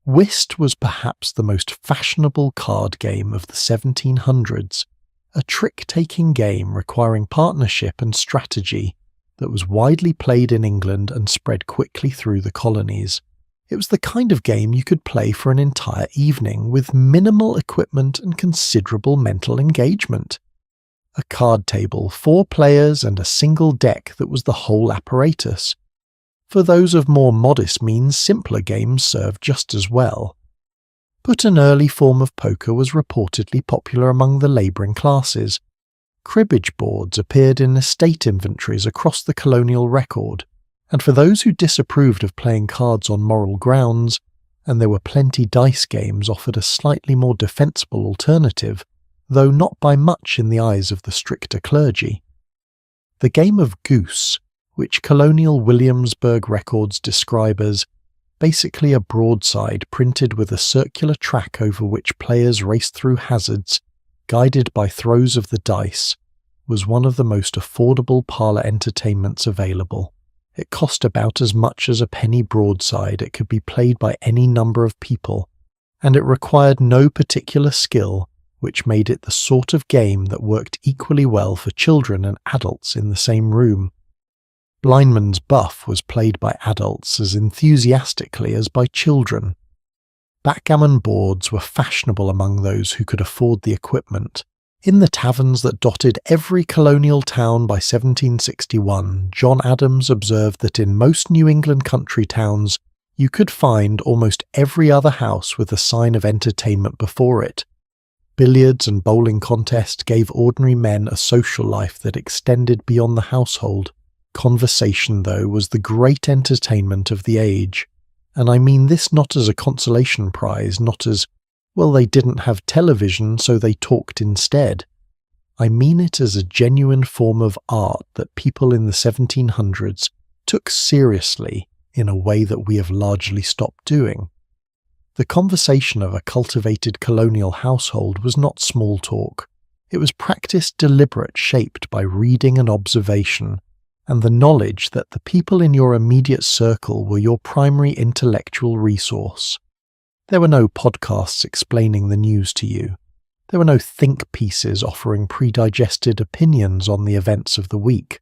[SPEAKER 1] Whist was perhaps the most fashionable card game of the 1700s, a trick-taking game requiring partnership and strategy that was widely played in England and spread quickly through the colonies. It was the kind of game you could play for an entire evening with minimal equipment and considerable mental engagement. A card table, 4 players, and a single deck that was the whole apparatus. For those of more modest means, simpler games served just as well. But an early form of poker was reportedly popular among the labouring classes. Cribbage boards appeared in estate inventories across the colonial record, and for those who disapproved of playing cards on moral grounds, and there were plenty dice games offered a slightly more defensible alternative, though not by much in the eyes of the stricter clergy. The game of goose, which colonial Williamsburg records describe as basically a broadside printed with a circular track over which players raced through hazards, guided by throws of the dice, was one of the most affordable parlour entertainments available. It cost about as much as a penny broadside. It could be played by any number of people, and it required no particular skill, which made it the sort of game that worked equally well for children and adults in the same room. Blindman's Buff was played by adults as enthusiastically as by children. Backgammon boards were fashionable among those who could afford the equipment. In the taverns that dotted every colonial town by 1761, John Adams observed that in most New England country towns you could find almost every other house with a sign of entertainment before it. Billiards and bowling contests gave ordinary men a social life that extended beyond the household. Conversation, though, was the great entertainment of the age, and I mean this not as a consolation prize, not as, well, they didn't have television, so they talked instead. I mean it as a genuine form of art that people in the 1700s took seriously in a way that we have largely stopped doing. The conversation of a cultivated colonial household was not small talk. It was practice deliberate, shaped by reading and observation, and the knowledge that the people in your immediate circle were your primary intellectual resource. There were no podcasts explaining the news to you. There were no think pieces offering pre-digested opinions on the events of the week.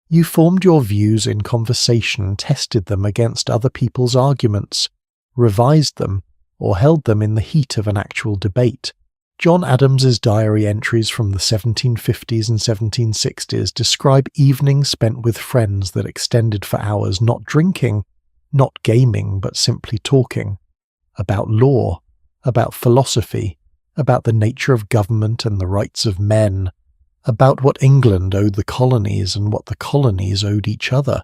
[SPEAKER 1] You formed your views in conversation, tested them against other people's arguments, revised them, or held them in the heat of an actual debate. John Adams's diary entries from the 1750s and 1760s describe evenings spent with friends that extended for hours, not drinking, not gaming, but simply talking. About law, about philosophy, about the nature of government and the rights of men, about what England owed the colonies and what the colonies owed each other.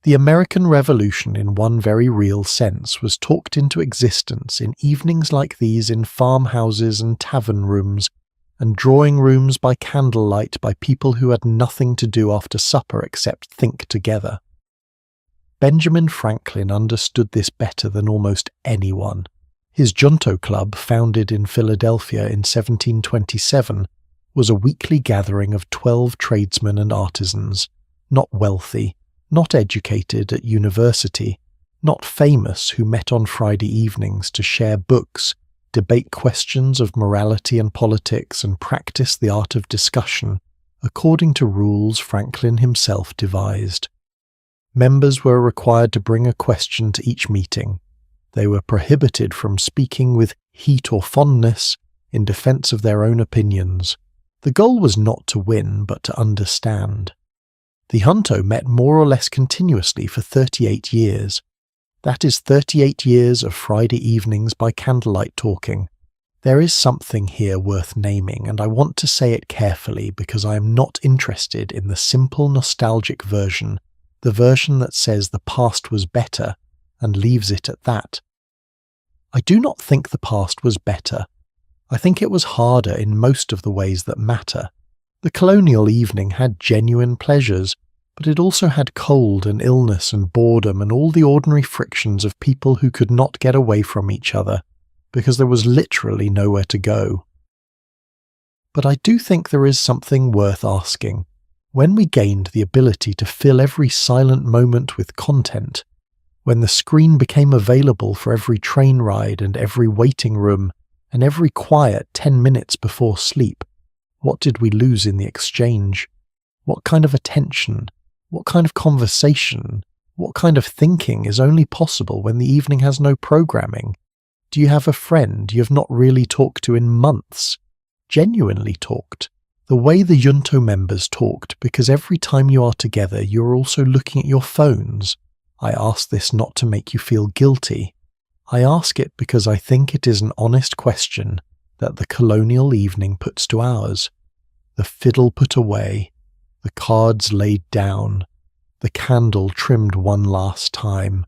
[SPEAKER 1] The American Revolution, in one very real sense, was talked into existence in evenings like these in farmhouses and tavern rooms, and drawing rooms by candlelight by people who had nothing to do after supper except think together. Benjamin Franklin understood this better than almost anyone. His Junto Club, founded in Philadelphia in 1727, was a weekly gathering of 12 tradesmen and artisans, not wealthy, not educated at university, not famous, who met on Friday evenings to share books, debate questions of morality and politics, and practice the art of discussion, according to rules Franklin himself devised. Members were required to bring a question to each meeting. They were prohibited from speaking with heat or fondness in defense of their own opinions. The goal was not to win, but to understand. The junto met more or less continuously for 38 years. That is 38 years of Friday evenings by candlelight talking. There is something here worth naming, and I want to say it carefully because I am not interested in the simple nostalgic version, the version that says the past was better and leaves it at that. I do not think the past was better. I think it was harder in most of the ways that matter. The colonial evening had genuine pleasures, but it also had cold and illness and boredom and all the ordinary frictions of people who could not get away from each other because there was literally nowhere to go. But I do think there is something worth asking. When we gained the ability to fill every silent moment with content, when the screen became available for every train ride and every waiting room and every quiet 10 minutes before sleep, what did we lose in the exchange? What kind of attention? What kind of conversation? What kind of thinking is only possible when the evening has no programming? Do you have a friend you have not really talked to in months? Genuinely talked? The way the Junto members talked, because every time you are together you are also looking at your phones. I ask this not to make you feel guilty. I ask it because I think it is an honest question that the colonial evening puts to ours. The fiddle put away, the cards laid down, the candle trimmed one last time.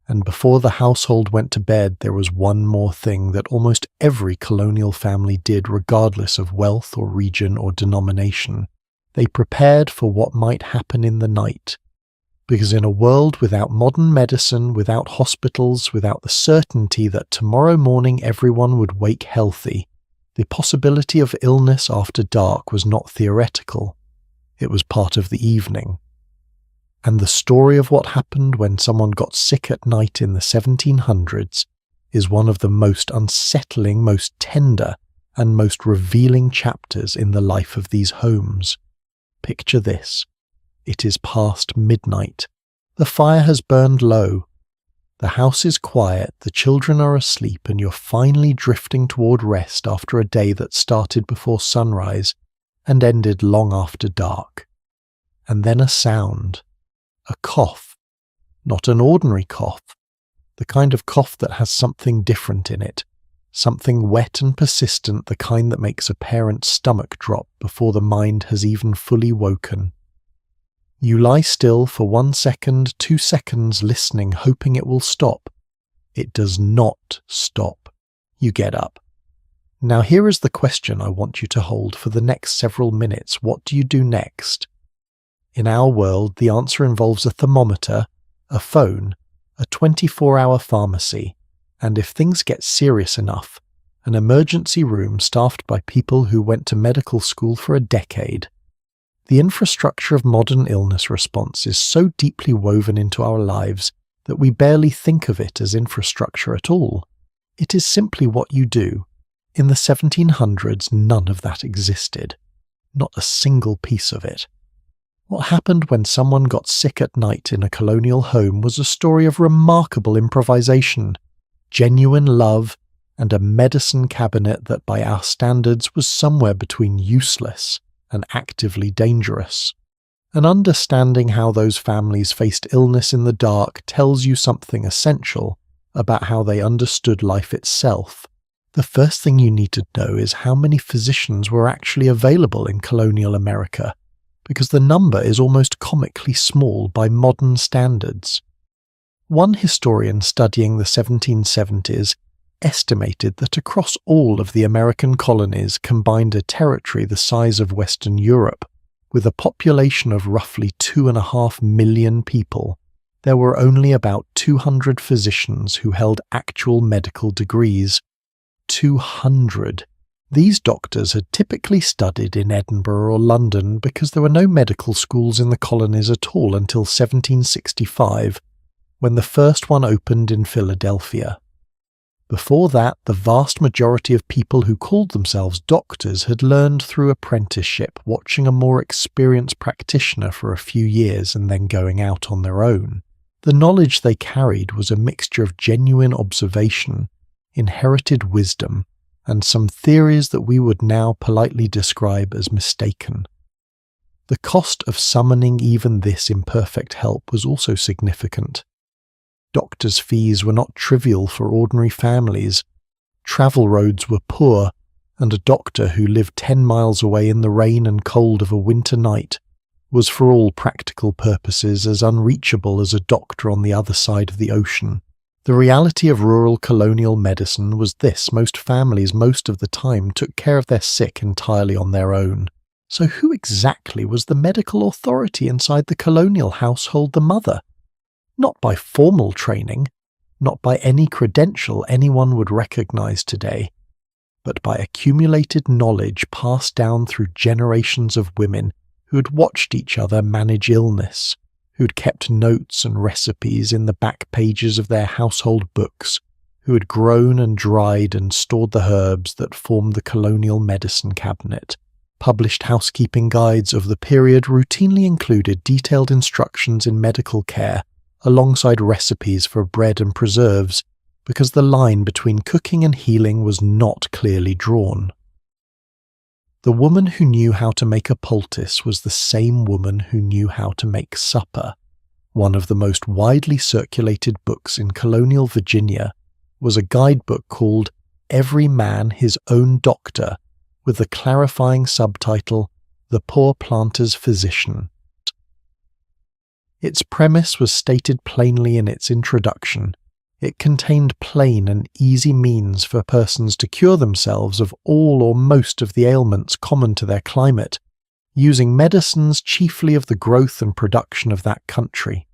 [SPEAKER 1] And before the household went to bed, there was one more thing that almost every colonial family did regardless of wealth or region or denomination. They prepared for what might happen in the night. Because in a world without modern medicine, without hospitals, without the certainty that tomorrow morning everyone would wake healthy, the possibility of illness after dark was not theoretical. It was part of the evening. And the story of what happened when someone got sick at night in the 1700s is one of the most unsettling, most tender, and most revealing chapters in the life of these homes. Picture this. It is past midnight. The fire has burned low. The house is quiet, the children are asleep, and you're finally drifting toward rest after a day that started before sunrise and ended long after dark. And then a sound. A cough. Not an ordinary cough. The kind of cough that has something different in it. Something wet and persistent, the kind that makes a parent's stomach drop before the mind has even fully woken. You lie still for 1 second, 2 seconds, listening, hoping it will stop. It does not stop. You get up. Now here is the question I want you to hold for the next several minutes. What do you do next? In our world, the answer involves a thermometer, a phone, a 24-hour pharmacy, and if things get serious enough, an emergency room staffed by people who went to medical school for a decade. The infrastructure of modern illness response is so deeply woven into our lives that we barely think of it as infrastructure at all. It is simply what you do. In the 1700s, none of that existed. Not a single piece of it. What happened when someone got sick at night in a colonial home was a story of remarkable improvisation, genuine love, and a medicine cabinet that by our standards was somewhere between useless and actively dangerous. And understanding how those families faced illness in the dark tells you something essential about how they understood life itself. The first thing you need to know is how many physicians were actually available in colonial America, because the number is almost comically small by modern standards. One historian studying the 1770s estimated that across all of the American colonies combined a territory the size of Western Europe, with a population of roughly 2.5 million people, there were only about 200 physicians who held actual medical degrees. 200. These doctors had typically studied in Edinburgh or London because there were no medical schools in the colonies at all until 1765, when the first one opened in Philadelphia. Before that, the vast majority of people who called themselves doctors had learned through apprenticeship, watching a more experienced practitioner for a few years and then going out on their own. The knowledge they carried was a mixture of genuine observation, inherited wisdom, and some theories that we would now politely describe as mistaken. The cost of summoning even this imperfect help was also significant. Doctors' fees were not trivial for ordinary families. Travel roads were poor, and a doctor who lived 10 miles away in the rain and cold of a winter night was for all practical purposes as unreachable as a doctor on the other side of the ocean. The reality of rural colonial medicine was this: most families most of the time took care of their sick entirely on their own. So who exactly was the medical authority inside the colonial household the mother? Not by formal training, not by any credential anyone would recognize today, but by accumulated knowledge passed down through generations of women who had watched each other manage illness, who'd kept notes and recipes in the back pages of their household books, who had grown and dried and stored the herbs that formed the colonial medicine cabinet. Published housekeeping guides of the period routinely included detailed instructions in medical care alongside recipes for bread and preserves, because the line between cooking and healing was not clearly drawn. The woman who knew how to make a poultice was the same woman who knew how to make supper. One of the most widely circulated books in colonial Virginia was a guidebook called Every Man His Own Doctor, with the clarifying subtitle, The Poor Planter's Physician. Its premise was stated plainly in its introduction. It contained plain and easy means for persons to cure themselves of all or most of the ailments common to their climate, using medicines chiefly of the growth and production of that country.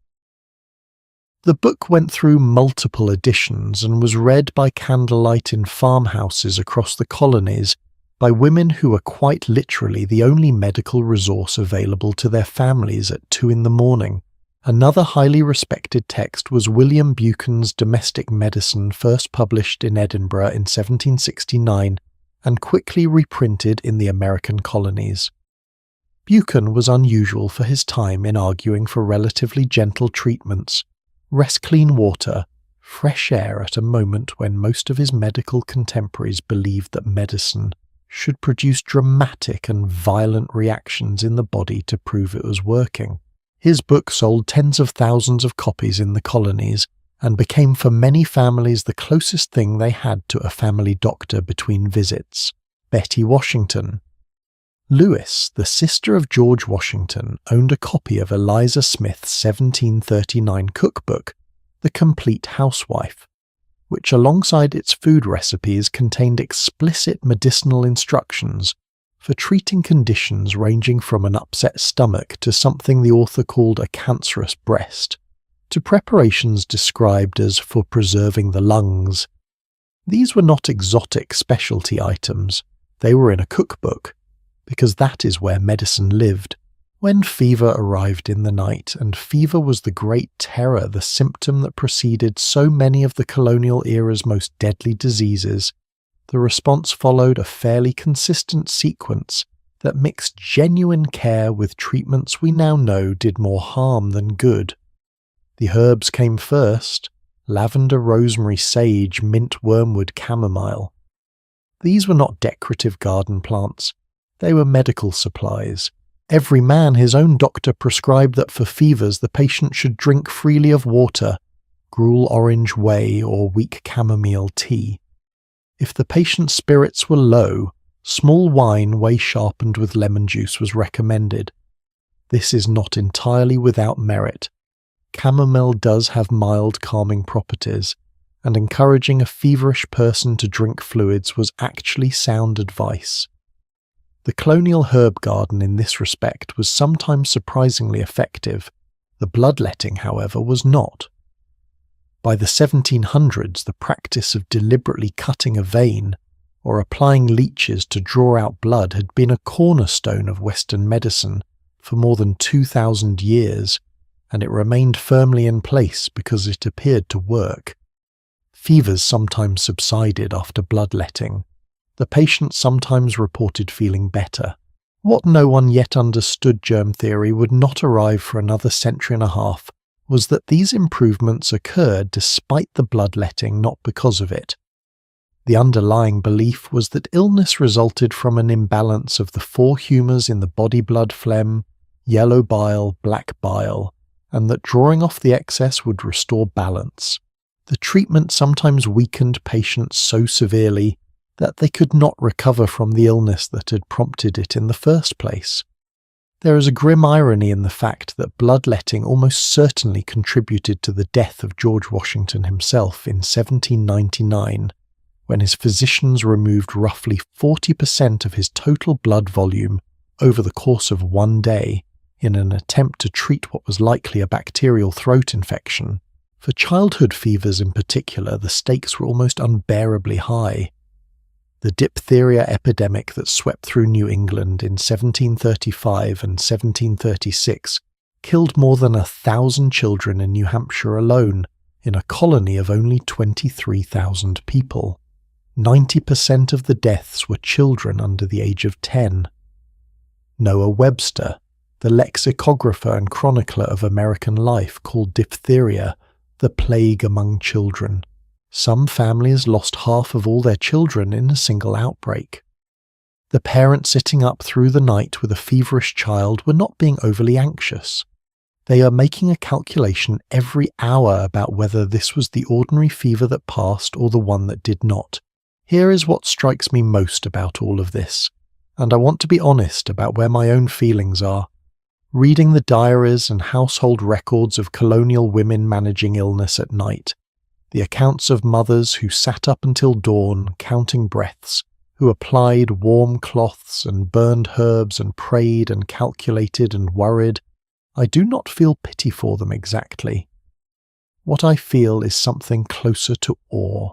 [SPEAKER 1] The book went through multiple editions and was read by candlelight in farmhouses across the colonies by women who were quite literally the only medical resource available to their families at 2 a.m. Another highly respected text was William Buchan's Domestic Medicine, first published in Edinburgh in 1769 and quickly reprinted in the American colonies. Buchan was unusual for his time in arguing for relatively gentle treatments, rest clean water, fresh air at a moment when most of his medical contemporaries believed that medicine should produce dramatic and violent reactions in the body to prove it was working. His book sold tens of thousands of copies in the colonies and became for many families the closest thing they had to a family doctor between visits. Betty Washington. Lewis, the sister of George Washington, owned a copy of Eliza Smith's 1739 cookbook, The Complete Housewife, which alongside its food recipes contained explicit medicinal instructions for treating conditions ranging from an upset stomach to something the author called a cancerous breast, to preparations described as for preserving the lungs. These were not exotic specialty items, they were in a cookbook, because that is where medicine lived. When fever arrived in the night, and fever was the great terror, the symptom that preceded so many of the colonial era's most deadly diseases, the response followed a fairly consistent sequence that mixed genuine care with treatments we now know did more harm than good. The herbs came first: lavender, rosemary, sage, mint, wormwood, chamomile. These were not decorative garden plants, they were medical supplies. Every man his own doctor prescribed that for fevers the patient should drink freely of water, gruel orange whey or weak chamomile tea. If the patient's spirits were low, small wine whey sharpened with lemon juice was recommended. This is not entirely without merit. Chamomile does have mild calming properties, and encouraging a feverish person to drink fluids was actually sound advice. The colonial herb garden in this respect was sometimes surprisingly effective. The bloodletting, however, was not. By the 1700s, the practice of deliberately cutting a vein or applying leeches to draw out blood had been a cornerstone of Western medicine for more than 2,000 years, and it remained firmly in place because it appeared to work. Fevers sometimes subsided after bloodletting. The patient sometimes reported feeling better. What no one yet understood germ theory would not arrive for another century and a half was that these improvements occurred despite the bloodletting, not because of it. The underlying belief was that illness resulted from an imbalance of the 4 humours in the body: blood, phlegm, yellow bile, black bile, and that drawing off the excess would restore balance. The treatment sometimes weakened patients so severely that they could not recover from the illness that had prompted it in the first place. There is a grim irony in the fact that bloodletting almost certainly contributed to the death of George Washington himself in 1799, when his physicians removed roughly 40% of his total blood volume over the course of one day in an attempt to treat what was likely a bacterial throat infection. For childhood fevers in particular, the stakes were almost unbearably high. The diphtheria epidemic that swept through New England in 1735 and 1736 killed more than 1,000 children in New Hampshire alone, in a colony of only 23,000 people. 90% of the deaths were children under the age of 10. Noah Webster, the lexicographer and chronicler of American life, called diphtheria the plague among children. Some families lost half of all their children in a single outbreak. The parents sitting up through the night with a feverish child were not being overly anxious. They are making a calculation every hour about whether this was the ordinary fever that passed or the one that did not. Here is what strikes me most about all of this, and I want to be honest about where my own feelings are. Reading the diaries and household records of colonial women managing illness at night, the accounts of mothers who sat up until dawn counting breaths, who applied warm cloths and burned herbs and prayed and calculated and worried, I do not feel pity for them exactly. What I feel is something closer to awe.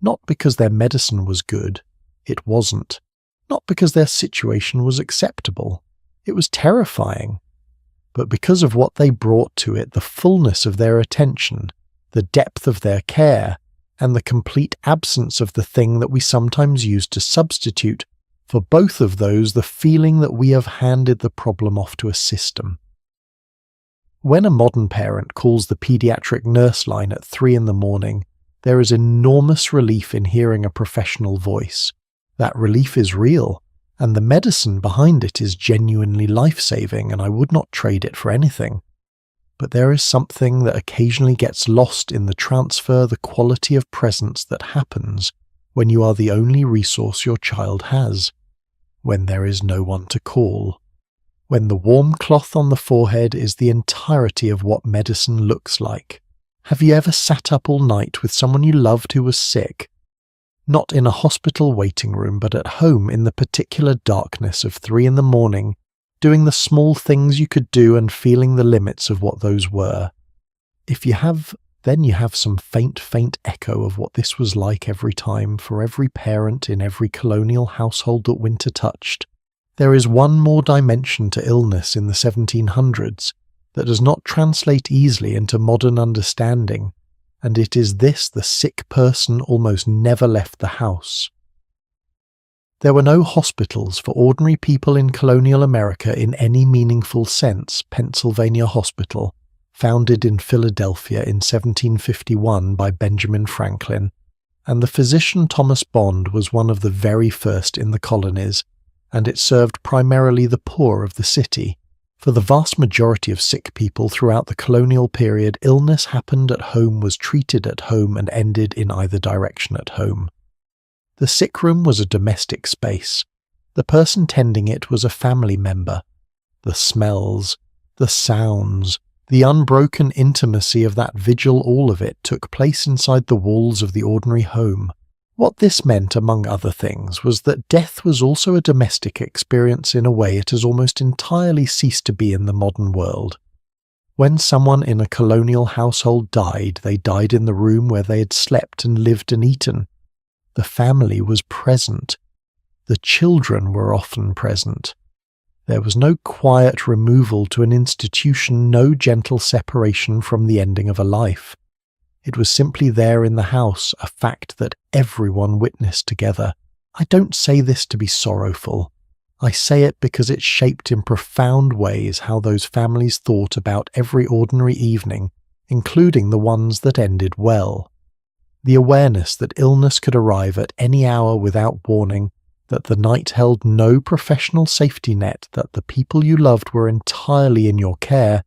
[SPEAKER 1] Not because their medicine was good, it wasn't. Not because their situation was acceptable, it was terrifying. But because of what they brought to it, the fullness of their attention, the depth of their care, and the complete absence of the thing that we sometimes use to substitute, for both of those the feeling that we have handed the problem off to a system. When a modern parent calls the paediatric nurse line at 3 a.m, there is enormous relief in hearing a professional voice. That relief is real, and the medicine behind it is genuinely life-saving, and I would not trade it for anything. But there is something that occasionally gets lost in the transfer, the quality of presence that happens when you are the only resource your child has, when there is no one to call, when the warm cloth on the forehead is the entirety of what medicine looks like. Have you ever sat up all night with someone you loved who was sick? Not in a hospital waiting room, but at home in the particular darkness of 3 a.m, doing the small things you could do and feeling the limits of what those were. If you have, then you have some faint echo of what this was like every time for every parent in every colonial household that winter touched. There is one more dimension to illness in the 1700s that does not translate easily into modern understanding, and it is this: the sick person almost never left the house. There were no hospitals for ordinary people in colonial America in any meaningful sense. Pennsylvania Hospital, founded in Philadelphia in 1751 by Benjamin Franklin, and the physician Thomas Bond was one of the very first in the colonies, and it served primarily the poor of the city. For the vast majority of sick people throughout the colonial period, illness happened at home, was treated at home, and ended in either direction at home. The sick room was a domestic space. The person tending it was a family member. The smells, the sounds, the unbroken intimacy of that vigil, all of it took place inside the walls of the ordinary home. What this meant, among other things, was that death was also a domestic experience in a way it has almost entirely ceased to be in the modern world. When someone in a colonial household died, they died in the room where they had slept and lived and eaten. The family was present. The children were often present. There was no quiet removal to an institution, no gentle separation from the ending of a life. It was simply there in the house, a fact that everyone witnessed together. I don't say this to be sorrowful. I say it because it shaped in profound ways how those families thought about every ordinary evening, including the ones that ended well. The awareness that illness could arrive at any hour without warning, that the night held no professional safety net, that the people you loved were entirely in your care.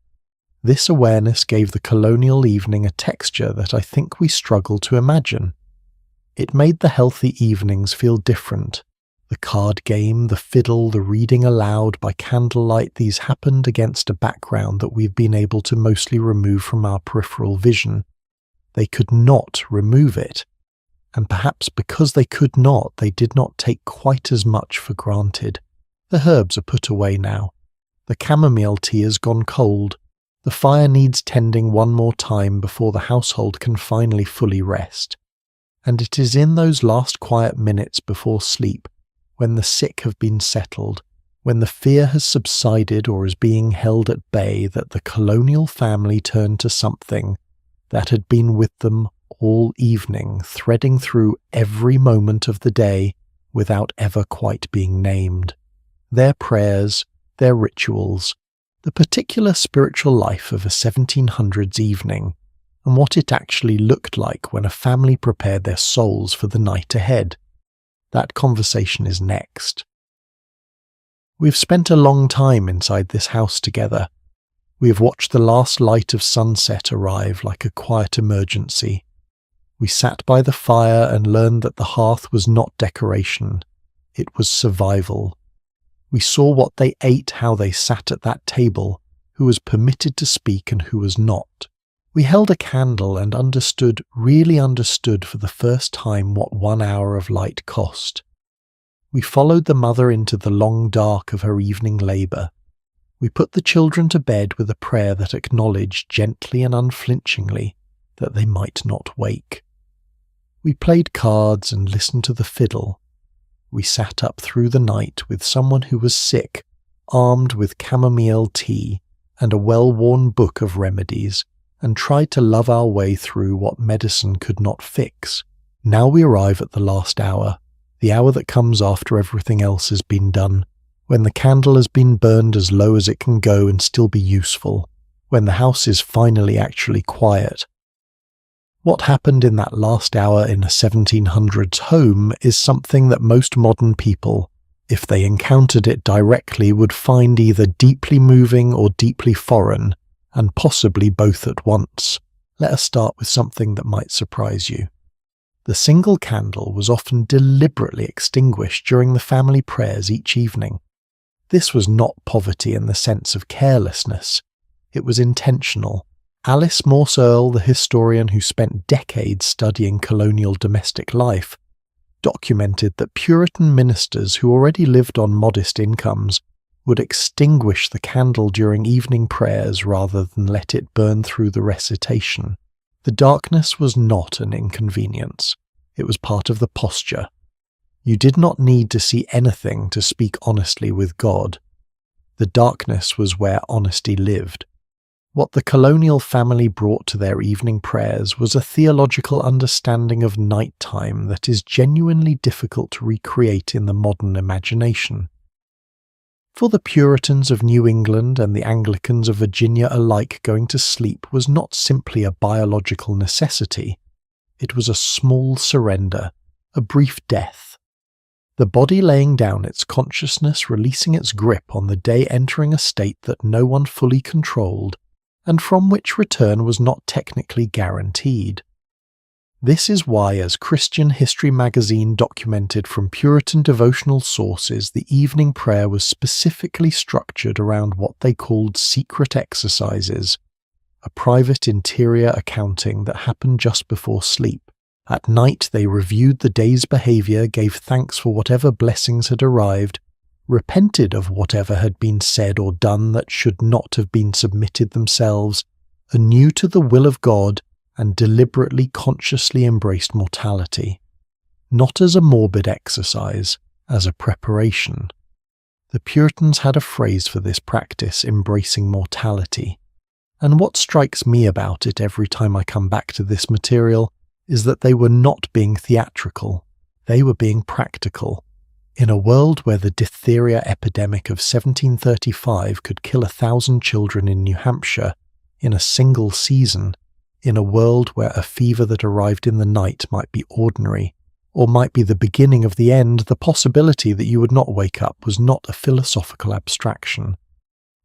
[SPEAKER 1] This awareness gave the colonial evening a texture that I think we struggle to imagine. It made the healthy evenings feel different. The card game, the fiddle, the reading aloud by candlelight, these happened against a background that we've been able to mostly remove from our peripheral vision. They could not remove it, and perhaps because they could not, they did not take quite as much for granted. The herbs are put away now. The chamomile tea has gone cold. The fire needs tending one more time before the household can finally fully rest. And it is in those last quiet minutes before sleep, when the sick have been settled, when the fear has subsided or is being held at bay, that the Colonial family turn to something that had been with them all evening, threading through every moment of the day without ever quite being named. Their prayers, their rituals, the particular spiritual life of a 1700s evening, and what it actually looked like when a family prepared their souls for the night ahead. That conversation is next. We've spent a long time inside this house together. We have watched the last light of sunset arrive like a quiet emergency. We sat by the fire and learned that the hearth was not decoration. It was survival. We saw what they ate, how they sat at that table, who was permitted to speak and who was not. We held a candle and really understood for the first time what 1 hour of light cost. We followed the mother into the long dark of her evening labour. We put the children to bed with a prayer that acknowledged gently and unflinchingly that they might not wake. We played cards and listened to the fiddle. We sat up through the night with someone who was sick, armed with chamomile tea and a well-worn book of remedies, and tried to love our way through what medicine could not fix. Now we arrive at the last hour, the hour that comes after everything else has been done, when the candle has been burned as low as it can go and still be useful, when the house is finally actually quiet. What happened in that last hour in a 1700s home is something that most modern people, if they encountered it directly, would find either deeply moving or deeply foreign, and possibly both at once. Let us start with something that might surprise you. The single candle was often deliberately extinguished during the family prayers each evening. This was not poverty in the sense of carelessness. It was intentional. Alice Morse Earle, the historian who spent decades studying colonial domestic life, documented that Puritan ministers who already lived on modest incomes would extinguish the candle during evening prayers rather than let it burn through the recitation. The darkness was not an inconvenience. It was part of the posture. You did not need to see anything to speak honestly with God. The darkness was where honesty lived. What the Colonial family brought to their evening prayers was a theological understanding of nighttime that is genuinely difficult to recreate in the modern imagination. For the Puritans of New England and the Anglicans of Virginia alike, going to sleep was not simply a biological necessity. It was a small surrender, a brief death. The body laying down its consciousness, releasing its grip on the day, entering a state that no one fully controlled, and from which return was not technically guaranteed. This is why, as Christian History magazine documented from Puritan devotional sources, the evening prayer was specifically structured around what they called secret exercises, a private interior accounting that happened just before sleep. At night they reviewed the day's behaviour, gave thanks for whatever blessings had arrived, repented of whatever had been said or done that should not have been submitted themselves, anew to the will of God, and deliberately, consciously embraced mortality, not as a morbid exercise, as a preparation. The Puritans had a phrase for this practice, embracing mortality, and what strikes me about it every time I come back to this material is that they were not being theatrical, they were being practical. In a world where the diphtheria epidemic of 1735 could kill 1,000 children in New Hampshire in a single season, in a world where a fever that arrived in the night might be ordinary, or might be the beginning of the end, the possibility that you would not wake up was not a philosophical abstraction.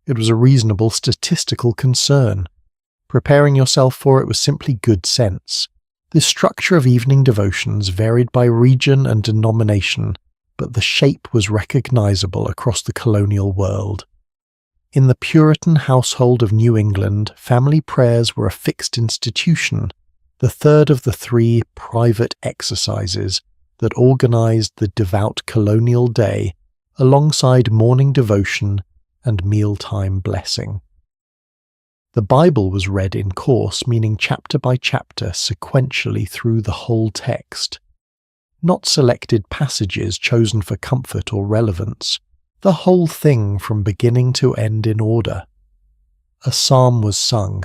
[SPEAKER 1] It was a reasonable statistical concern. Preparing yourself for it was simply good sense. This structure of evening devotions varied by region and denomination, but the shape was recognizable across the colonial world. In the Puritan household of New England, family prayers were a fixed institution, the third of the 3 private exercises that organized the devout colonial day alongside morning devotion and mealtime blessing. The Bible was read in course, meaning chapter by chapter sequentially through the whole text. Not selected passages chosen for comfort or relevance, the whole thing from beginning to end in order. A psalm was sung.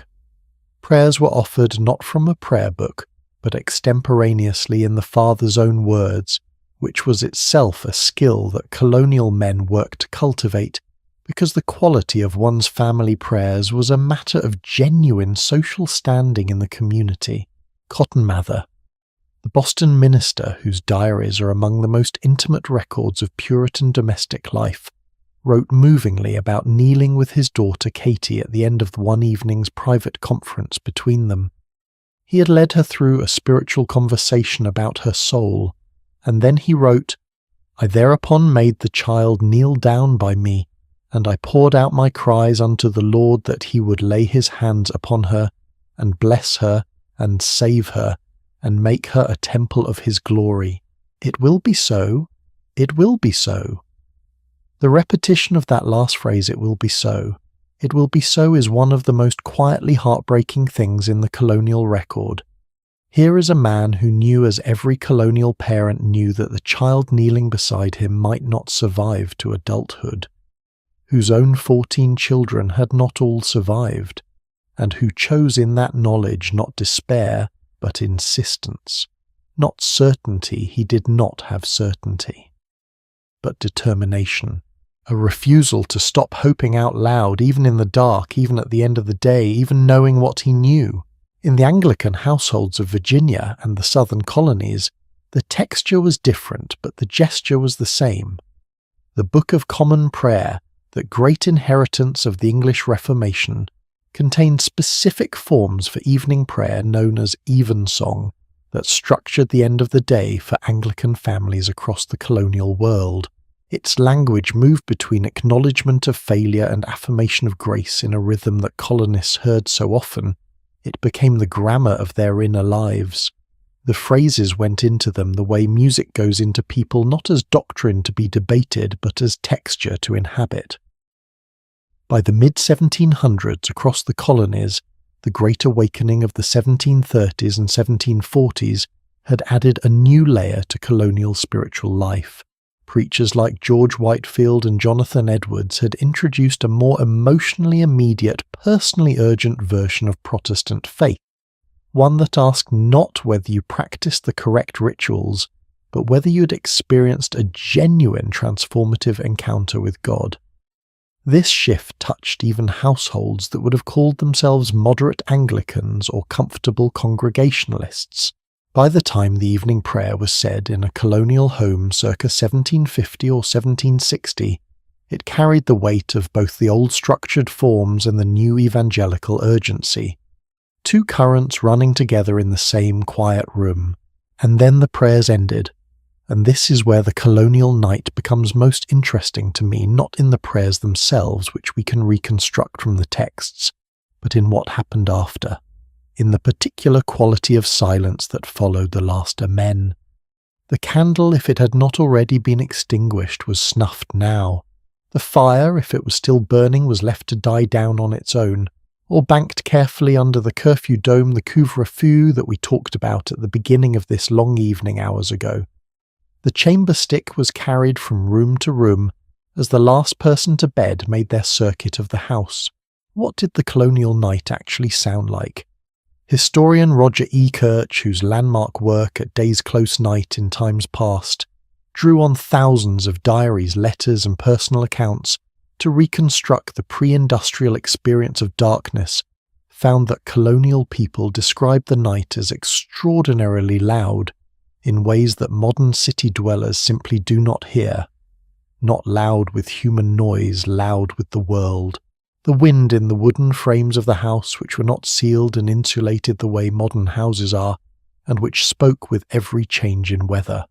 [SPEAKER 1] Prayers were offered not from a prayer book, but extemporaneously in the Father's own words, which was itself a skill that colonial men worked to cultivate, because the quality of one's family prayers was a matter of genuine social standing in the community. Cotton Mather, the Boston minister whose diaries are among the most intimate records of Puritan domestic life, wrote movingly about kneeling with his daughter Katie at the end of one evening's private conference between them. He had led her through a spiritual conversation about her soul, and then he wrote, "I thereupon made the child kneel down by me, and I poured out my cries unto the Lord that he would lay his hands upon her, and bless her, and save her, and make her a temple of his glory. It will be so, it will be so." The repetition of that last phrase, "it will be so," is one of the most quietly heartbreaking things in the colonial record. Here is a man who knew, as every colonial parent knew, that the child kneeling beside him might not survive to adulthood, whose own 14 children had not all survived, and who chose in that knowledge not despair, but insistence. Not certainty, he did not have certainty, but determination. A refusal to stop hoping out loud, even in the dark, even at the end of the day, even knowing what he knew. In the Anglican households of Virginia and the southern colonies, the texture was different, but the gesture was the same. The Book of Common Prayer, that great inheritance of the English Reformation, contained specific forms for evening prayer known as evensong, that structured the end of the day for Anglican families across the colonial world. Its language moved between acknowledgement of failure and affirmation of grace in a rhythm that colonists heard so often. It became the grammar of their inner lives. The phrases went into them the way music goes into people, not as doctrine to be debated, but as texture to inhabit. By the mid-1700s across the colonies, the Great Awakening of the 1730s and 1740s had added a new layer to colonial spiritual life. Preachers like George Whitefield and Jonathan Edwards had introduced a more emotionally immediate, personally urgent version of Protestant faith, one that asked not whether you practiced the correct rituals, but whether you had experienced a genuine transformative encounter with God. This shift touched even households that would have called themselves moderate Anglicans or comfortable Congregationalists. By the time the evening prayer was said in a colonial home circa 1750 or 1760, it carried the weight of both the old structured forms and the new evangelical urgency. Two currents running together in the same quiet room. And then the prayers ended. And this is where the colonial night becomes most interesting to me, not in the prayers themselves, which we can reconstruct from the texts, but in what happened after. In the particular quality of silence that followed the last Amen. The candle, if it had not already been extinguished, was snuffed now. The fire, if it was still burning, was left to die down on its own, or banked carefully under the curfew dome, the couvre-feu that we talked about at the beginning of this long evening hours ago. The chamber stick was carried from room to room as the last person to bed made their circuit of the house. What did the colonial night actually sound like? Historian Roger E. Kirch, whose landmark work at Day's Close Night in times past drew on thousands of diaries, letters, and personal accounts to reconstruct the pre-industrial experience of darkness, found that colonial people described the night as extraordinarily loud, in ways that modern city dwellers simply do not hear. Not loud with human noise, loud with the world. The wind in the wooden frames of the house, which were not sealed and insulated the way modern houses are, and which spoke with every change in weather.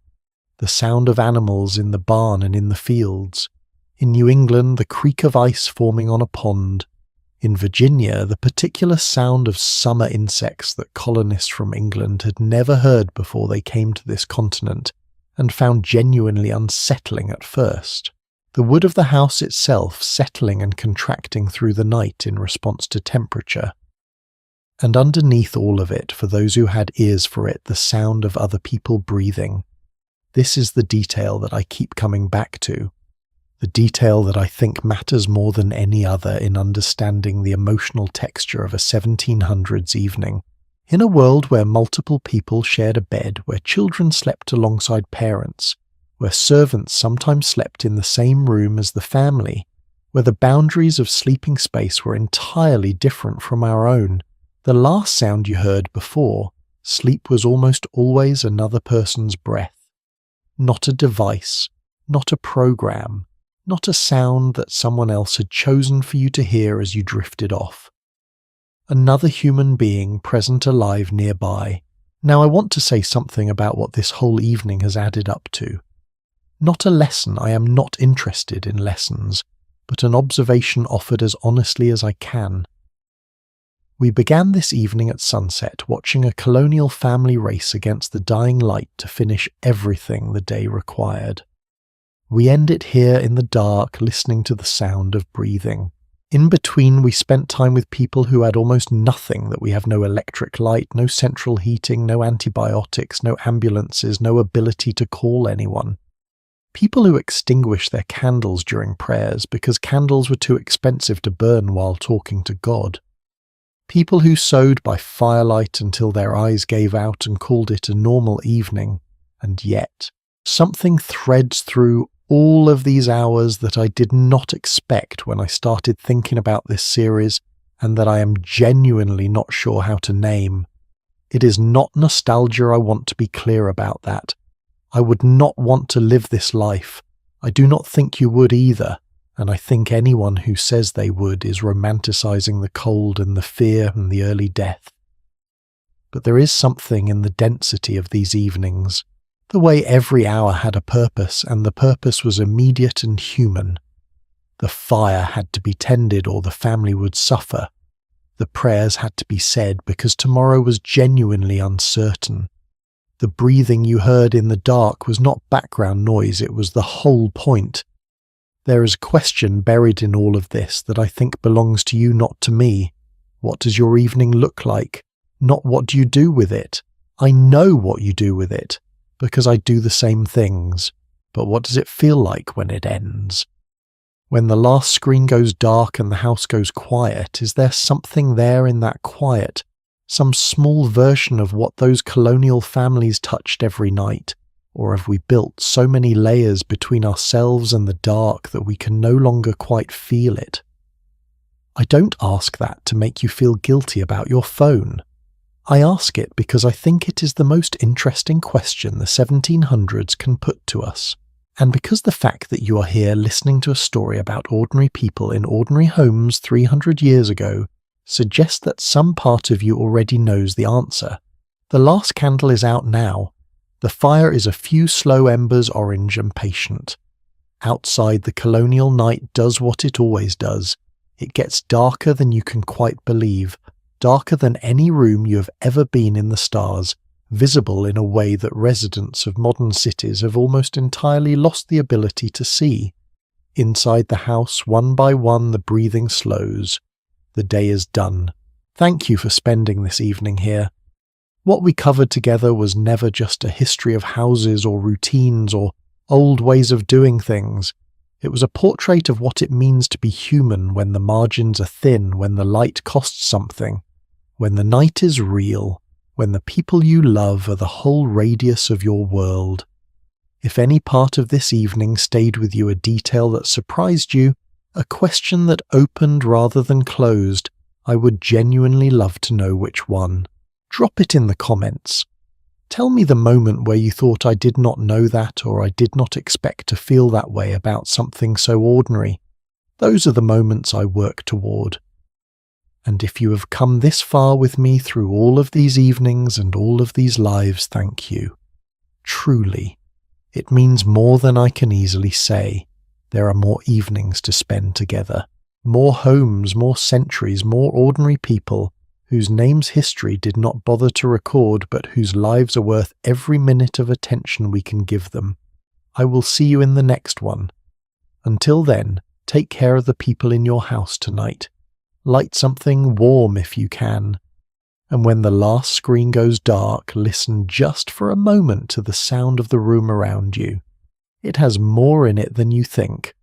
[SPEAKER 1] The sound of animals in the barn and in the fields. In New England, the creak of ice forming on a pond. In Virginia, the particular sound of summer insects that colonists from England had never heard before they came to this continent, and found genuinely unsettling at first. the wood of the house itself settling and contracting through the night in response to temperature. And underneath all of it, for those who had ears for it, the sound of other people breathing. This is the detail that I keep coming back to, the detail that I think matters more than any other in understanding the emotional texture of a 1700s evening. In a world where multiple people shared a bed, where children slept alongside parents, where servants sometimes slept in the same room as the family, where the boundaries of sleeping space were entirely different from our own, the last sound you heard before sleep was almost always another person's breath. Not a device, not a program, not a sound that someone else had chosen for you to hear as you drifted off. Another human being present alive nearby. Now I want to say something about what this whole evening has added up to. Not a lesson, I am not interested in lessons, but an observation offered as honestly as I can. We began this evening at sunset watching a colonial family race against the dying light to finish everything the day required. We end it here in the dark, listening to the sound of breathing. In between, we spent time with people who had almost nothing, that we have no electric light, no central heating, no antibiotics, no ambulances, no ability to call anyone. People who extinguished their candles during prayers because candles were too expensive to burn while talking to God. People who sewed by firelight until their eyes gave out and called it a normal evening. And yet, something threads through all of these hours that I did not expect when I started thinking about this series, and that I am genuinely not sure how to name. It is not nostalgia, I want to be clear about that. I would not want to live this life. I do not think you would either, and I think anyone who says they would is romanticizing the cold and the fear and the early death. But there is something in the density of these evenings, the way every hour had a purpose, and the purpose was immediate and human. The fire had to be tended or the family would suffer. The prayers had to be said because tomorrow was genuinely uncertain. The breathing you heard in the dark was not background noise, it was the whole point. There is a question buried in all of this that I think belongs to you, not to me. What does your evening look like? Not what do you do with it. I know what you do with it, because I do the same things. But what does it feel like when it ends? When the last screen goes dark and the house goes quiet, is there something there in that quiet? Some small version of what those colonial families touched every night? Or have we built so many layers between ourselves and the dark that we can no longer quite feel it? I don't ask that to make you feel guilty about your phone. I ask it because I think it is the most interesting question the 1700s can put to us. And because the fact that you are here listening to a story about ordinary people in ordinary homes 300 years ago suggests that some part of you already knows the answer. The last candle is out now. The fire is a few slow embers, orange and patient. Outside, the colonial night does what it always does. It gets darker than you can quite believe, darker than any room you have ever been in the stars, visible in a way that residents of modern cities have almost entirely lost the ability to see. Inside the house, one by one, the breathing slows. The day is done. Thank you for spending this evening here. What we covered together was never just a history of houses or routines or old ways of doing things. It was a portrait of what it means to be human when the margins are thin, when the light costs something, when the night is real, when the people you love are the whole radius of your world. If any part of this evening stayed with you, a detail that surprised you, a question that opened rather than closed, I would genuinely love to know which one. Drop it in the comments. Tell me the moment where you thought I did not know that, or I did not expect to feel that way about something so ordinary. Those are the moments I work toward. And if you have come this far with me through all of these evenings and all of these lives, thank you. Truly, it means more than I can easily say. There are more evenings to spend together, more homes, more centuries, more ordinary people, whose names history did not bother to record, but whose lives are worth every minute of attention we can give them. I will see you in the next one. Until then, take care of the people in your house tonight. Light something warm if you can. And when the last screen goes dark, listen just for a moment to the sound of the room around you. It has more in it than you think.